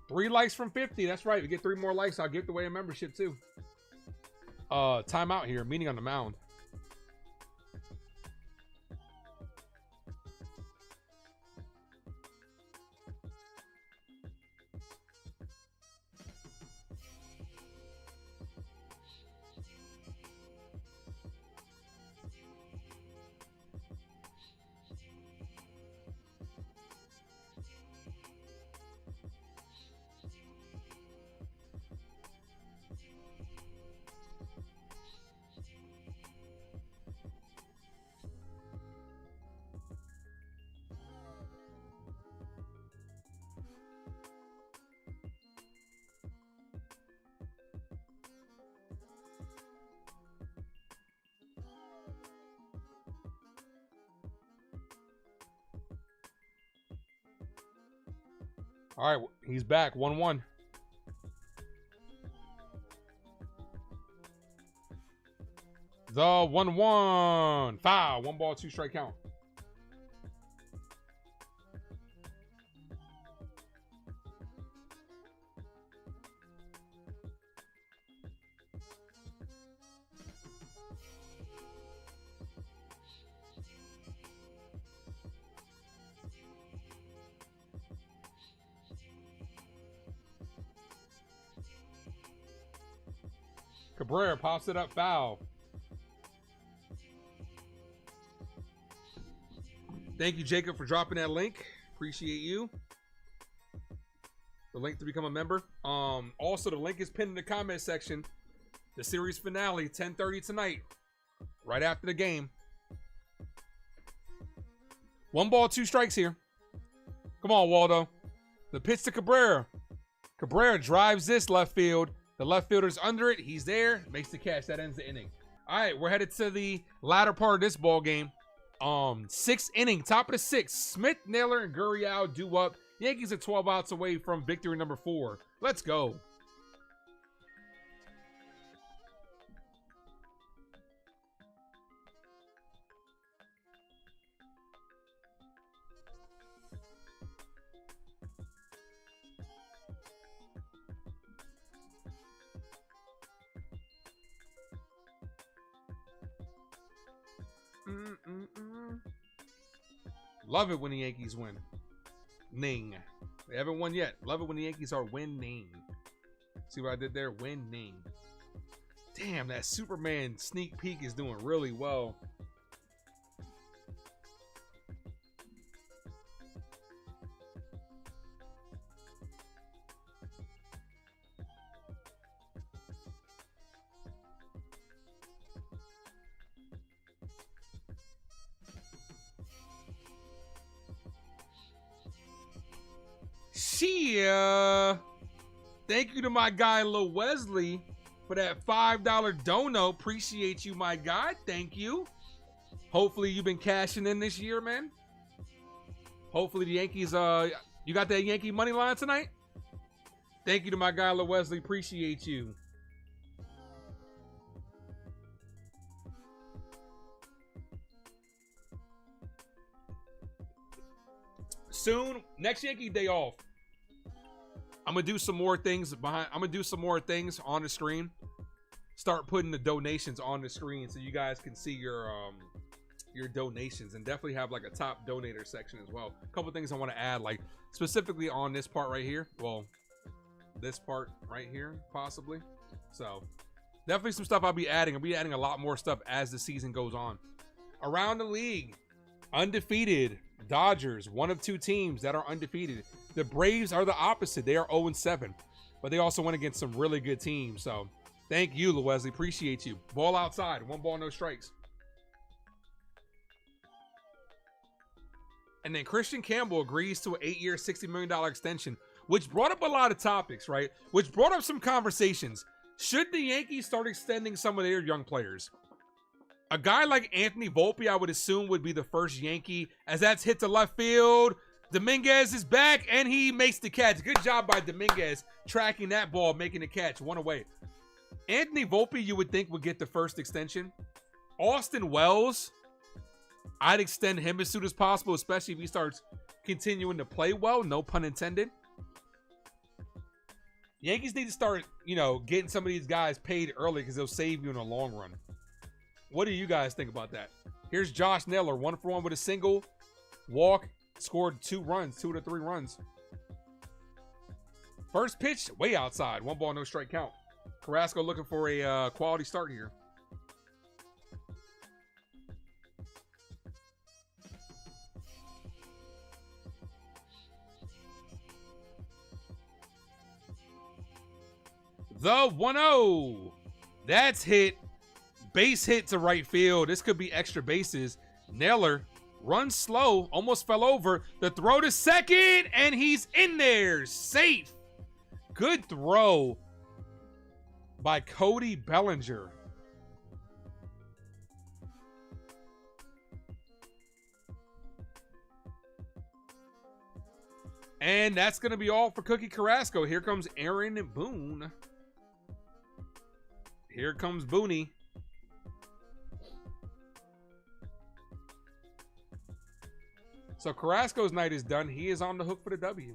Three likes from 50. That's right. We get 3 more likes. I'll give away a membership too. Timeout here. Meeting on the mound. All right, he's back. 1-1. The 1-1. Foul. 1 ball, 2 strike count. Cabrera pops it up, foul. Thank you, Jacob, for dropping that link. Appreciate you. The link to become a member. Also, the link is pinned in the comment section. The series finale, 10:30 tonight, right after the game. 1 ball, 2 strikes here. Come on, Waldo. The pitch to Cabrera. Cabrera drives this left field. The left fielder's under it. He's there. Makes the catch. That ends the inning. All right, we're headed to the latter part of this ball game. 6th inning, top of the 6th. Smith, Naylor, and Gurriel do up. Yankees are 12 outs away from victory number 4. Let's go. Love it when the Yankees win. Ning. They haven't won yet. Love it when the Yankees are winning. See what I did there? Winning. Damn, that Superman sneak peek is doing really well. Chyeaaa. Thank you to my guy Lil Wesley for that $5 dono. Appreciate you, my guy. Thank you. Hopefully you've been cashing in this year, man. Hopefully the Yankees, you got that Yankee money line tonight? Thank you to my guy Lil Wesley. Appreciate you. Soon, next Yankee day off, I'm gonna do some more things on the stream. start putting the donations on the screen so you guys can see your donations, and definitely have like a top donator section as well. A couple things I want to add, like specifically on this part right here. Well, this part right here, possibly. So definitely some stuff I'll be adding. I'll be adding a lot more stuff as the season goes on. Around the league, undefeated Dodgers, one of two teams that are undefeated. The Braves are the opposite. They are 0-7, but they also went against some really good teams. So thank you, Wesley. Appreciate you. Ball outside. 1 ball, no strikes. And then Christian Campbell agrees to an 8-year, $60 million extension, which brought up a lot of topics, right? Which brought up some conversations. Should the Yankees start extending some of their young players? A guy like Anthony Volpe, I would assume, would be the first Yankee, as that's hit to left field. Dominguez is back, and he makes the catch. Good job by Dominguez tracking that ball, making the catch. 1 away. Anthony Volpe, you would think, would get the first extension. Austin Wells, I'd extend him as soon as possible, especially if he starts continuing to play well. No pun intended. Yankees need to start, getting some of these guys paid early because they'll save you in the long run. What do you guys think about that? Here's Josh Naylor, 1 for 1 with a single. Walk, scored 2 runs, 2 to 3 runs. First pitch, way outside. 1 ball, no strike count. Carrasco looking for a quality start here. The 1-0. That's hit. Base hit to right field. This could be extra bases. Naylor runs slow, almost fell over. The throw to second, and he's in there. Safe. Good throw by Cody Bellinger. And that's going to be all for Cookie Carrasco. Here comes Aaron Boone. Here comes Booney. So Carrasco's night is done. He is on the hook for the W.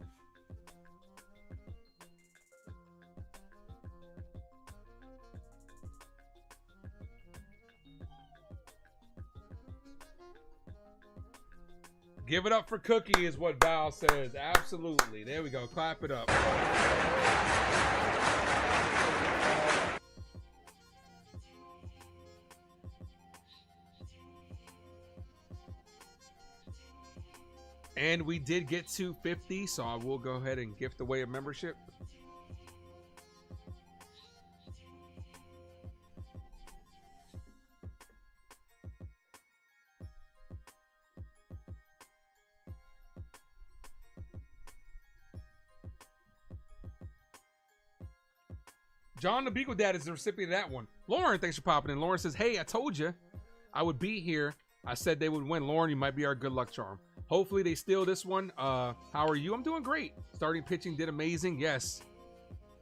Give it up for Cookie is what Val says. Absolutely. There we go. Clap it up. And we did get to 50, so I will go ahead and gift away a membership. John the Beagle Dad is the recipient of that one. Lauren, thanks for popping in. Lauren says, hey, I told you I would be here. I said they would win. Lauren, you might be our good luck charm. Hopefully they steal this one. How are you? I'm doing great. Starting pitching did amazing. Yes.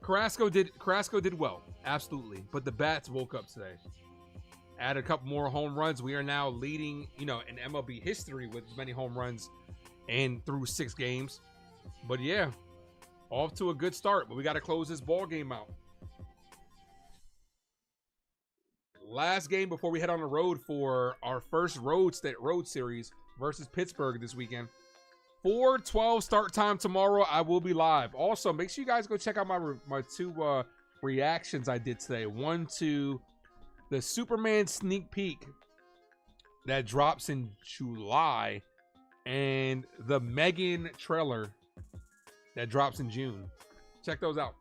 Carrasco did well. Absolutely. But the bats woke up today. Added a couple more home runs. We are now leading, in MLB history with as many home runs and through 6 games. But yeah, off to a good start. But we got to close this ball game out. Last game before we head on the road for our first road series versus Pittsburgh this weekend. 4:12 start time tomorrow. I will be live. Also, make sure you guys go check out my 2 reactions I did today. One to the Superman sneak peek that drops in July, and the Megan trailer that drops in June. Check those out.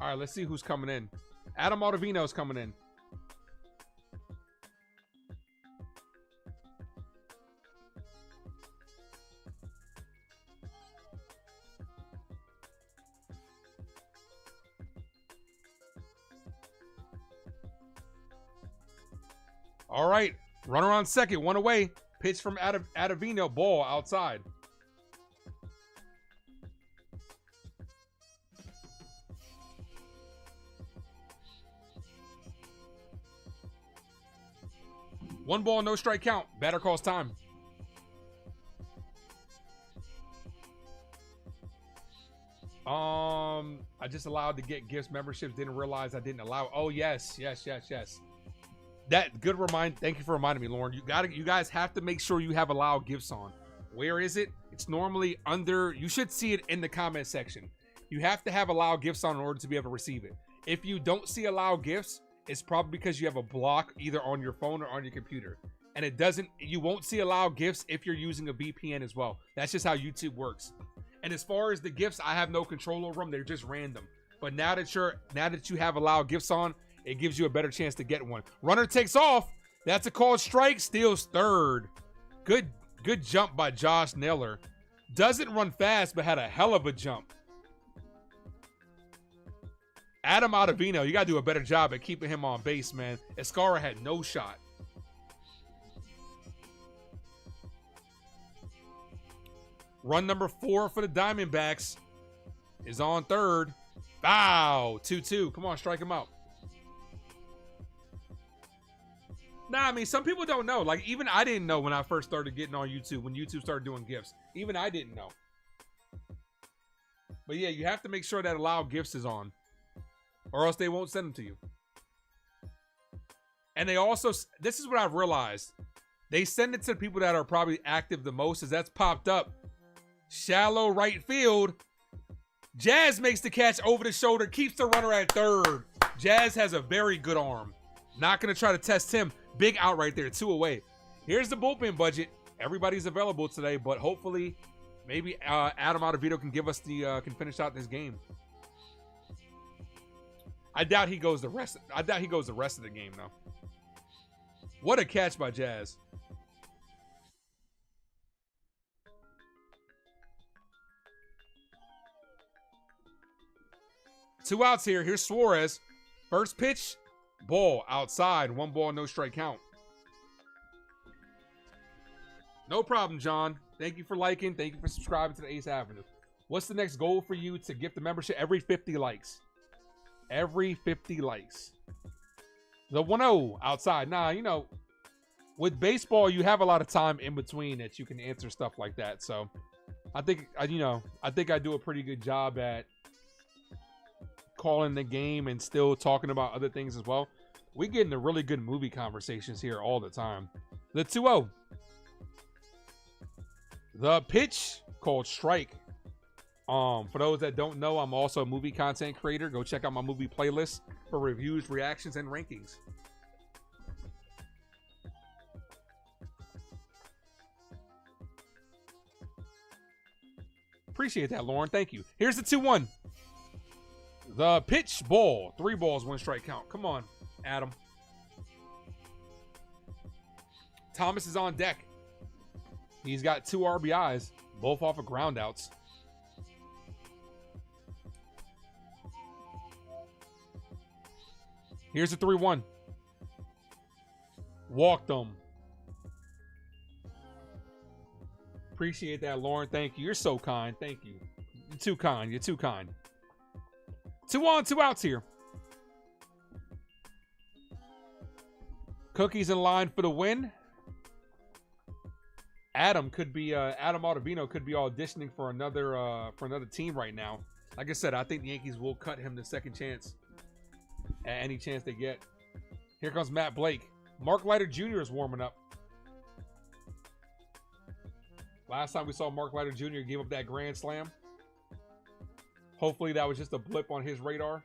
All right, let's see who's coming in. Adam Ottavino's coming in. All right, runner on second, 1 away. Pitch from Ottavino, ball outside. One ball, no strike count. Batter calls time. I just allowed to get gifts memberships. Didn't realize I didn't allow. Oh yes. That good remind. Thank you for reminding me, Lauren. You guys have to make sure you have allow gifts on. Where is it? It's normally under. You should see it in the comment section. You have to have allow gifts on in order to be able to receive it. If you don't see allow gifts, it's probably because you have a block either on your phone or on your computer. And it doesn't. You won't see allow gifts if you're using a VPN as well. That's just how YouTube works. And as far as the gifts, I have no control over them. They're just random. But now that you have allowed gifts on, it gives you a better chance to get one. Runner takes off. That's a called strike. Steals third. Good jump by Josh Naylor. Doesn't run fast, but had a hell of a jump. Adam Ottavino, you got to do a better job at keeping him on base, man. Escara had no shot. Run number 4 for the Diamondbacks is on third. Foul. 2-2. Come on, strike him out. Nah, I mean, some people don't know. Like, even I didn't know when I first started getting on YouTube, when YouTube started doing gifts. Even I didn't know. But yeah, you have to make sure that allow gifts is on, or else they won't send them to you. And they also, this is what I've realized. They send it to people that are probably active the most, as that's popped up. Shallow right field. Jazz makes the catch over the shoulder, keeps the runner at third. Jazz has a very good arm. Not going to try to test him. Big out right there, 2 away. Here's the bullpen budget. Everybody's available today, but hopefully maybe Adam Ottavino can give us the can finish out this game. I doubt he goes the rest of the game though. What a catch by Jazz. Two outs here. Here's Suarez. First pitch, ball outside. 1 ball, no strike count. No problem, John. Thank you for liking. Thank you for subscribing to the Ace Avenue. What's the next goal for you to gift the membership? Every 50 likes. Every 50 likes. The 1-0 outside. Nah, you know, with baseball, you have a lot of time in between that you can answer stuff like that. So I think, I do a pretty good job at calling the game and still talking about other things as well. We get into really good movie conversations here all the time. The 2-0. The pitch called strike. For those that don't know, I'm also a movie content creator. Go check out my movie playlist for reviews, reactions, and rankings. Appreciate that, Lauren. Thank you. Here's the 2-1. The pitch, ball. 3 balls, 1 strike count. Come on, Adam. Thomas is on deck. He's got 2 RBIs, both off of ground outs. Here's the 3-1. Walked him. Appreciate that, Lauren. Thank you. You're so kind. Thank you. You're too kind. You're too kind. 2 on, 2 outs here. Cookie's in line for the win. Adam Ottavino could be auditioning for another team right now. Like I said, I think the Yankees will cut him the second chance at any chance they get. Here comes Matt Blake. Mark Leiter Jr. is warming up. Last time we saw Mark Leiter Jr. give up that grand slam. Hopefully that was just a blip on his radar.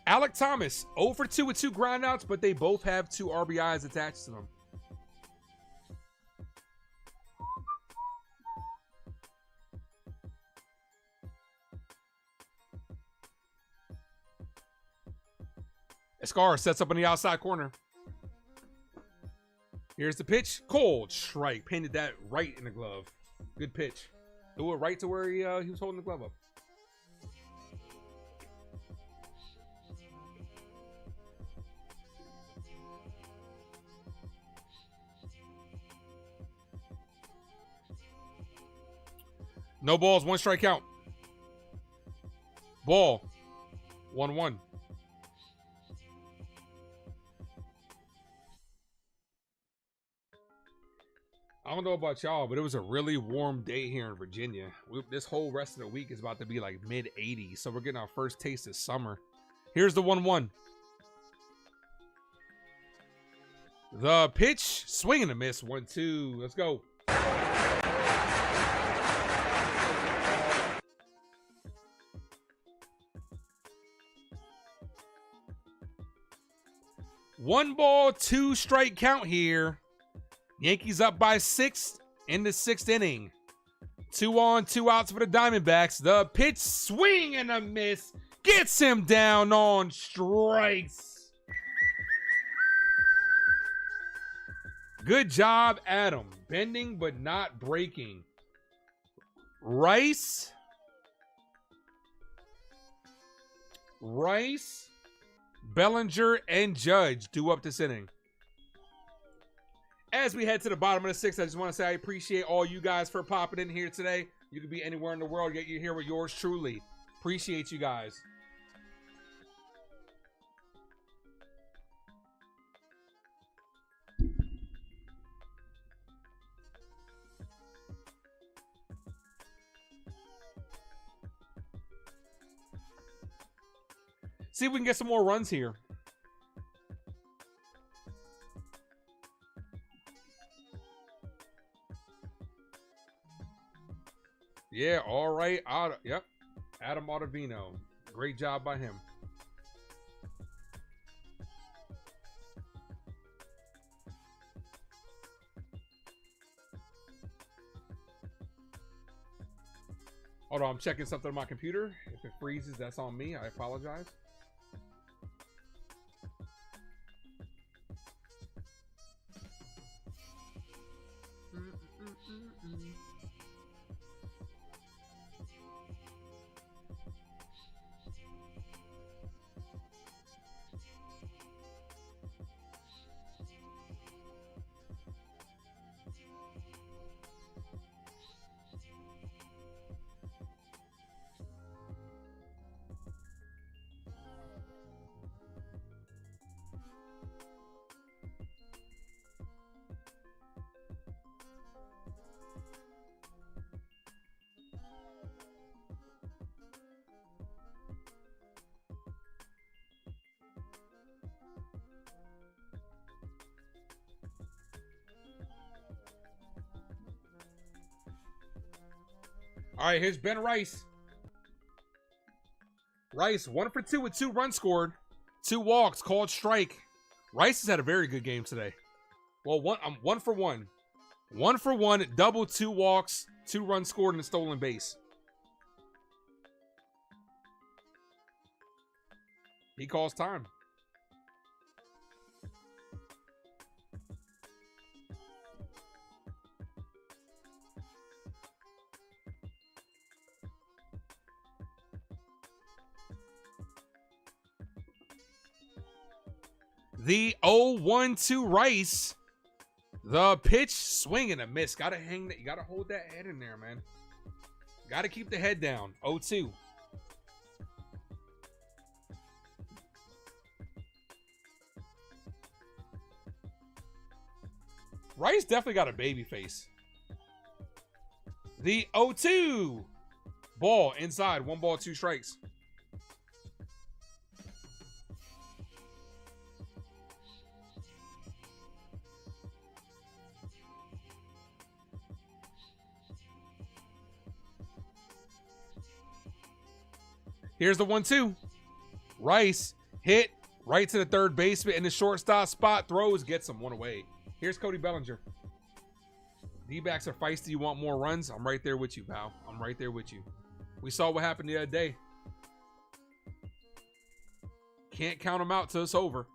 Alec Thomas, 0 for 2 with 2 groundouts, but they both have 2 RBIs attached to them. Escar sets up on the outside corner. Here's the pitch. Cold strike. Painted that right in the glove. Good pitch. Threw it right to where he was holding the glove up. No balls, 1 strike count. Ball. 1-1. I don't know about y'all, but it was a really warm day here in Virginia. This whole rest of the week is about to be like mid-80s, so we're getting our first taste of summer. Here's the 1-1. The pitch, swing and a miss, 1-2. Let's go. One ball, 2 strike count here. Yankees up by 6 in the 6th inning. 2 on, 2 outs for the Diamondbacks. The pitch, swing and a miss, gets him down on strikes. Good job, Adam. Bending but not breaking. Rice, Bellinger, and Judge due up this inning. As we head to the bottom of the 6th, I just want to say I appreciate all you guys for popping in here today. You could be anywhere in the world, yet you're here with yours truly. Appreciate you guys. See if we can get some more runs here. Yeah, all right. Yep. Adam Ottavino. Great job by him. Hold on, I'm checking something on my computer. If it freezes, that's on me. I apologize. All right, here's Ben Rice. Rice, 1 for 2 with 2 runs scored. 2 walks, called strike. Rice has had a very good game today. Well, 1 for 1. 1 for 1, double, 2 walks, 2 runs scored, and a stolen base. He calls time. The 0-1-2 Rice. The pitch, swing and a miss. Gotta hang that. You gotta hold that head in there, man. Gotta keep the head down. 0-2. Rice definitely got a baby face. The 0-2. Ball inside. 1 ball, 2 strikes. Here's the 1-2. Rice hit right to the third baseman in the shortstop spot. Throws, gets him 1 away. Here's Cody Bellinger. D-backs are feisty. You want more runs? I'm right there with you, pal. I'm right there with you. We saw what happened the other day. Can't count them out till it's over.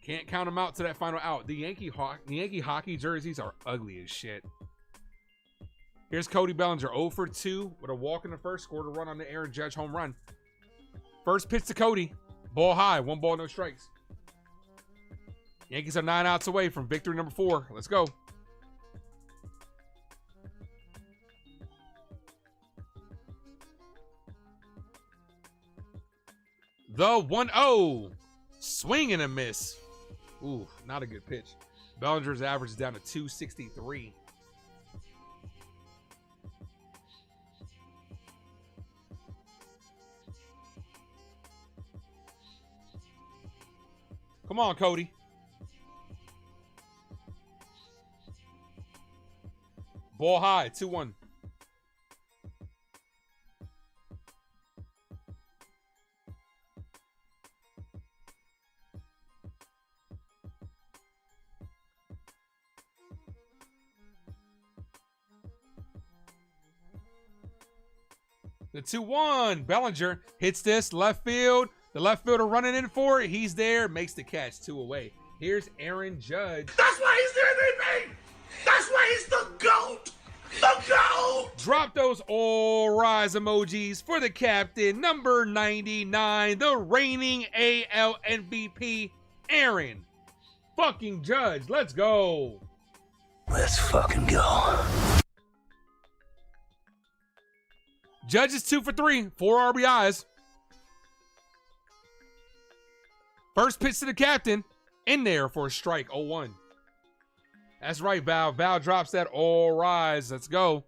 Can't count them out to that final out. The Yankee hockey jerseys are ugly as shit. Here's Cody Bellinger, 0 for 2 with a walk in the first, scored a run on the Aaron Judge home run. First pitch to Cody, ball high, 1 ball, no strikes. Yankees are 9 outs away from victory number 4. Let's go. The 1-0. Swing and a miss. Ooh, not a good pitch. Bellinger's average is down to 263. Come on, Cody. Ball high, 2-1. The 2-1. Bellinger hits this left field. The left fielder running in for it. He's there. Makes the catch. 2 away. Here's Aaron Judge. That's why he's the MVP. That's why he's the GOAT. The GOAT. Drop those all rise emojis for the captain, number 99, the reigning AL MVP, Aaron fucking Judge. Let's go. Let's fucking go. Judge is 2 for 3, 4 RBIs. First pitch to the captain, in there for a strike, 0-1. That's right, Val. Val drops that all rise. Let's go.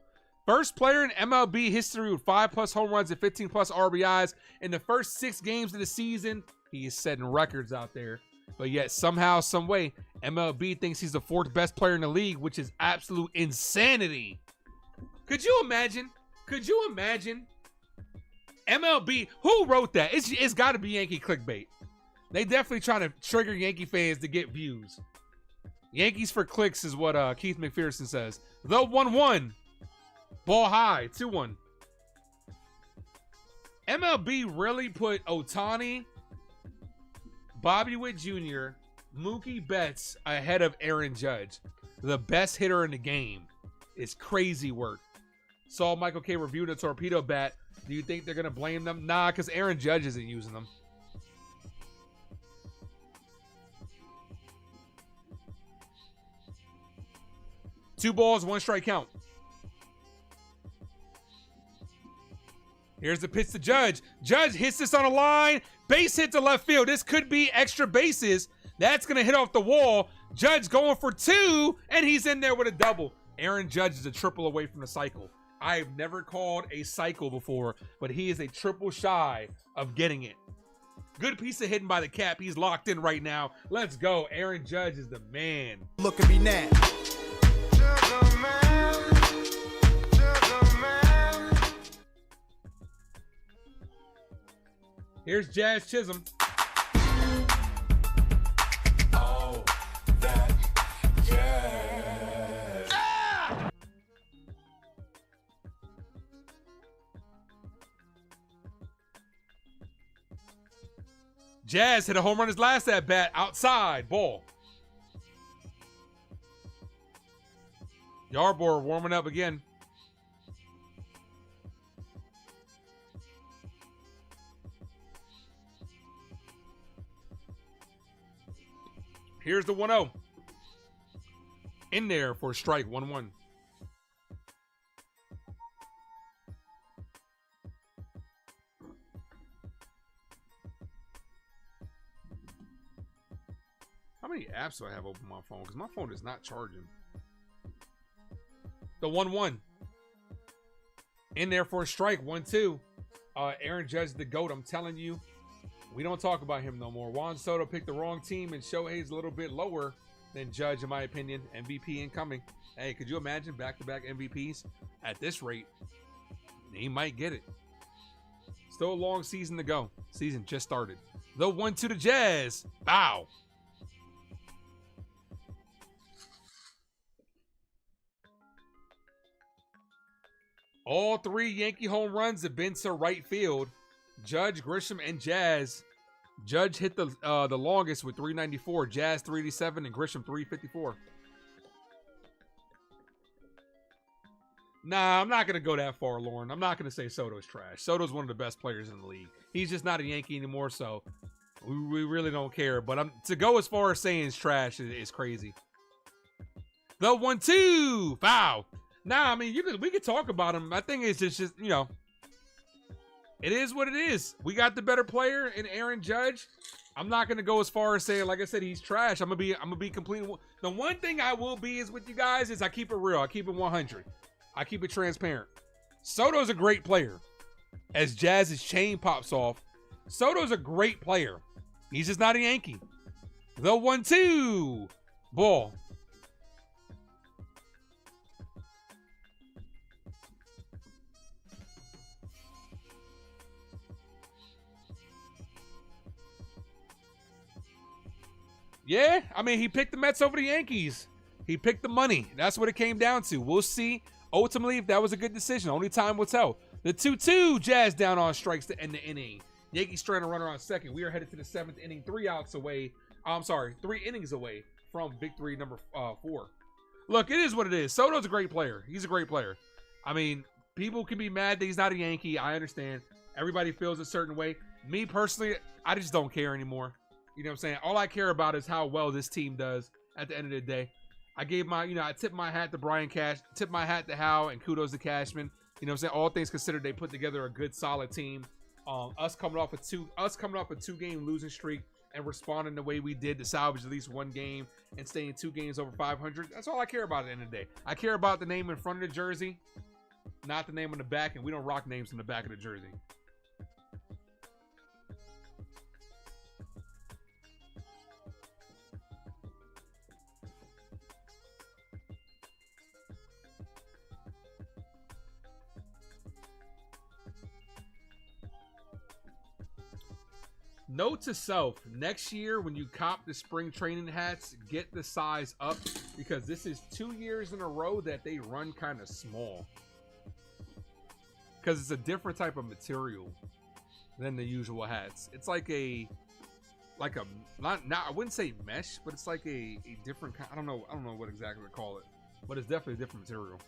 First player in MLB history with 5+ home runs and 15+ RBIs in the first 6 games of the season. He is setting records out there. But yet, somehow, some way, MLB thinks he's the 4th best player in the league, which is absolute insanity. Could you imagine? Could you imagine? MLB, who wrote that? It's got to be Yankee clickbait. They definitely trying to trigger Yankee fans to get views. Yankees for clicks is what Keith McPherson says. The 1-1. Ball high, 2-1. MLB really put Ohtani, Bobby Witt Jr., Mookie Betts ahead of Aaron Judge. The best hitter in the game. It's crazy work. Saw Michael K. review the torpedo bat. Do you think they're going to blame them? Nah, because Aaron Judge isn't using them. Two balls, 1 strike count. Here's the pitch to Judge. Judge hits this on a line. Base hit to left field. This could be extra bases. That's going to hit off the wall. Judge going for 2, and he's in there with a double. Aaron Judge is a triple away from the cycle. I've never called a cycle before, but he is a triple shy of getting it. Good piece of hitting by the cap. He's locked in right now. Let's go. Aaron Judge is the man. Look at me now. Here's Jazz Chisholm. Oh, that jazz. Ah! Jazz hit a home run his last at bat. Outside. Ball. Yarborough warming up again. Here's the 1-0. In there for a strike, 1-1. How many apps do I have open on my phone? Because my phone is not charging. The 1-1. In there for a strike, 1-2. Aaron Judge, the GOAT, I'm telling you. We don't talk about him no more. Juan Soto picked the wrong team, and Shohei's a little bit lower than Judge, in my opinion. MVP incoming. Hey, could you imagine back-to-back MVPs at this rate? He might get it. Still a long season to go. Season just started. The 1-2 to Jazz. Bow. All 3 Yankee home runs have been to right field. Judge, Grisham, and Jazz. Judge hit the longest with 394. Jazz 387 and Grisham 354. Nah, I'm not going to go that far, Lauren. I'm not going to say Soto's trash. Soto's one of the best players in the league. He's just not a Yankee anymore, so we really don't care. But to go as far as saying it's trash is crazy. The 1-2. Foul. Nah, I mean, we could talk about him. I think it's just you know. It is what it is. We got the better player in Aaron Judge. I'm not gonna go as far as saying, like I said, he's trash. I'm gonna be completely. The one thing I will be is with you guys is I keep it real. I keep it 100. I keep it transparent. Soto's a great player. As Jazz's chain pops off, Soto's a great player. He's just not a Yankee. The 1-2 ball. Yeah, I mean, he picked the Mets over the Yankees. He picked the money. That's what it came down to. We'll see ultimately if that was a good decision. Only time will tell. The 2-2, Jazz down on strikes to end the inning. Yankees trying to run on second. We are headed to the 7th inning, 3 innings away from victory number 4. Look, it is what it is. Soto's a great player. He's a great player. I mean, people can be mad that he's not a Yankee. I understand. Everybody feels a certain way. Me personally, I just don't care anymore. You know what I'm saying? All I care about is how well this team does at the end of the day. I gave my, I tipped my hat to Brian Cash, tipped my hat to Howe, and kudos to Cashman. You know what I'm saying? All things considered, they put together a good, solid team. Us coming off a 2-game losing streak and responding the way we did to salvage at least 1 game and staying 2 games over 500. That's all I care about at the end of the day. I care about the name in front of the jersey, not the name on the back, and we don't rock names in the back of the jersey. Note to self, next year when you cop the spring training hats, get the size up because this is 2 years in a row that they run kind of small. Because it's a different type of material than the usual hats. It's like I wouldn't say mesh, but it's like a different kind. I don't know what exactly to call it, but it's definitely a different material.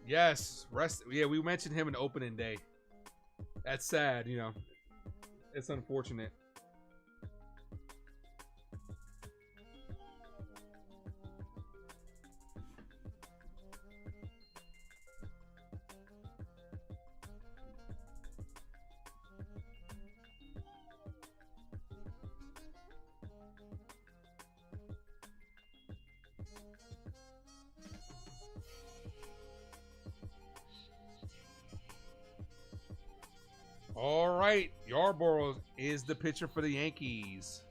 Yes, yeah, we mentioned him in opening day. That's sad, It's unfortunate. All right, Yarborough is the pitcher for the Yankees.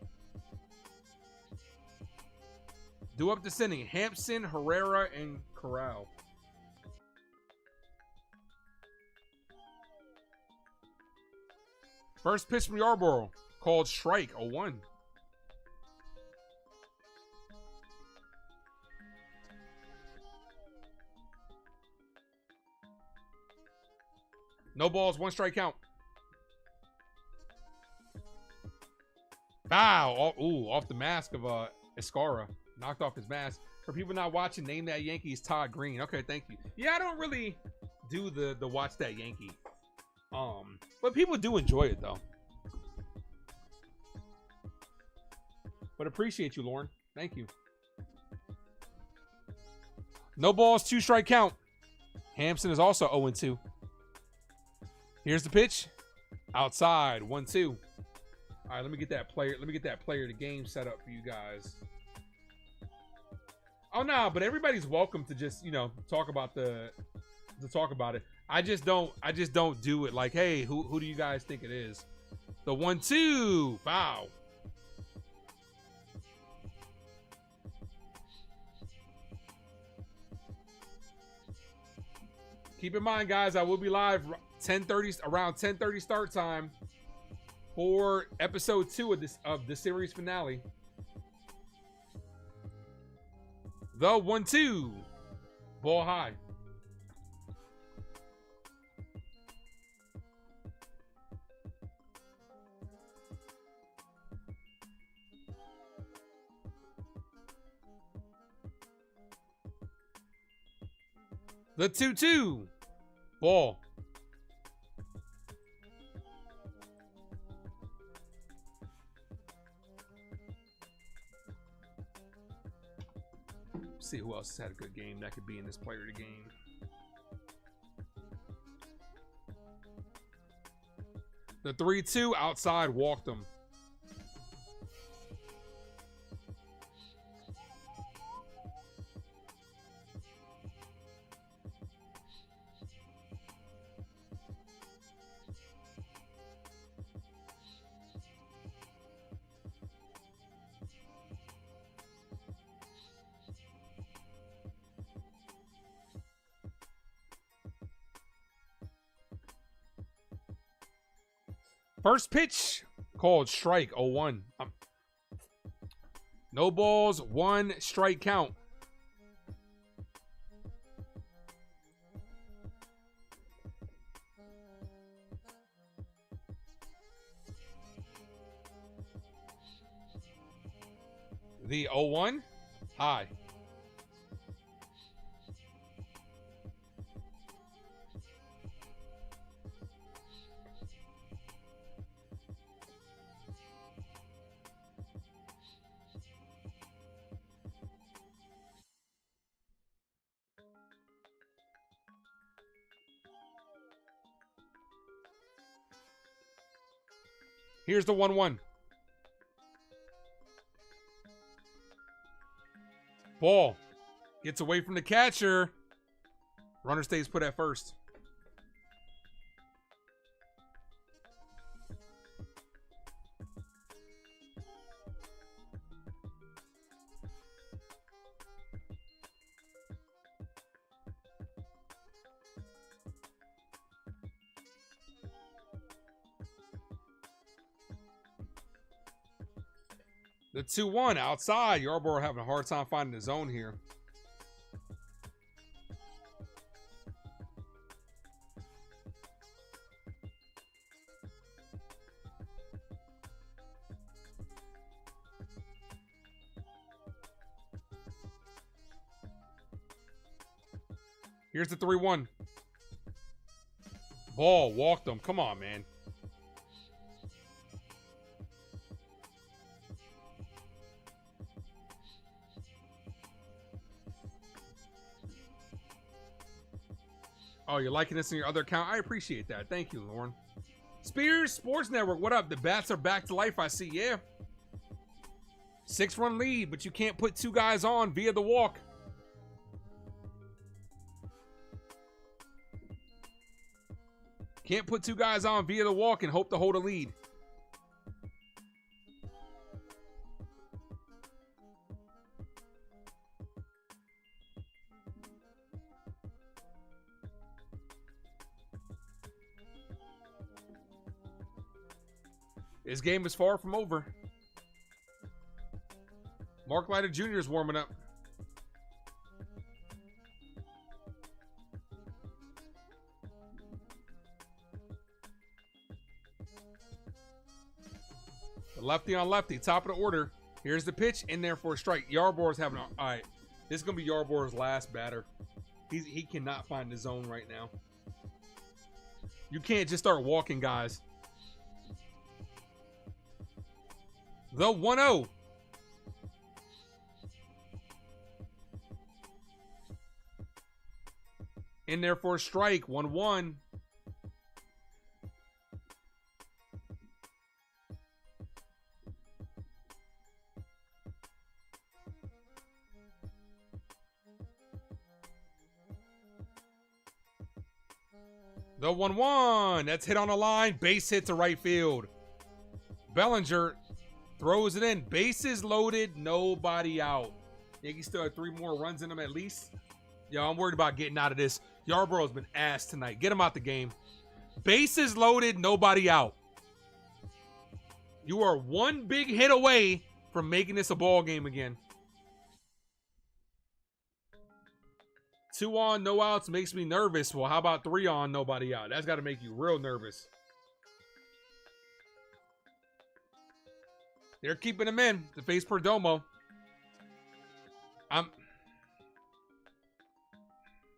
Due up this inning, Hampson, Herrera, and Corral. First pitch from Yarborough, called strike, 0-1. No balls, 1 strike count. Foul. Off the mask of Escara. Knocked off his mask. For people not watching, name that Yankees Todd Green. Okay, thank you. Yeah, I don't really do the watch that Yankee. But people do enjoy it though. But appreciate you, Lauren. Thank you. No balls, 2 strike count. Hampson is also 0-2. Here's the pitch. Outside, 1-2. All right, let me get that player of the game set up for you guys. Oh no, but everybody's welcome to just, talk about it. I just don't do it like, hey, who do you guys think it is? The 1-2. Foul. Keep in mind, guys, I will be live around 10:30 start time for episode 2 of the series finale. The 1-2. Ball high. The 2-2. Ball. See who else has had a good game that could be in this player of the game. The 3-2 outside walked him. First pitch called strike, 0-1. No balls, 1 strike count. The 0-1, high. Here's the 1-1. Ball. Gets away from the catcher. Runner stays put at first. The 2-1 outside. Yarborough having a hard time finding the zone here. Here's the 3-1. Ball, walked him. Come on, man. Oh, you're liking this in your other account? I appreciate that. Thank you, Lauren. Spears Sports Network, what up? The bats are back to life, I see. Yeah. 6-run lead, but you can't put 2 guys on via the walk. Can't put 2 guys on via the walk and hope to hold a lead. This game is far from over. Mark Leiter Jr. is warming up. The lefty on lefty, top of the order. Here's the pitch, in there for a strike. Yarborough's having a... All right, this is going to be Yarborough's last batter. He cannot find the zone right now. You can't just start walking guys. The 1-0. In there for a strike. 1-1. The 1-1. That's hit on the line. Base hit to right field. Bellinger throws it in. Bases loaded. Nobody out. Yankees still have 3 more runs in them at least. Yo, I'm worried about getting out of this. Yarborough's been ass tonight. Get him out the game. Bases loaded. Nobody out. You are 1 big hit away from making this a ball game again. 2 on, no outs makes me nervous. Well, how about 3 on, nobody out? That's got to make you real nervous. They're keeping him in to face Perdomo.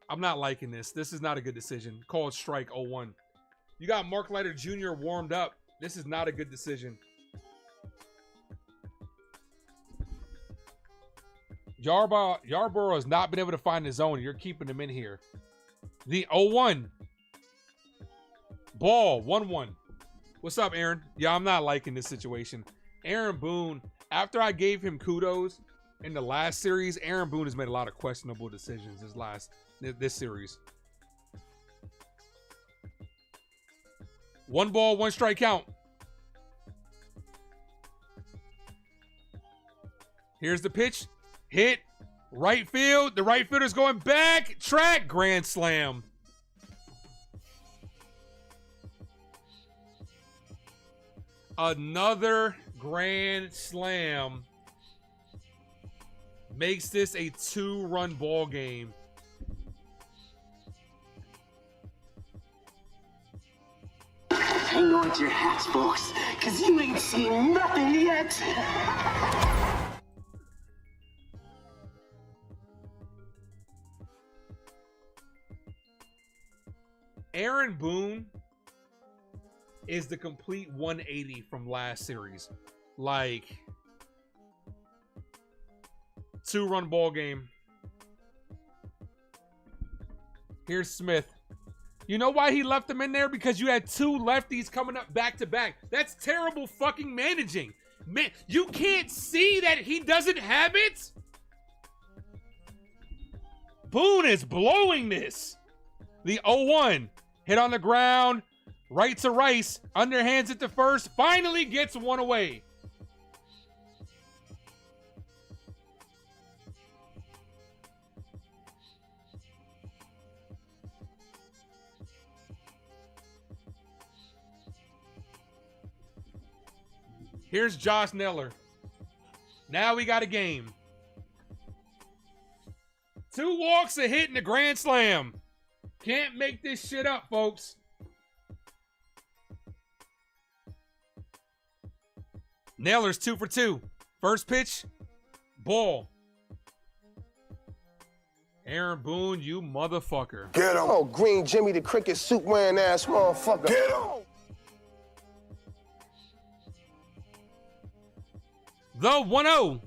I'm not liking this. This is not a good decision. Called strike 0-1. You got Mark Leiter Jr. warmed up. This is not a good decision. Yarborough has not been able to find his zone. You're keeping him in here. The 0-1. Ball, 1-1. What's up, Aaron? Yeah, I'm not liking this situation. Aaron Boone, after I gave him kudos in the last series, Aaron Boone has made a lot of questionable decisions this series. 1 ball, 1 strike count. Here's the pitch. Hit. Right field. The right fielder's going back. Track. Grand slam. Another grand slam makes this a 2-run ball game. Hang on to your hats, folks, because you ain't seen nothing yet. Aaron Boone is the complete 180 from last series. Like, 2-run ball game. Here's Smith. You know why he left him in there? Because you had 2 lefties coming up back to back. That's terrible fucking managing. Man, you can't see that he doesn't have it? Boone is blowing this. The 0-1. Hit on the ground. Right to Rice. Underhands it to first. Finally gets 1 away. Here's Josh Naylor. Now we got a game. 2 walks, a hit, and a grand slam. Can't make this shit up, folks. Naylor's 2 for 2. First pitch, ball. Aaron Boone, you motherfucker. Get him. Oh, Green Jimmy, the cricket suit wearing ass motherfucker. Get him. The 1-0.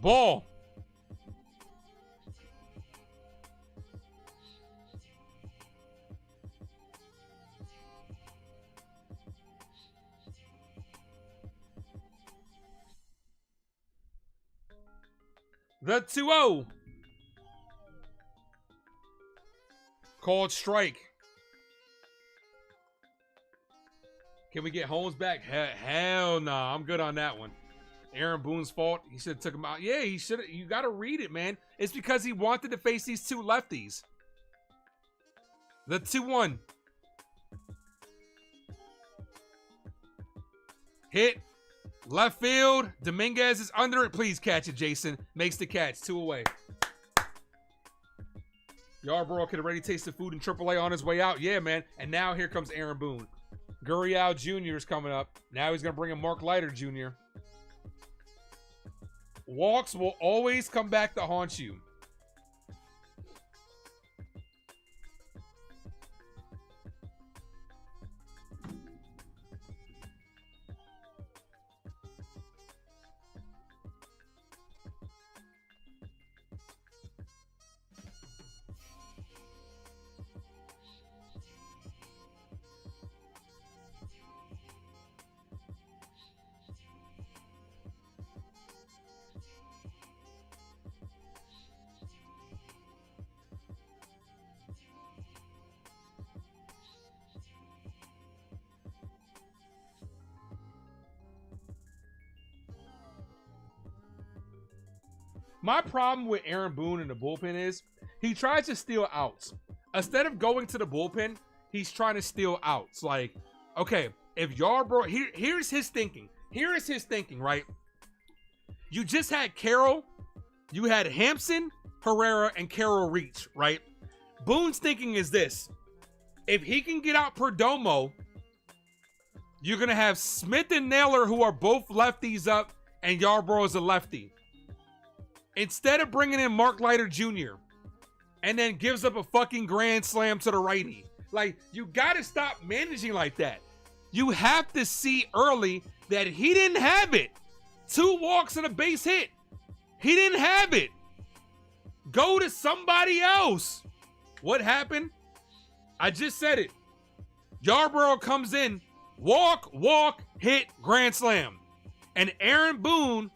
Ball. The 2-0. Called strike. Can we get Holmes back? Hell no. I'm good on that one. Aaron Boone's fault. He should have took him out. Yeah, he should have. You got to read it, man. It's because he wanted to face these 2 lefties. The 2-1. Hit. Left field. Dominguez is under it. Please catch it, Jason. Makes the catch. 2 away. Yarborough could already taste the food in AAA on his way out. Yeah, man. And now here comes Aaron Boone. Gurriel Jr. is coming up. Now he's going to bring in Mark Leiter Jr. Walks will always come back to haunt you. My problem with Aaron Boone in the bullpen is he tries to steal outs. Instead of going to the bullpen, he's trying to steal outs. Like, okay, if Yarborough, here's his thinking. Here is his thinking, right? You just had Carroll, you had Hampson, Herrera, and Carroll reach, right? Boone's thinking is this. If he can get out Perdomo, you're going to have Smith and Naylor, who are both lefties up, and Yarborough is a lefty. instead of bringing in Mark Leiter Jr. and then gives up a fucking grand slam to the righty. Like, you got to stop managing like that. You have to see early that he didn't have it. 2 walks and a base hit. He didn't have it. Go to somebody else. What happened? I just said it. Yarbrough comes in, walk, hit, grand slam. And Aaron Boone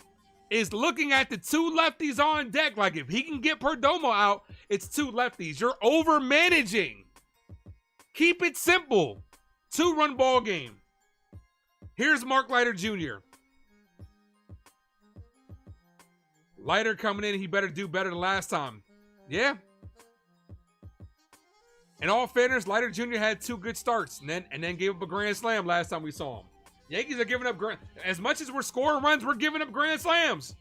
is looking at the 2 lefties on deck. Like, if he can get Perdomo out, it's 2 lefties. You're over managing. Keep it simple. 2-run ball game. Here's Mark Leiter Jr. Leiter coming in, he better do better than last time. Yeah. In all fairness, Leiter Jr. had 2 good starts and then gave up a grand slam last time we saw him. Yankees are giving up as much as we're scoring runs, we're giving up grand slams.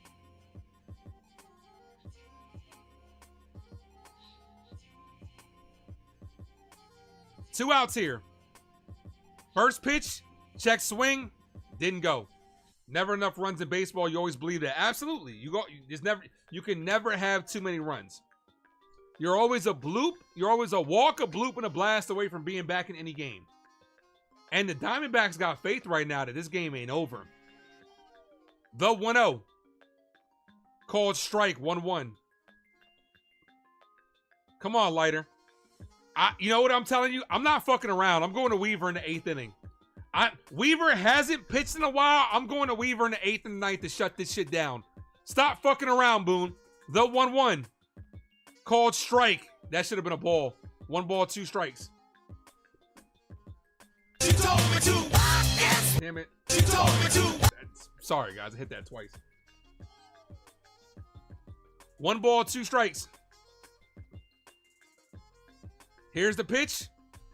Two outs here. First pitch, check swing, didn't go. Never enough runs in baseball. You always believe that. Absolutely. You can never have too many runs. You're always a bloop. You're always a walk, a bloop, and a blast away from being back in any game. And the Diamondbacks got faith right now that this game ain't over. The 1-0. Called strike, 1-1. Come on, Leiter. You know what I'm telling you? I'm not fucking around. I'm going to Weaver in the 8th inning. Weaver hasn't pitched in a while. I'm going to Weaver in the 8th and 9th to shut this shit down. Stop fucking around, Boone. The 1-1. Called strike. That should have been a ball. 1 ball, 2 strikes. She told me to. Damn it. She told me to. Sorry, guys. I hit that twice. 1 ball, 2 strikes. Here's the pitch.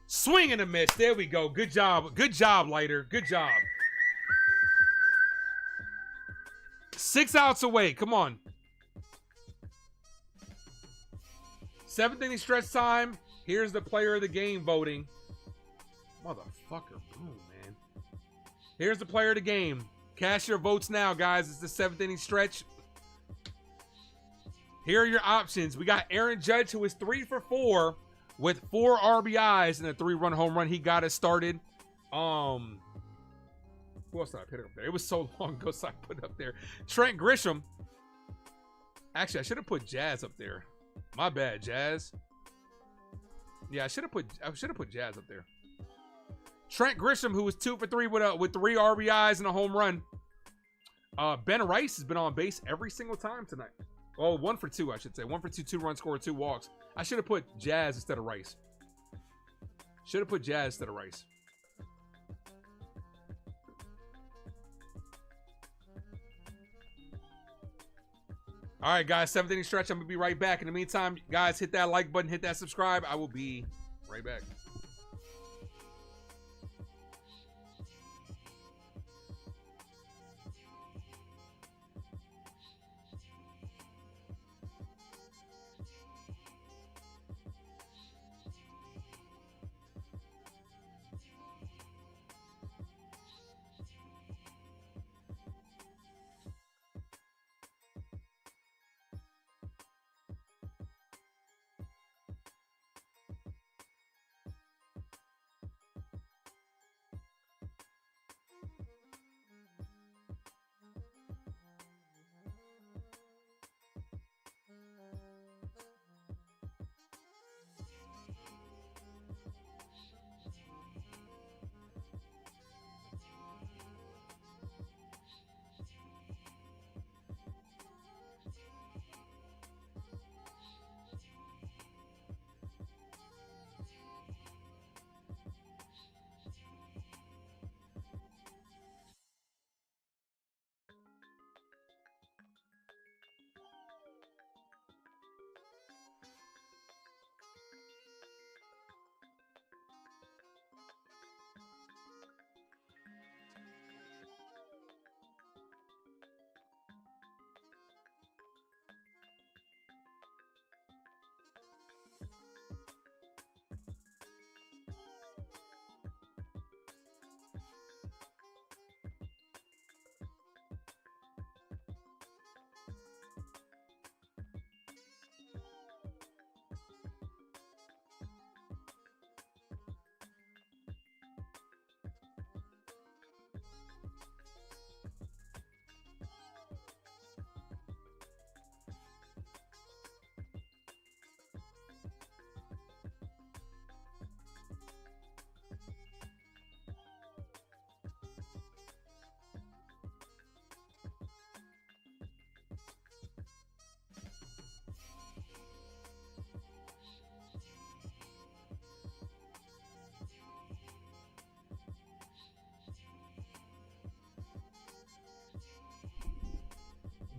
Swing and a miss. There we go. Good job. Good job, Leiter. Good job. 6 outs away. Come on. 7th inning stretch time. Here's the player of the game voting. Motherfucker. Boom, man. Here's the player of the game. Cast your votes now, guys. It's the 7th inning stretch. Here are your options. We got Aaron Judge, who is 3 for 4 with 4 RBIs and a 3-run home run. He got us started. Who else did I put up there? It was so long ago, so I put it up there. Trent Grisham. Actually, I should have put Jazz up there. My bad, Jazz. Yeah, I should have put Jazz up there. Trent Grisham, who was 2 for 3 with 3 RBIs and a home run. Ben Rice has been on base every single time tonight. Well, 1 for 2, I should say. 1 for 2, 2-run score, 2 walks. I should have put Jazz instead of Rice. Should have put Jazz instead of Rice. All right, guys, 7th inning stretch. I'm going to be right back. In the meantime, guys, hit that like button, hit that subscribe. I will be right back.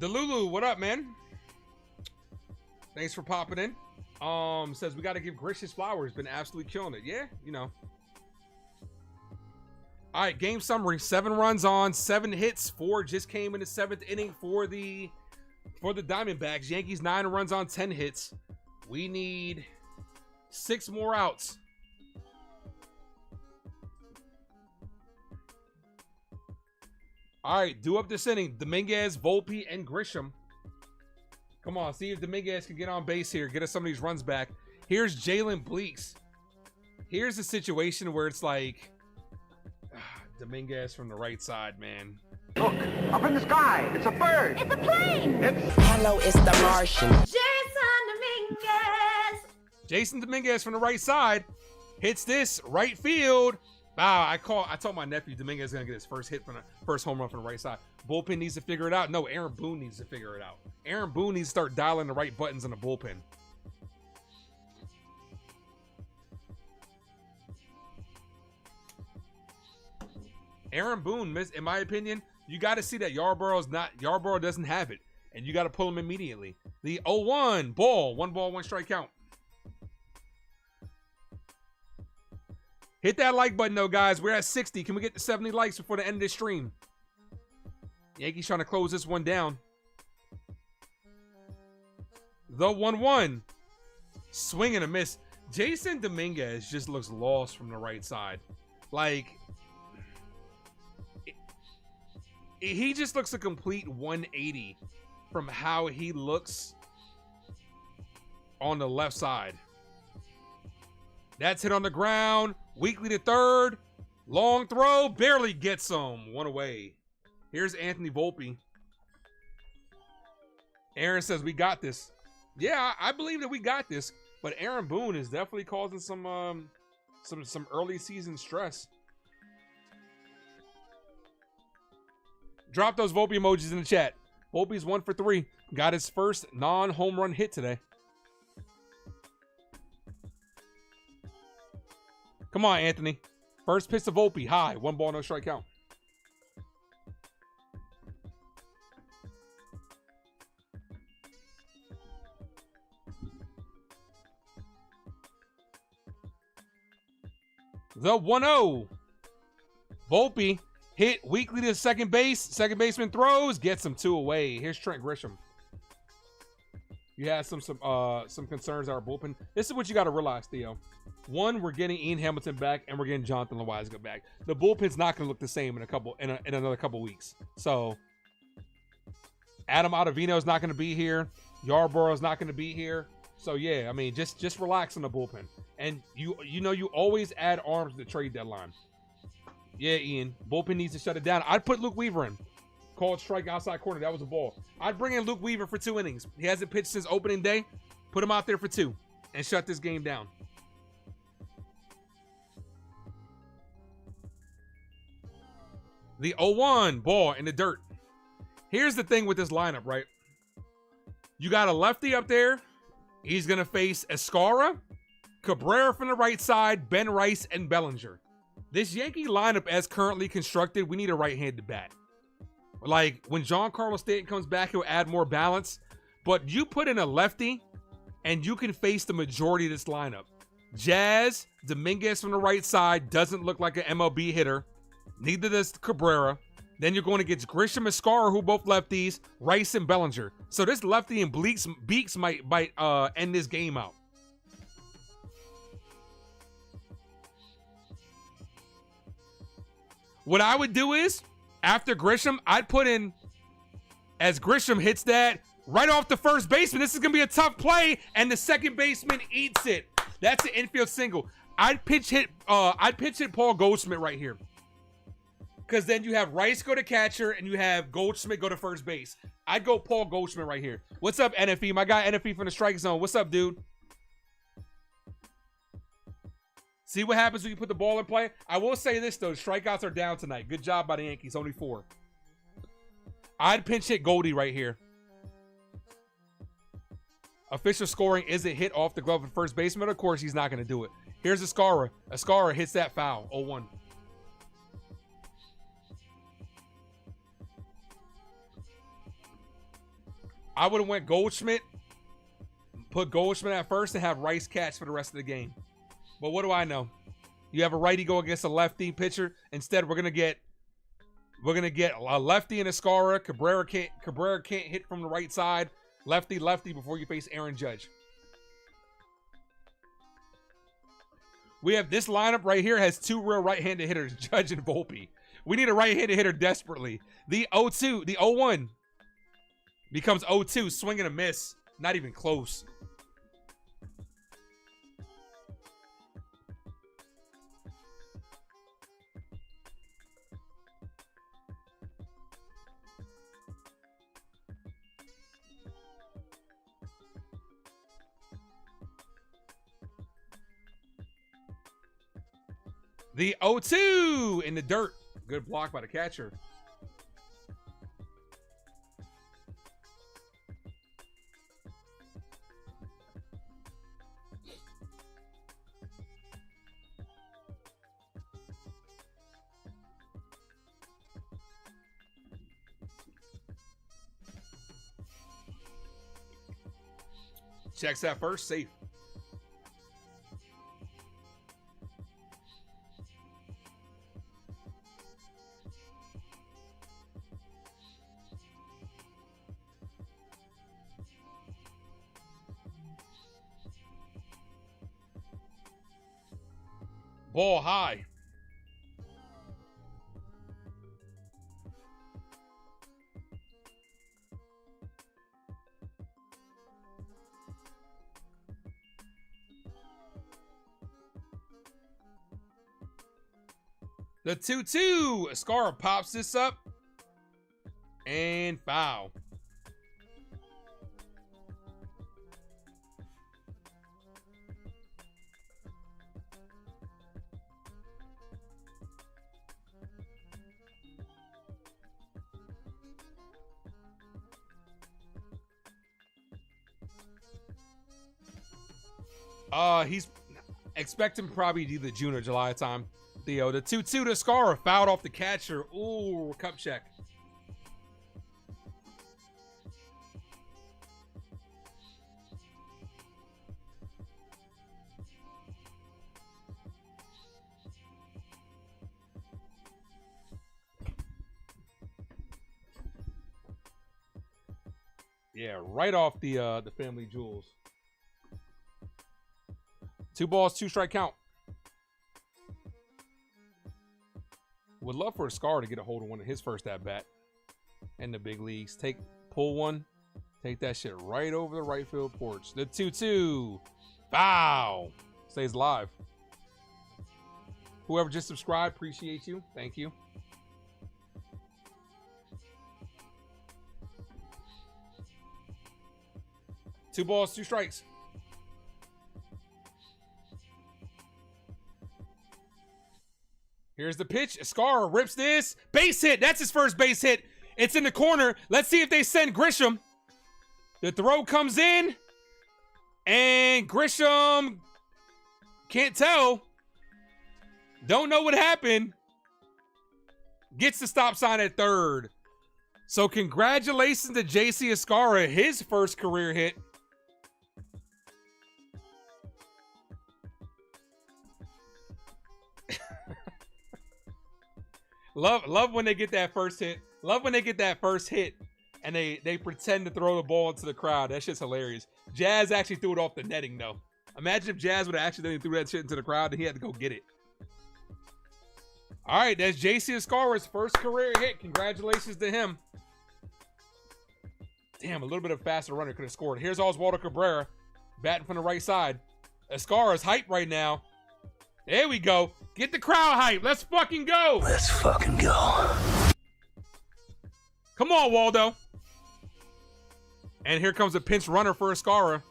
Delulu, what up, man? Thanks for popping in. Says we got to give Grish his flowers. Been absolutely killing it. Yeah, you know. All right, game summary. 7 runs on, 7 hits. 4 just came in the 7th inning for the Diamondbacks. Yankees 9 runs on, 10 hits. We need 6 more outs. All right, due up this inning. Dominguez, Volpe, and Grisham. Come on, see if Dominguez can get on base here. Get us some of these runs back. Here's Jalen Bleeks. Here's a situation where it's like Dominguez from the right side, man. Look, up in the sky. It's a bird. It's a plane. Hello, it's the Martian. Jason Dominguez. Jason Dominguez from the right side hits this right field. Wow, I told my nephew Dominguez is gonna get his first hit from the first home run from the right side. Bullpen needs to figure it out. No, Aaron Boone needs to figure it out. Aaron Boone needs to start dialing the right buttons in the bullpen. Aaron Boone, in my opinion, you got to see that Yarborough doesn't have it, and you got to pull him immediately. The 0-1 ball, 1 ball, 1 strike count. Hit that like button, though, guys. We're at 60. Can we get to 70 likes before the end of this stream? Yankees trying to close this one down. The 1-1. Swing and a miss. Jason Dominguez just looks lost from the right side. Like, he just looks a complete 180 from how he looks on the left side. That's hit on the ground. Weekly to third. Long throw. Barely gets him. 1 away. Here's Anthony Volpe. Aaron says, we got this. Yeah, I believe that we got this. But Aaron Boone is definitely causing some early season stress. Drop those Volpe emojis in the chat. Volpe's 1 for 3. Got his first non-home run hit today. Come on, Anthony. First pitch to Volpe. High. 1 ball, no strike count. The 1-0. Volpe hit weakly to second base. Second baseman throws. Gets him 2 away. Here's Trent Grisham. You had some concerns at our bullpen. This is what you got to realize, Theo. 1, we're getting Ian Hamilton back, and we're getting Jonathan Loaiza back. The bullpen's not going to look the same in another couple weeks. So Adam Ottavino is not going to be here. Yarborough is not going to be here. So yeah, I mean, just relax on the bullpen. And you always add arms to the trade deadline. Yeah, Ian, bullpen needs to shut it down. I'd put Luke Weaver in. Called strike outside corner. That was a ball. I'd bring in Luke Weaver for 2 innings. He hasn't pitched since opening day. Put him out there for 2 and shut this game down. The 0-1 ball in the dirt. Here's the thing with this lineup, right? You got a lefty up there. He's going to face Escara, Cabrera from the right side, Ben Rice, and Bellinger. This Yankee lineup, as currently constructed, we need a right-handed bat. Like, when Giancarlo Stanton comes back, he'll add more balance. But you put in a lefty, and you can face the majority of this lineup. Jazz, Dominguez from the right side, doesn't look like an MLB hitter. Neither does Cabrera. Then you're going against Grisham and Escara, who both lefties, Rice and Bellinger. So this lefty and Beeks might end this game out. What I would do is, after Grisham, I'd put in, as Grisham hits that, right off the first baseman. This is going to be a tough play, and the second baseman eats it. That's an infield single. I'd pitch hit Paul Goldschmidt right here. Because then you have Rice go to catcher, and you have Goldschmidt go to first base. I'd go Paul Goldschmidt right here. What's up, NFE? My guy NFE from the strike zone. What's up, dude? See what happens when you put the ball in play? I will say this, though. Strikeouts are down tonight. Good job by the Yankees. Only 4. I'd pinch hit Goldie right here. Official scoring is a hit off the glove of first baseman. Of course, he's not going to do it. Here's Escara. Escara hits that foul. 0-1. I would have went Goldschmidt, put Goldschmidt at first, and have Rice catch for the rest of the game. But what do I know? You have a righty go against a lefty pitcher. Instead, we're gonna get a lefty and Escara. Cabrera can't hit from the right side. Lefty before you face Aaron Judge. We have this lineup right here has two real right-handed hitters, Judge and Volpe. We need a right-handed hitter desperately. The 0-2, the 0-1 becomes 0-2, swing and a miss. Not even close. The 0-2 in the dirt. Good block by the catcher. Checks that first, safe. Ball high. The 2-2. Escara pops this up. And foul. He's expecting probably either June or July time. Theo, the 2-2 to Escara, fouled off the catcher. Ooh, cup check. Yeah, right off the family jewels. 2 balls, 2 strike count. Would love for Escara to get a hold of one of his first at bat in the big leagues. Pull one, take that shit right over the right field porch. The 2-2, foul, stays live. Whoever just subscribed, appreciate you. Thank you. Two balls, 2 strikes. Here's the pitch. Escara rips this. Base hit. That's his first base hit. It's in the corner. Let's see if they send Grisham. The throw comes in. And Grisham can't tell. Don't know what happened. Gets the stop sign at third. So congratulations to J.C. Escara. His first career hit. Love when they get that first hit. Love when they get that first hit and they pretend to throw the ball into the crowd. That shit's hilarious. Jazz actually threw it off the netting though. Imagine if Jazz would have actually threw that shit into the crowd and he had to go get it. All right, that's J.C. Escara's first career hit. Congratulations to him. Damn, a little bit of a faster runner could have scored. Here's Oswaldo Cabrera batting from the right side. Escara's hype right now. There we go. Get the crowd hype. Let's fucking go. Let's fucking go. Come on, Waldo. And here comes a pinch runner for Escara.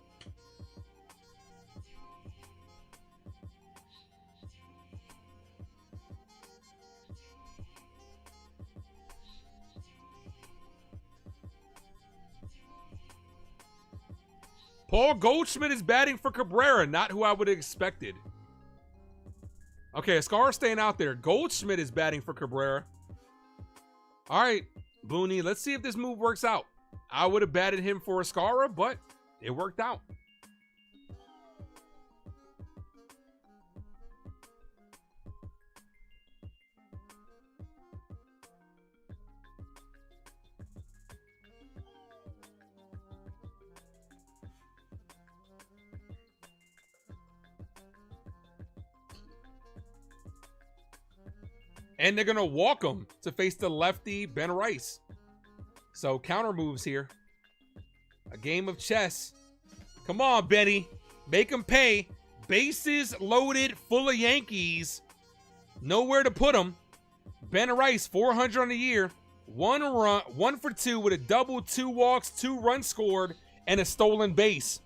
Paul Goldschmidt is batting for Cabrera, not who I would have expected. Okay, Escara staying out there. Goldschmidt is batting for Cabrera. All right, Booney, let's see if this move works out. I would have batted him for a Chyeaaa, but it worked out. And they're going to walk him to face the lefty Ben Rice. So counter moves here. A game of chess. Come on, Benny. Make him pay. Bases loaded, full of Yankees. Nowhere to put him. Ben Rice, 400 on the year. 1 run, 1 for 2 with a double, 2 walks, 2 runs scored, and a stolen base.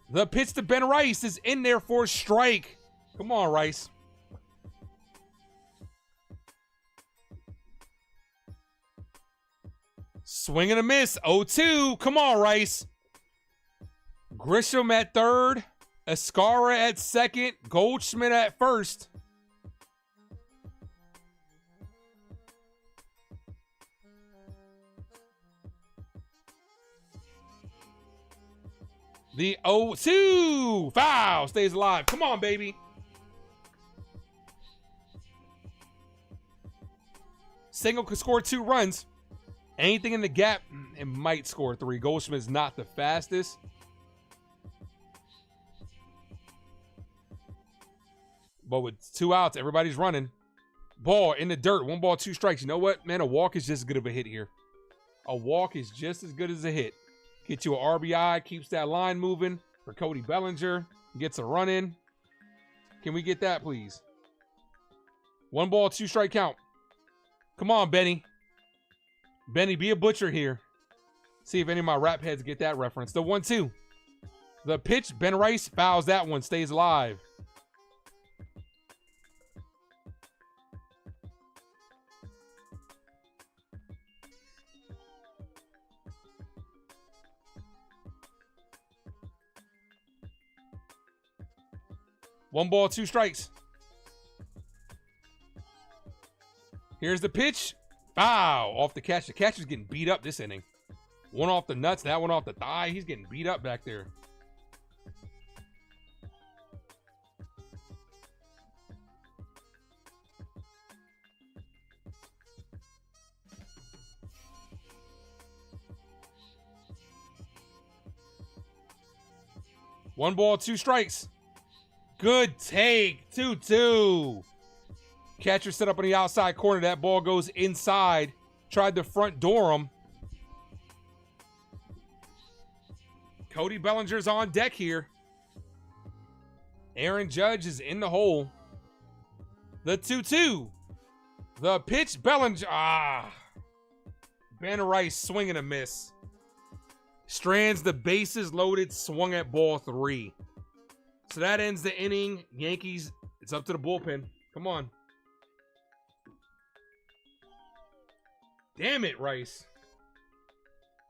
The pitch to Ben Rice is in there for a strike. Come on, Rice. Swing and a miss. 0-2. Come on, Rice. Grisham at third. Chyeaaa at second. Goldschmidt at first. The 0-2. Foul. Stays alive. Come on, baby. Single could score 2 runs. Anything in the gap, it might score 3. Goldschmidt's not the fastest. But with 2 outs, everybody's running. Ball in the dirt. 1 ball, 2 strikes. You know what, man? A walk is just as good of a hit here. A walk is just as good as a hit. Get you an RBI. Keeps that line moving for Cody Bellinger. Gets a run in. Can we get that, please? 1 ball, 2 strike count. Come on, Benny. Benny, be a butcher here. See if any of my rap heads get that reference. The 1-2. The pitch, Ben Rice fouls that one, stays alive. One ball, 2 strikes. Here's the pitch. Foul off the catch. The catcher's getting beat up this inning. 1 off the nuts, that one off the thigh. He's getting beat up back there. One ball, 2 strikes. Good take. 2-2. Catcher set up on the outside corner. That ball goes inside. Tried to front door him. Cody Bellinger's on deck here. Aaron Judge is in the hole. The 2-2. The pitch, Bellinger. Ben Rice swing and a miss. Strands the bases loaded, swung at ball 3. So that ends the inning. Yankees, it's up to the bullpen. Come on. Damn it, Rice.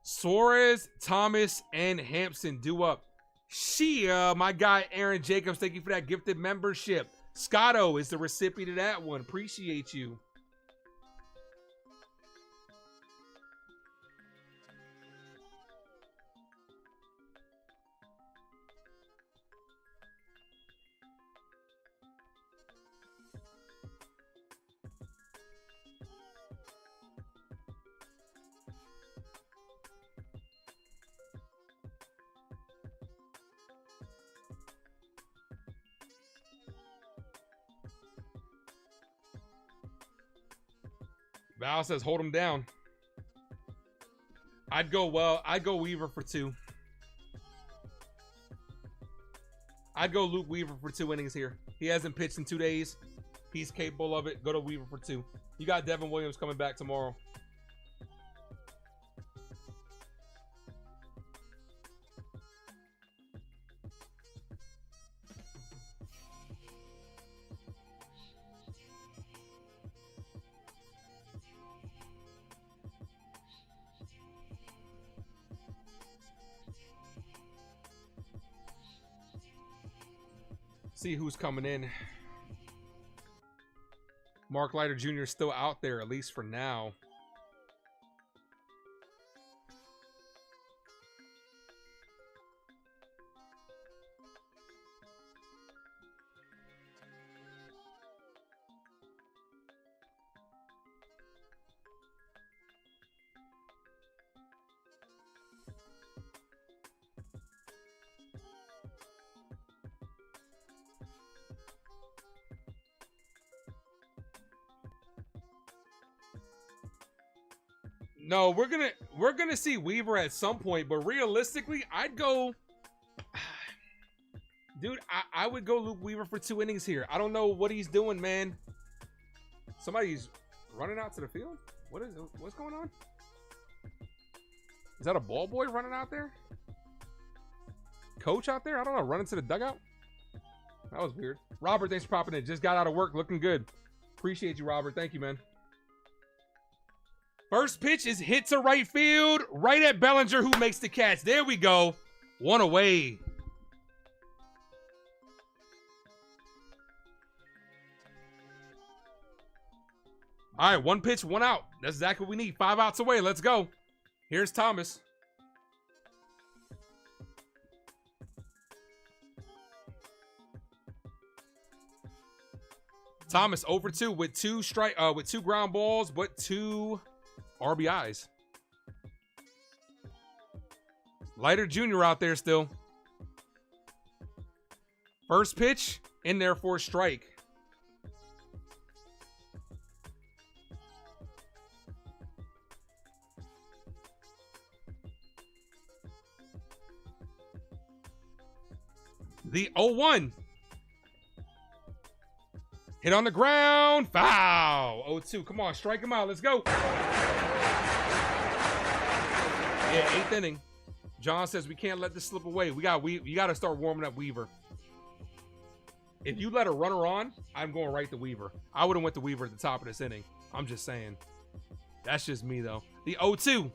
Suarez, Thomas, and Hampson due up. Chyeaaa, my guy Aaron Jacobs, thank you for that gifted membership. Scotto is the recipient of that one. Appreciate you. Val says hold him down. I'd go Weaver for 2. I'd go Luke Weaver for 2 innings here. He hasn't pitched in 2 days. He's capable of it. Go to Weaver for 2. You got Devin Williams coming back tomorrow. See who's coming in. Mark Leiter Jr. is still out there, at least for now. No, we're gonna see Weaver at some point, but realistically, I'd go. Dude, I would go Luke Weaver for 2 innings here. I don't know what he's doing, man. Somebody's running out to the field? What's going on? Is that a ball boy running out there? Coach out there? I don't know, running to the dugout? That was weird. Robert, thanks for popping in. Just got out of work, looking good. Appreciate you, Robert. Thank you, man. First pitch is hit to right field, right at Bellinger, who makes the catch. There we go. 1 away. All right, 1 pitch, 1 out. That's exactly what we need. 5 outs away. Let's go. Here's Thomas. Thomas over 2 with 2 ground balls, but 2 RBIs. Leiter Jr. out there still. First pitch in there for a strike. The 0-1. Hit on the ground. Foul. 0-2. Come on, strike him out. Let's go. Yeah, 8th inning. John says we can't let this slip away. You got to start warming up Weaver. If you let a runner on, I'm going right to Weaver. I would have went to Weaver at the top of this inning. I'm just saying. That's just me, though. The 0-2.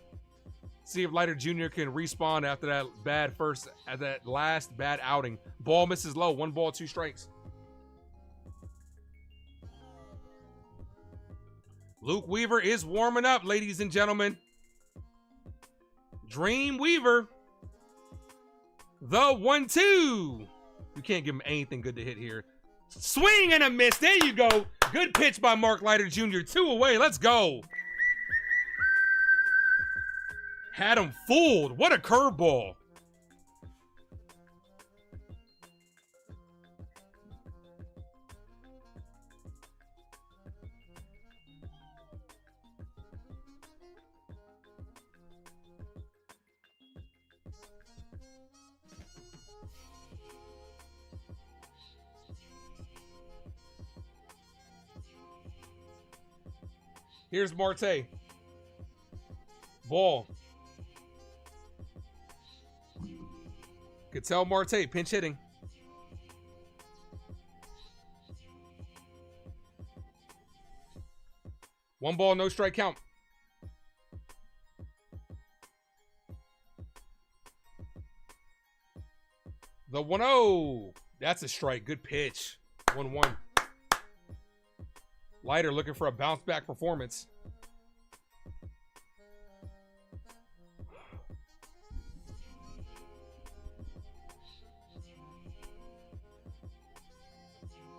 See if Leiter Jr. can respawn after that last bad outing. Ball misses low. 1 ball, 2 strikes. Luke Weaver is warming up, ladies and gentlemen. Dream Weaver. The 1-2. You can't give him anything good to hit here. Swing and a miss. There you go. Good pitch by Mark Leiter Jr. 2 away. Let's go. Had him fooled. What a curveball. Here's Marte. Ball. Ketel Marte, pinch hitting. One ball, no strike count. The 1-0. That's a strike. Good pitch. 1-1. Leiter looking for a bounce back performance.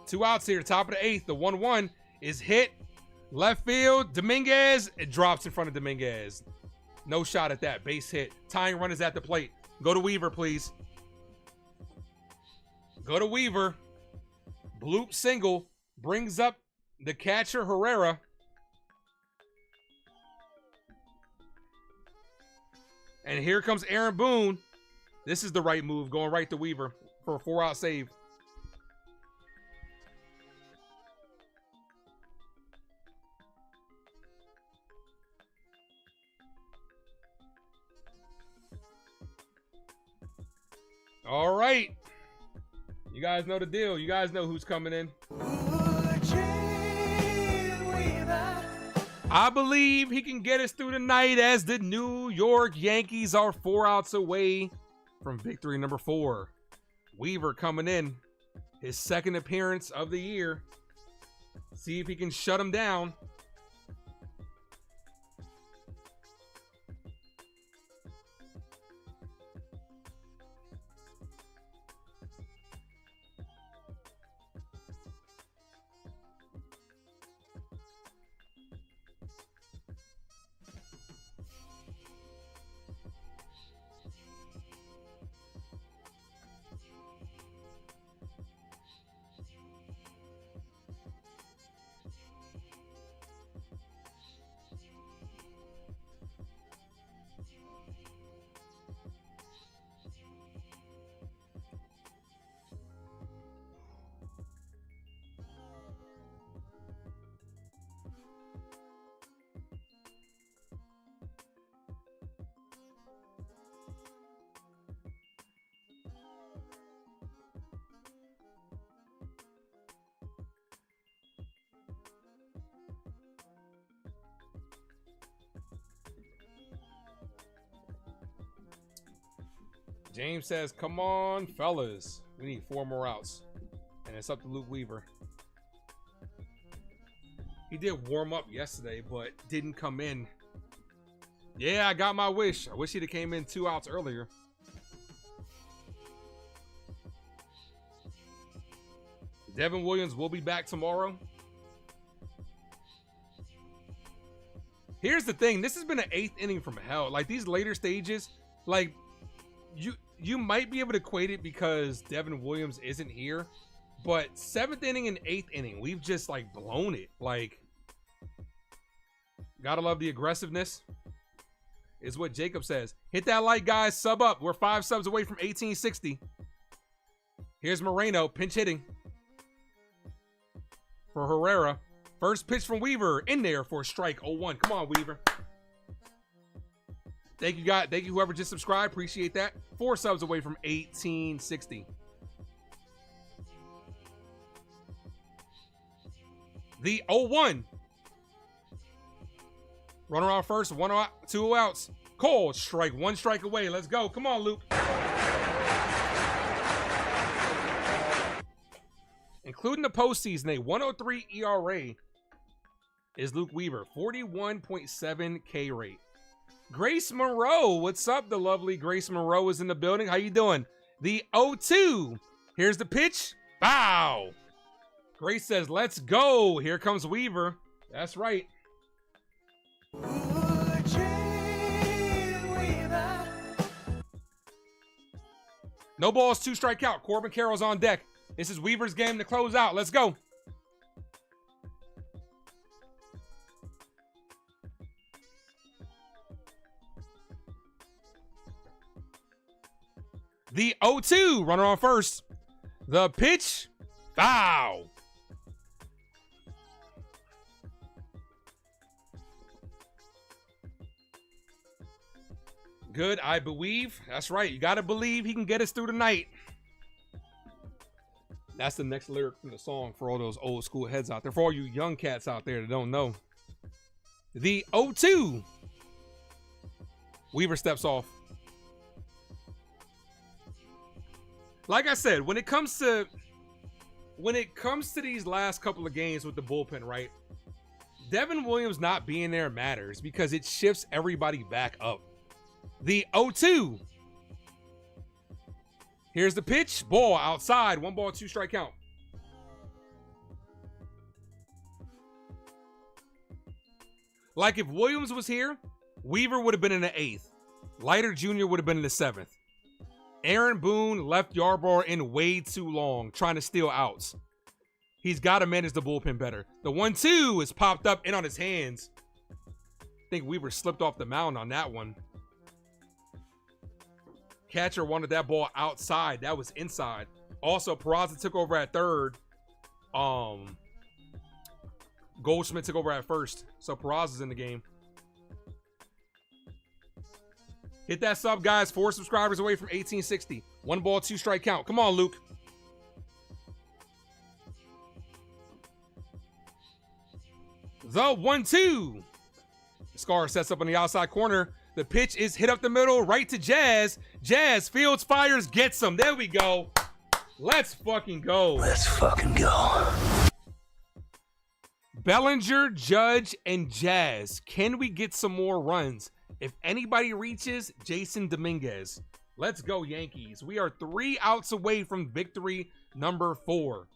Two outs here, top of the 8th. The 1-1 is hit. Left field. Dominguez. It drops in front of Dominguez. No shot at that. Base hit. Tying run is at the plate. Go to Weaver, please. Go to Weaver. Bloop single. Brings up the catcher, Herrera. And here comes Aaron Boone. This is the right move. Going right to Weaver for a 4-out save. All right. You guys know the deal. You guys know who's coming in. I believe he can get us through the night as the New York Yankees are 4 outs away from victory number 4. Weaver coming in. His 2nd appearance of the year. See if he can shut him down. James says, come on, fellas. We need 4 more outs. And it's up to Luke Weaver. He did warm up yesterday, but didn't come in. Yeah, I got my wish. I wish he'd have came in 2 outs earlier. Devin Williams will be back tomorrow. Here's the thing. This has been an 8th inning from hell. Like, these later stages, like, you might be able to equate it because Devin Williams isn't here. But 7th inning and 8th inning, we've just, like, blown it. Like, gotta love the aggressiveness. Is what Jacob says. Hit that like, guys. Sub up. We're 5 subs away from 1860. Here's Moreno. Pinch hitting for Herrera. First pitch from Weaver in there for a strike. 0-1. Come on, Weaver. Thank you, guys. Thank you, whoever just subscribed. Appreciate that. 4 subs away from 1860. The 0-1. Runner on first. 1 out, 2 outs. Cold strike. 1 strike away. Let's go. Come on, Luke. Including the postseason, a 103 ERA is Luke Weaver. 41.7 K rate. Grace Moreau. What's up? The lovely Grace Moreau is in the building. How you doing? The 0-2. Here's the pitch. Bow. Grace says, let's go. Here comes Weaver. That's right. No balls, 2 strike out. Corbin Carroll's on deck. This is Weaver's game to close out. Let's go. The 0-2. Runner on first. The pitch. Foul. Good, I believe. That's right. You got to believe he can get us through the night. That's the next lyric from the song for all those old school heads out there. For all you young cats out there that don't know. The 0-2. Weaver steps off. Like I said, when it comes to these last couple of games with the bullpen, right? Devin Williams not being there matters because it shifts everybody back up. The 0-2. Here's the pitch. Ball outside. 1 ball, 2 strike count. Like if Williams was here, Weaver would have been in the 8th. Leiter Jr. would have been in the 7th. Aaron Boone left Yarbrough in way too long trying to steal outs. He's got to manage the bullpen better. The 1-2 is popped up in on his hands. I think Weaver slipped off the mound on that one. Catcher wanted that ball outside. That was inside. Also, Peraza took over at third. Goldschmidt took over at first. So Peraza's in the game. Hit that sub, guys. 4 subscribers away from 1860. 1 ball, 2 strike count. Come on, Luke. The 1-2. Scar sets up on the outside corner. The pitch is hit up the middle, right to Jazz. Jazz fields, fires, gets him. There we go. Let's fucking go. Let's fucking go. Bellinger, Judge, and Jazz. Can we get some more runs? If anybody reaches, Jason Dominguez. Let's go, Yankees. We are 3 outs away from victory number 4.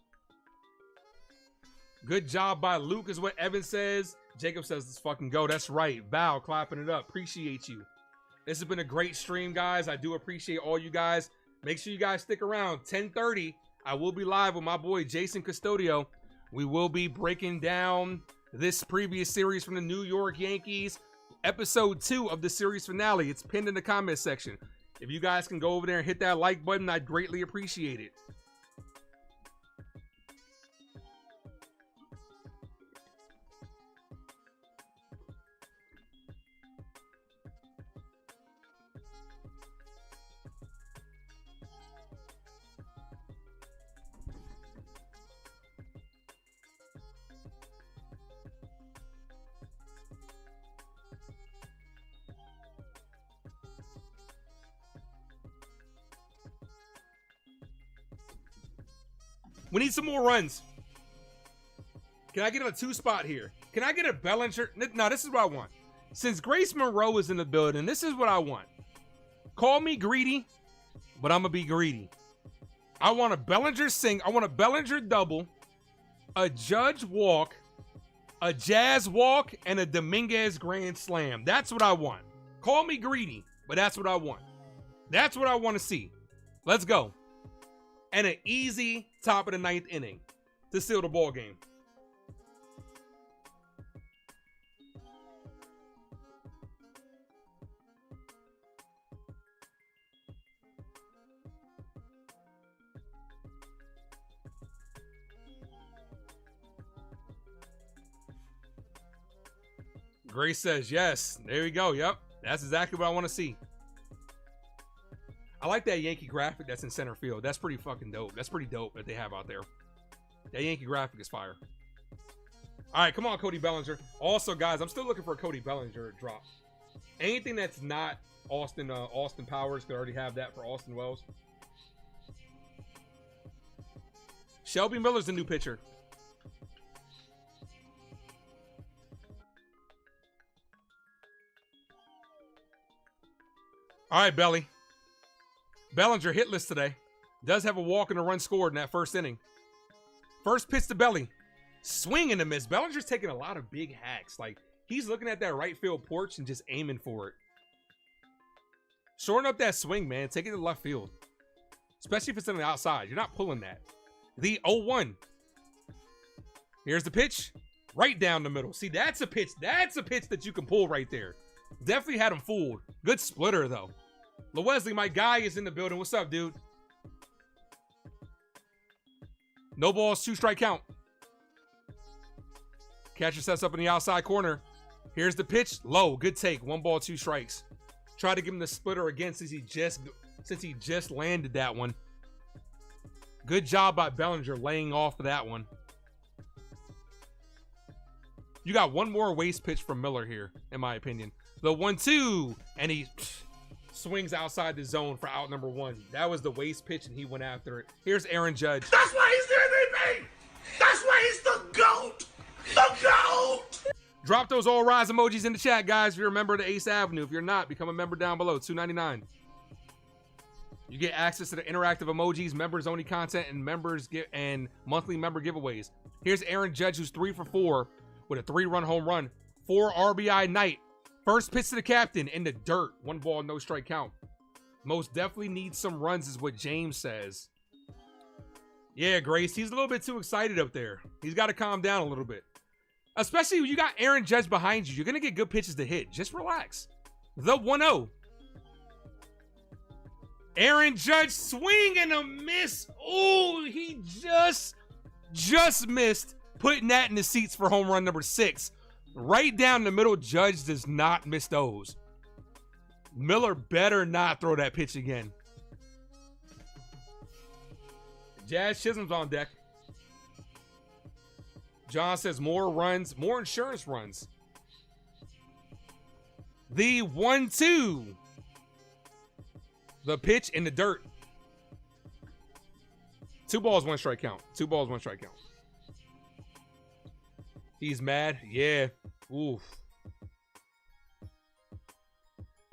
Good job by Luke is what Evan says. Jacob says, let's fucking go. That's right. Val clapping it up. Appreciate you. This has been a great stream, guys. I do appreciate all you guys. Make sure you guys stick around. 10:30, I will be live with my boy, Jason Custodio. We will be breaking down this previous series from the New York Yankees. Episode 2 of the series finale. It's pinned in the comment section. If you guys can go over there and hit that like button, I'd greatly appreciate it. We need some more runs. Can I get a 2 spot here? Can I get a Bellinger? No, this is what I want. Since Grace Monroe is in the building, this is what I want. Call me greedy, but I'm going to be greedy. I want a Bellinger sing. I want a Bellinger double, a Judge walk, a Jazz walk, and a Dominguez grand slam. That's what I want. Call me greedy, but that's what I want. That's what I want to see. Let's go. And an easy top of the 9th inning to seal the ball game. Grace says yes. There we go. Yep. That's exactly what I want to see. I like that Yankee graphic that's in center field. That's pretty fucking dope. That's pretty dope that they have out there. That Yankee graphic is fire. All right, come on, Cody Bellinger. Also, guys, I'm still looking for a Cody Bellinger drop. Anything that's not Austin Powers, could already have that for Austin Wells. Shelby Miller's the new pitcher. All right, Belly. Bellinger hitless today. Does have a walk and a run scored in that first inning. First pitch to Belly. Swing and a miss. Bellinger's taking a lot of big hacks. Like, he's looking at that right field porch and just aiming for it. Shorten up that swing, man. Take it to left field. Especially if it's on the outside. You're not pulling that. The 0-1. Here's the pitch. Right down the middle. See, that's a pitch. That's a pitch that you can pull right there. Definitely had him fooled. Good splitter, though. LeWesley, my guy, is in the building. What's up, dude? No balls, 2 strike count. Catcher sets up in the outside corner. Here's the pitch. Low. Good take. 1 ball, 2 strikes. Try to give him the splitter again since he just landed that one. Good job by Bellinger laying off of that one. You got one more waste pitch from Miller here, in my opinion. The 1-2, and he swings outside the zone for out number 1. That was the waste pitch, and he went after it. Here's Aaron Judge. That's why he's the MVP. That's why he's the GOAT. The GOAT. Drop those all rise emojis in the chat, guys. If you're a member of the Ace Avenue. If you're not, become a member down below. $2.99. You get access to the interactive emojis, members-only content, and monthly member giveaways. Here's Aaron Judge, who's 3 for 4 with a 3-run home run. 4 RBI night. First pitch to the captain in the dirt. 1 ball, no strike count. Most definitely needs some runs is what James says. Yeah, Grace, he's a little bit too excited up there. He's got to calm down a little bit. Especially when you got Aaron Judge behind you. You're going to get good pitches to hit. Just relax. The 1-0. Aaron Judge, swing and a miss. Oh, he just missed, putting that in the seats for home run number 6. Right down the middle. Judge does not miss those. Miller better not throw that pitch again. Jazz Chisholm's on deck. John says more runs, more insurance runs. The 1-2. The pitch in the dirt. 2 balls, 1 strike count. 2 balls, 1 strike count. He's mad. Yeah. Oof.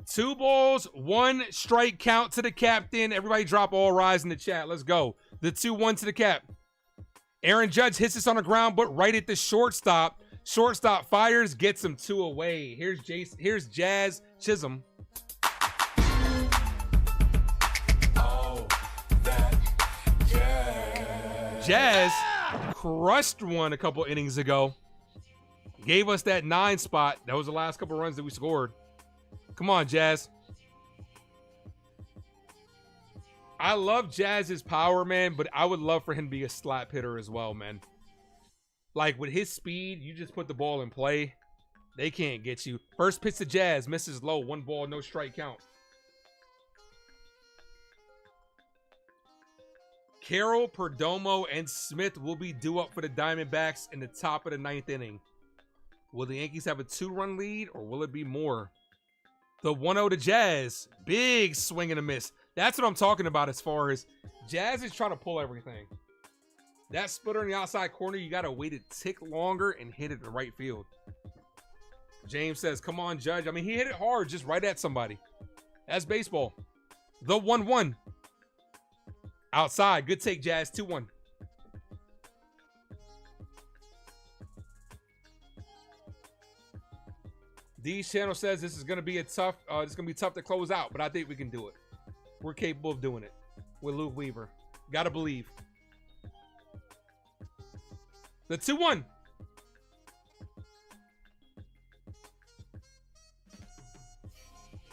2 balls, 1 strike count to the captain. Everybody drop all rise in the chat. Let's go. The 2-1 to the cap. Aaron Judge hits this on the ground, but right at the shortstop. Shortstop fires, gets him 2 away. Here's Jazz Chisholm. Oh, that Jazz crushed one a couple innings ago. Gave us that 9 spot. That was the last couple runs that we scored. Come on, Jazz. I love Jazz's power, man, but I would love for him to be a slap hitter as well, man. Like, with his speed, you just put the ball in play. They can't get you. First pitch to Jazz, misses low. 1 ball, no strike count. Carroll, Perdomo, and Smith will be due up for the Diamondbacks in the top of the 9th inning. Will the Yankees have a 2-run lead, or will it be more? The 1-0 to Jazz. Big swing and a miss. That's what I'm talking about as far as Jazz is trying to pull everything. That splitter in the outside corner, you got to wait a tick longer and hit it in right field. James says, come on, Judge. I mean, he hit it hard, just right at somebody. That's baseball. The 1-1. Outside. Good take, Jazz. 2-1. D's channel says this is going to be it's going to be tough to close out, but I think we can do it. We're capable of doing it with Luke Weaver. Got to believe. The 2-1.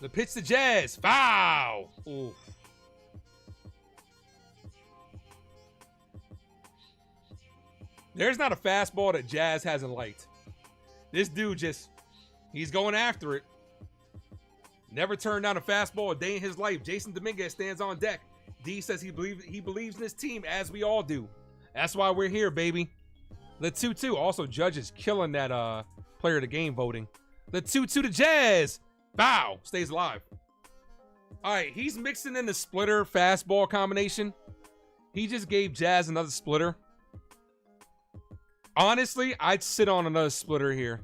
The pitch to Jazz. Foul. Ooh. There's not a fastball that Jazz hasn't liked. This dude just, he's going after it. Never turned down a fastball a day in his life. Jason Dominguez stands on deck. D says he believes in this team, as we all do. That's why we're here, baby. The 2-2. Also, Judge is killing that player of the game voting. The 2-2 to Jazz. Foul. Stays alive. All right, he's mixing in the splitter fastball combination. He just gave Jazz another splitter. Honestly, I'd sit on another splitter here.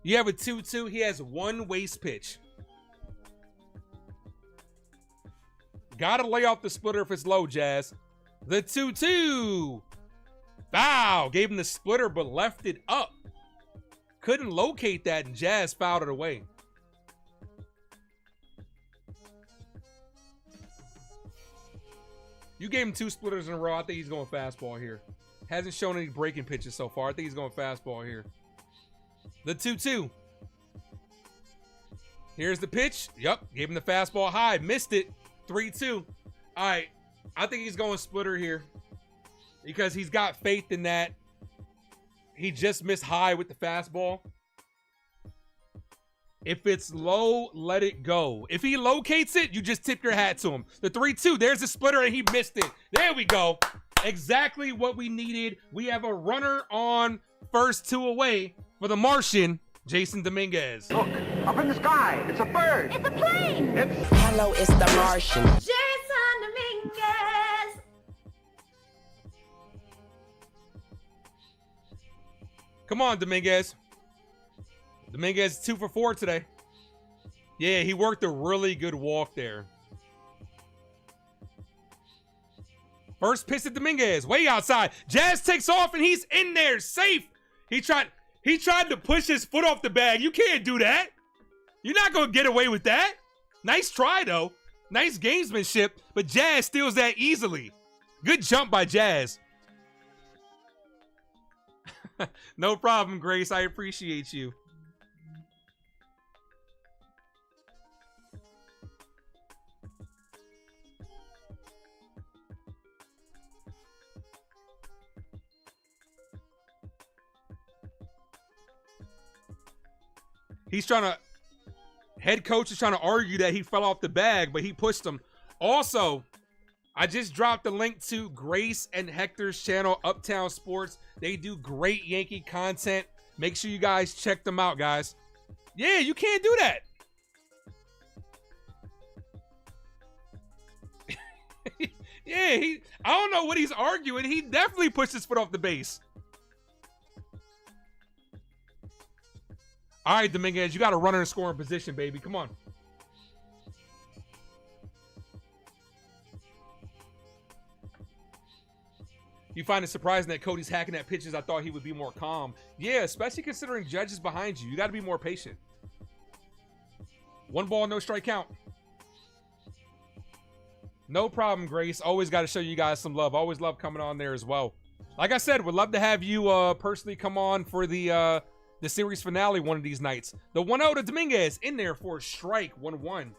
You have a 2-2. He has one waste pitch. Gotta lay off the splitter if it's low, Jazz. The 2-2. Foul. Gave him the splitter, but left it up. Couldn't locate that, and Jazz fouled it away. You gave him 2 splitters in a row. I think he's going fastball here. Hasn't shown any breaking pitches so far. I think he's going fastball here. The 2-2. Here's the pitch. Yep. Gave him the fastball high. Missed it. 3-2. All right. I think he's going splitter here because he's got faith in that. He just missed high with the fastball. If it's low, let it go. If he locates it, you just tip your hat to him. The 3-2. There's the splitter, and he missed it. There we go. Exactly what we needed. We have a runner on first, 2 away for the Martian, Jason Dominguez. Look, up in the sky. It's a bird. It's a plane. Hello, it's the Martian. Jason Dominguez. Come on, Dominguez. Dominguez 2 for 4 today. Yeah, he worked a really good walk there. First pitch to Dominguez, way outside. Jazz takes off and he's in there, safe. He tried to push his foot off the bag. You can't do that. You're not gonna get away with that. Nice try though. Nice gamesmanship, but Jazz steals that easily. Good jump by Jazz. No problem, Grace. I appreciate you. Head coach is trying to argue that he fell off the bag, but he pushed him. Also, I just dropped the link to Grace and Hector's channel, Uptown Sports. They do great Yankee content. Make sure you guys check them out, guys. Yeah, you can't do that. Yeah, I don't know what he's arguing. He definitely pushed his foot off the base. All right, Dominguez, you got a runner in scoring position, baby. Come on. You find it surprising that Cody's hacking at pitches. I thought he would be more calm. Yeah, especially considering Judge is behind you. You got to be more patient. 1 ball, no strike count. No problem, Grace. Always got to show you guys some love. Always love coming on there as well. Like I said, would love to have you personally come on for the series finale one of these nights. The 1-0 to Dominguez in there for a strike. 1-1.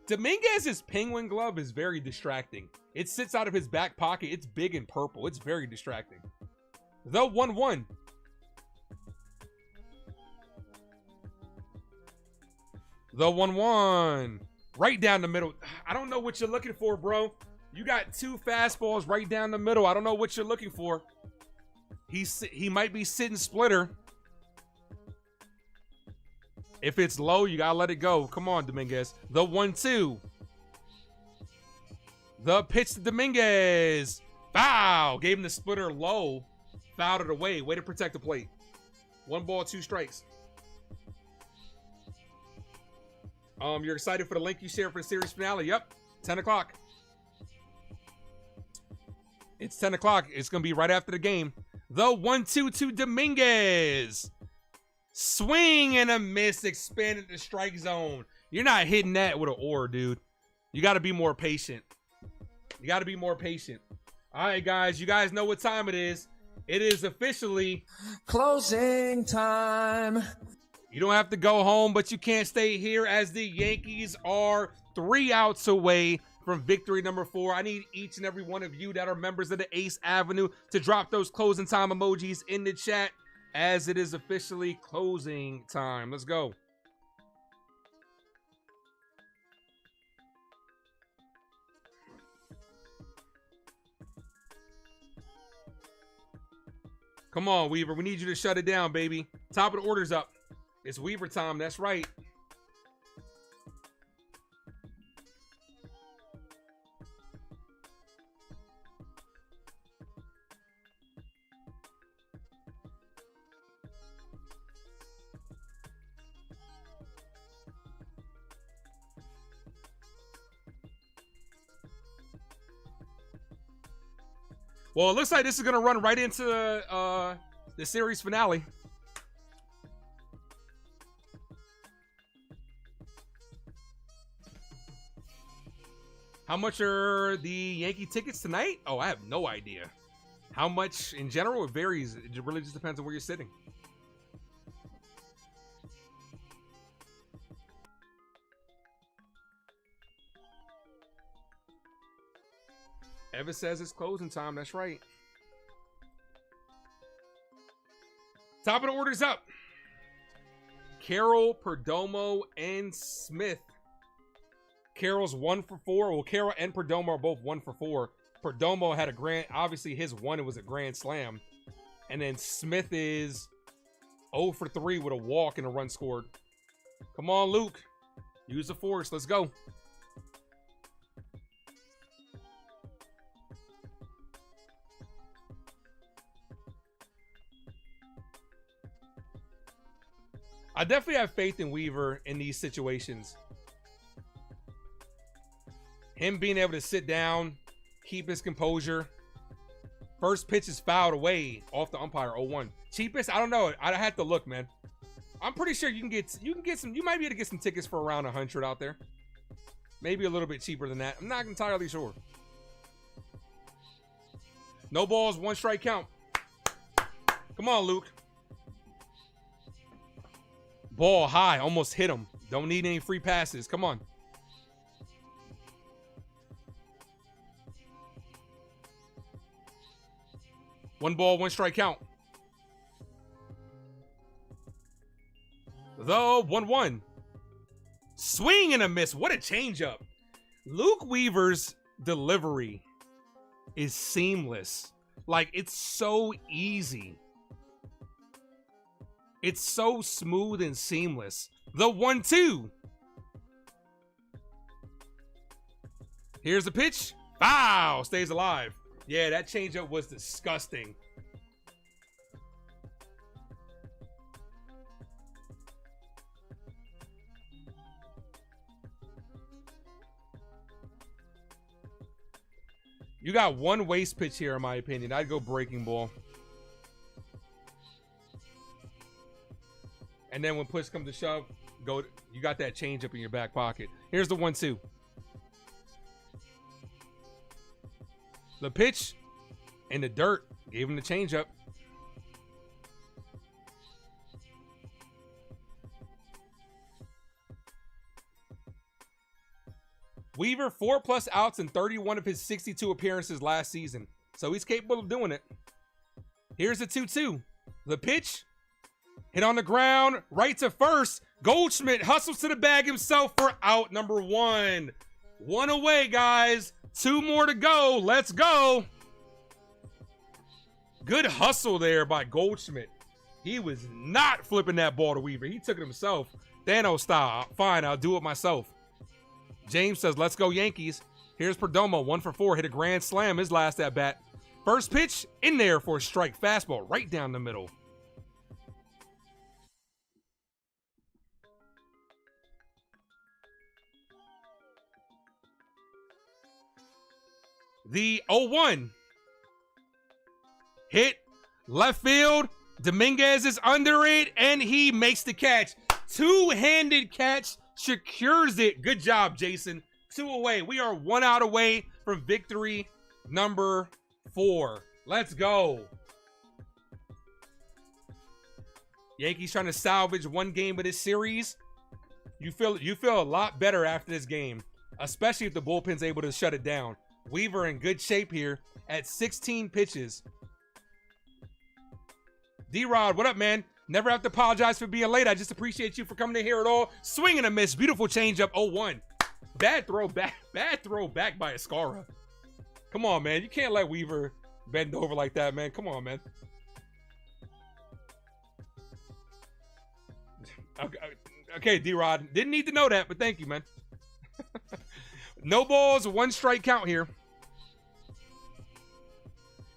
Dominguez's penguin glove is very distracting. It sits out of his back pocket. It's big and purple. It's very distracting. The 1-1. The 1-1. Right down the middle. I don't know what you're looking for, bro. You got 2 fastballs right down the middle. I don't know what you're looking for. He might be sitting splitter. If it's low, you gotta let it go. Come on, Dominguez. The 1-2. The pitch to Dominguez. Foul. Gave him the splitter low. Fouled it away. Way to protect the plate. 1 ball, 2 strikes. You're excited for the link you shared for the series finale? Yep. 10 o'clock. It's 10 o'clock. It's going to be right after the game. The 1-2 to Dominguez. Swing and a miss. Expanded the strike zone. You're not hitting that with an oar, dude. You got to be more patient. You got to be more patient. All right, guys. You guys know what time it is. It is officially closing time. You don't have to go home, but you can't stay here as the Yankees are 3 outs away from victory number 4. I need each and every one of you that are members of the Ace Avenue to drop those closing time emojis in the chat as it is officially closing time. Let's go. Come on, Weaver. We need you to shut it down, baby. Top of the order's up. It's Weaver time. That's right. Well, it looks like this is going to run right into the series finale. How much are the Yankee tickets tonight? Oh, I have no idea. How much in general? It varies. It really just depends on where you're sitting. Ever says it's closing time. That's right. Top of the order's up. Carroll, Perdomo, and Smith. Carroll's 1 for 4. Well, Chyeaaa and Perdomo are both 1 for 4. Perdomo had a grand, obviously his one, it was a grand slam. And then Smith is 0 for 3 with a walk and a run scored. Come on, Luke. Use the force. Let's go. I definitely have faith in Weaver in these situations. Him being able to sit down, keep his composure. First pitch is fouled away off the umpire, 0-1. Cheapest? I don't know. I have to look, man. I'm pretty sure you can get some, you might be able to get some tickets for around 100 out there. Maybe a little bit cheaper than that. I'm not entirely sure. No balls, 1 strike count. Come on, Luke. Ball high, almost hit him. Don't need any free passes. Come on. One ball, 1 strike count. The 1-1. Swing and a miss. What a changeup. Luke Weaver's delivery is seamless. Like, it's so easy. It's so smooth and seamless. The 1-2. Here's the pitch. Foul. Stays alive. Yeah, that changeup was disgusting. You got 1 waste pitch here, in my opinion. I'd go breaking ball. And then when push comes to shove, you got that changeup in your back pocket. Here's the 1-2. The pitch in the dirt gave him the changeup. Weaver, 4+ outs in 31 of his 62 appearances last season. So he's capable of doing it. Here's the 2-2. The pitch hit on the ground, right to first. Goldschmidt hustles to the bag himself for out number 1. 1 away, guys. 2 more to go. Let's go. Good hustle there by Goldschmidt. He was not flipping that ball to Weaver. He took it himself. Thanos style. Fine, I'll do it myself. James says, let's go Yankees. Here's Perdomo, 1 for 4, hit a grand slam his last at bat. First pitch in there for a strike, fastball right down the middle. The 0-1 hit left field. Dominguez is under it, and he makes the catch. Two-handed catch, secures it. Good job, Jason. 2 away. We are 1 out away from victory number 4. Let's go. Yankees trying to salvage 1 game of this series. You feel a lot better after this game, especially if the bullpen's able to shut it down. Weaver in good shape here at 16 pitches. D-Rod, what up, man? Never have to apologize for being late. I just appreciate you for coming in here at all. Swing and a miss. Beautiful changeup. 0-1. Bad throw back. Bad throw back by Escara. Come on, man. You can't let Weaver bend over like that, man. Come on, man. Okay, D-Rod. Didn't need to know that, but thank you, man. No balls, 1 strike count here.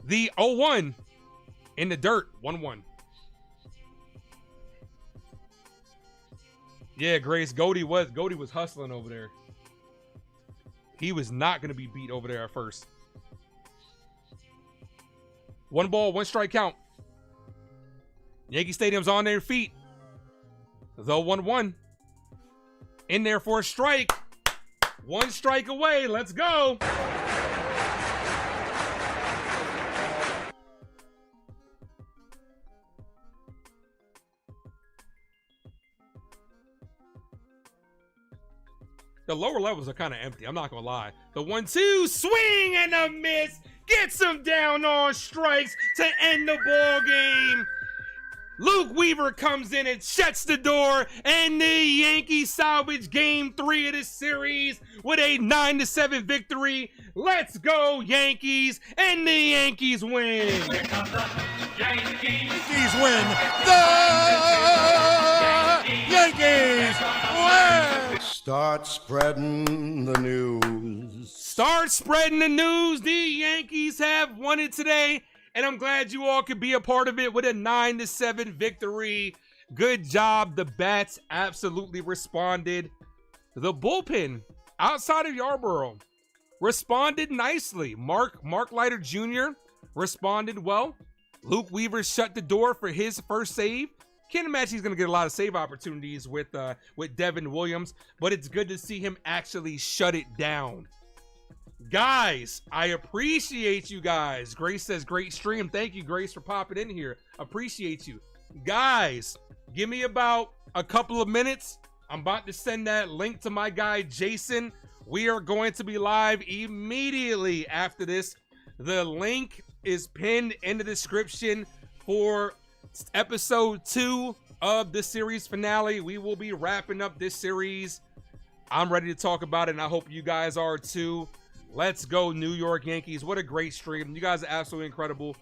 The 0-1 in the dirt, 1-1. Yeah, Grace, Goldie was hustling over there. He was not going to be beat over there at first. 1 ball, 1 strike count. Yankee Stadium's on their feet. The 1-1 in there for a strike. 1 strike away. Let's go. The lower levels are kind of empty. I'm not going to lie. The 1-2 swing and a miss. Gets him down on strikes to end the ball game. Luke Weaver comes in and shuts the door, and the Yankees salvage game 3 of this series with a 9-7 victory. Let's go, Yankees, and the Yankees win. Yankees win. The Yankees win. Start spreading the news. Start spreading the news. The Yankees have won it today. And I'm glad you all could be a part of it with a 9-7 victory. Good job. The bats absolutely responded. The bullpen outside of Yarborough responded nicely. Mark Leiter Jr. responded well. Luke Weaver shut the door for his first save. Can't imagine he's going to get a lot of save opportunities with Devin Williams, but it's good to see him actually shut it down. Guys, I appreciate you guys. Grace says, great stream. Thank you, Grace, for popping in here. Appreciate you. Guys, give me about a couple of minutes. I'm about to send that link to my guy, Jason. We are going to be live immediately after this. The link is pinned in the description for episode 2 of the series finale. We will be wrapping up this series. I'm ready to talk about it, and I hope you guys are too. Let's go, New York Yankees. What a great stream. You guys are absolutely incredible.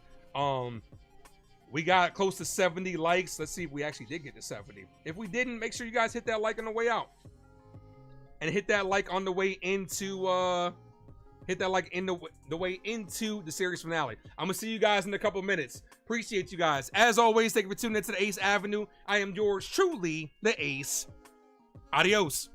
We got close to 70 likes. Let's see if we actually did get to 70. If we didn't, make sure you guys hit that like on the way out. And hit that like on the way into the way into the series finale. I'm gonna see you guys in a couple minutes. Appreciate you guys. As always, thank you for tuning into the Ace Avenue. I am yours truly, the Ace. Adios.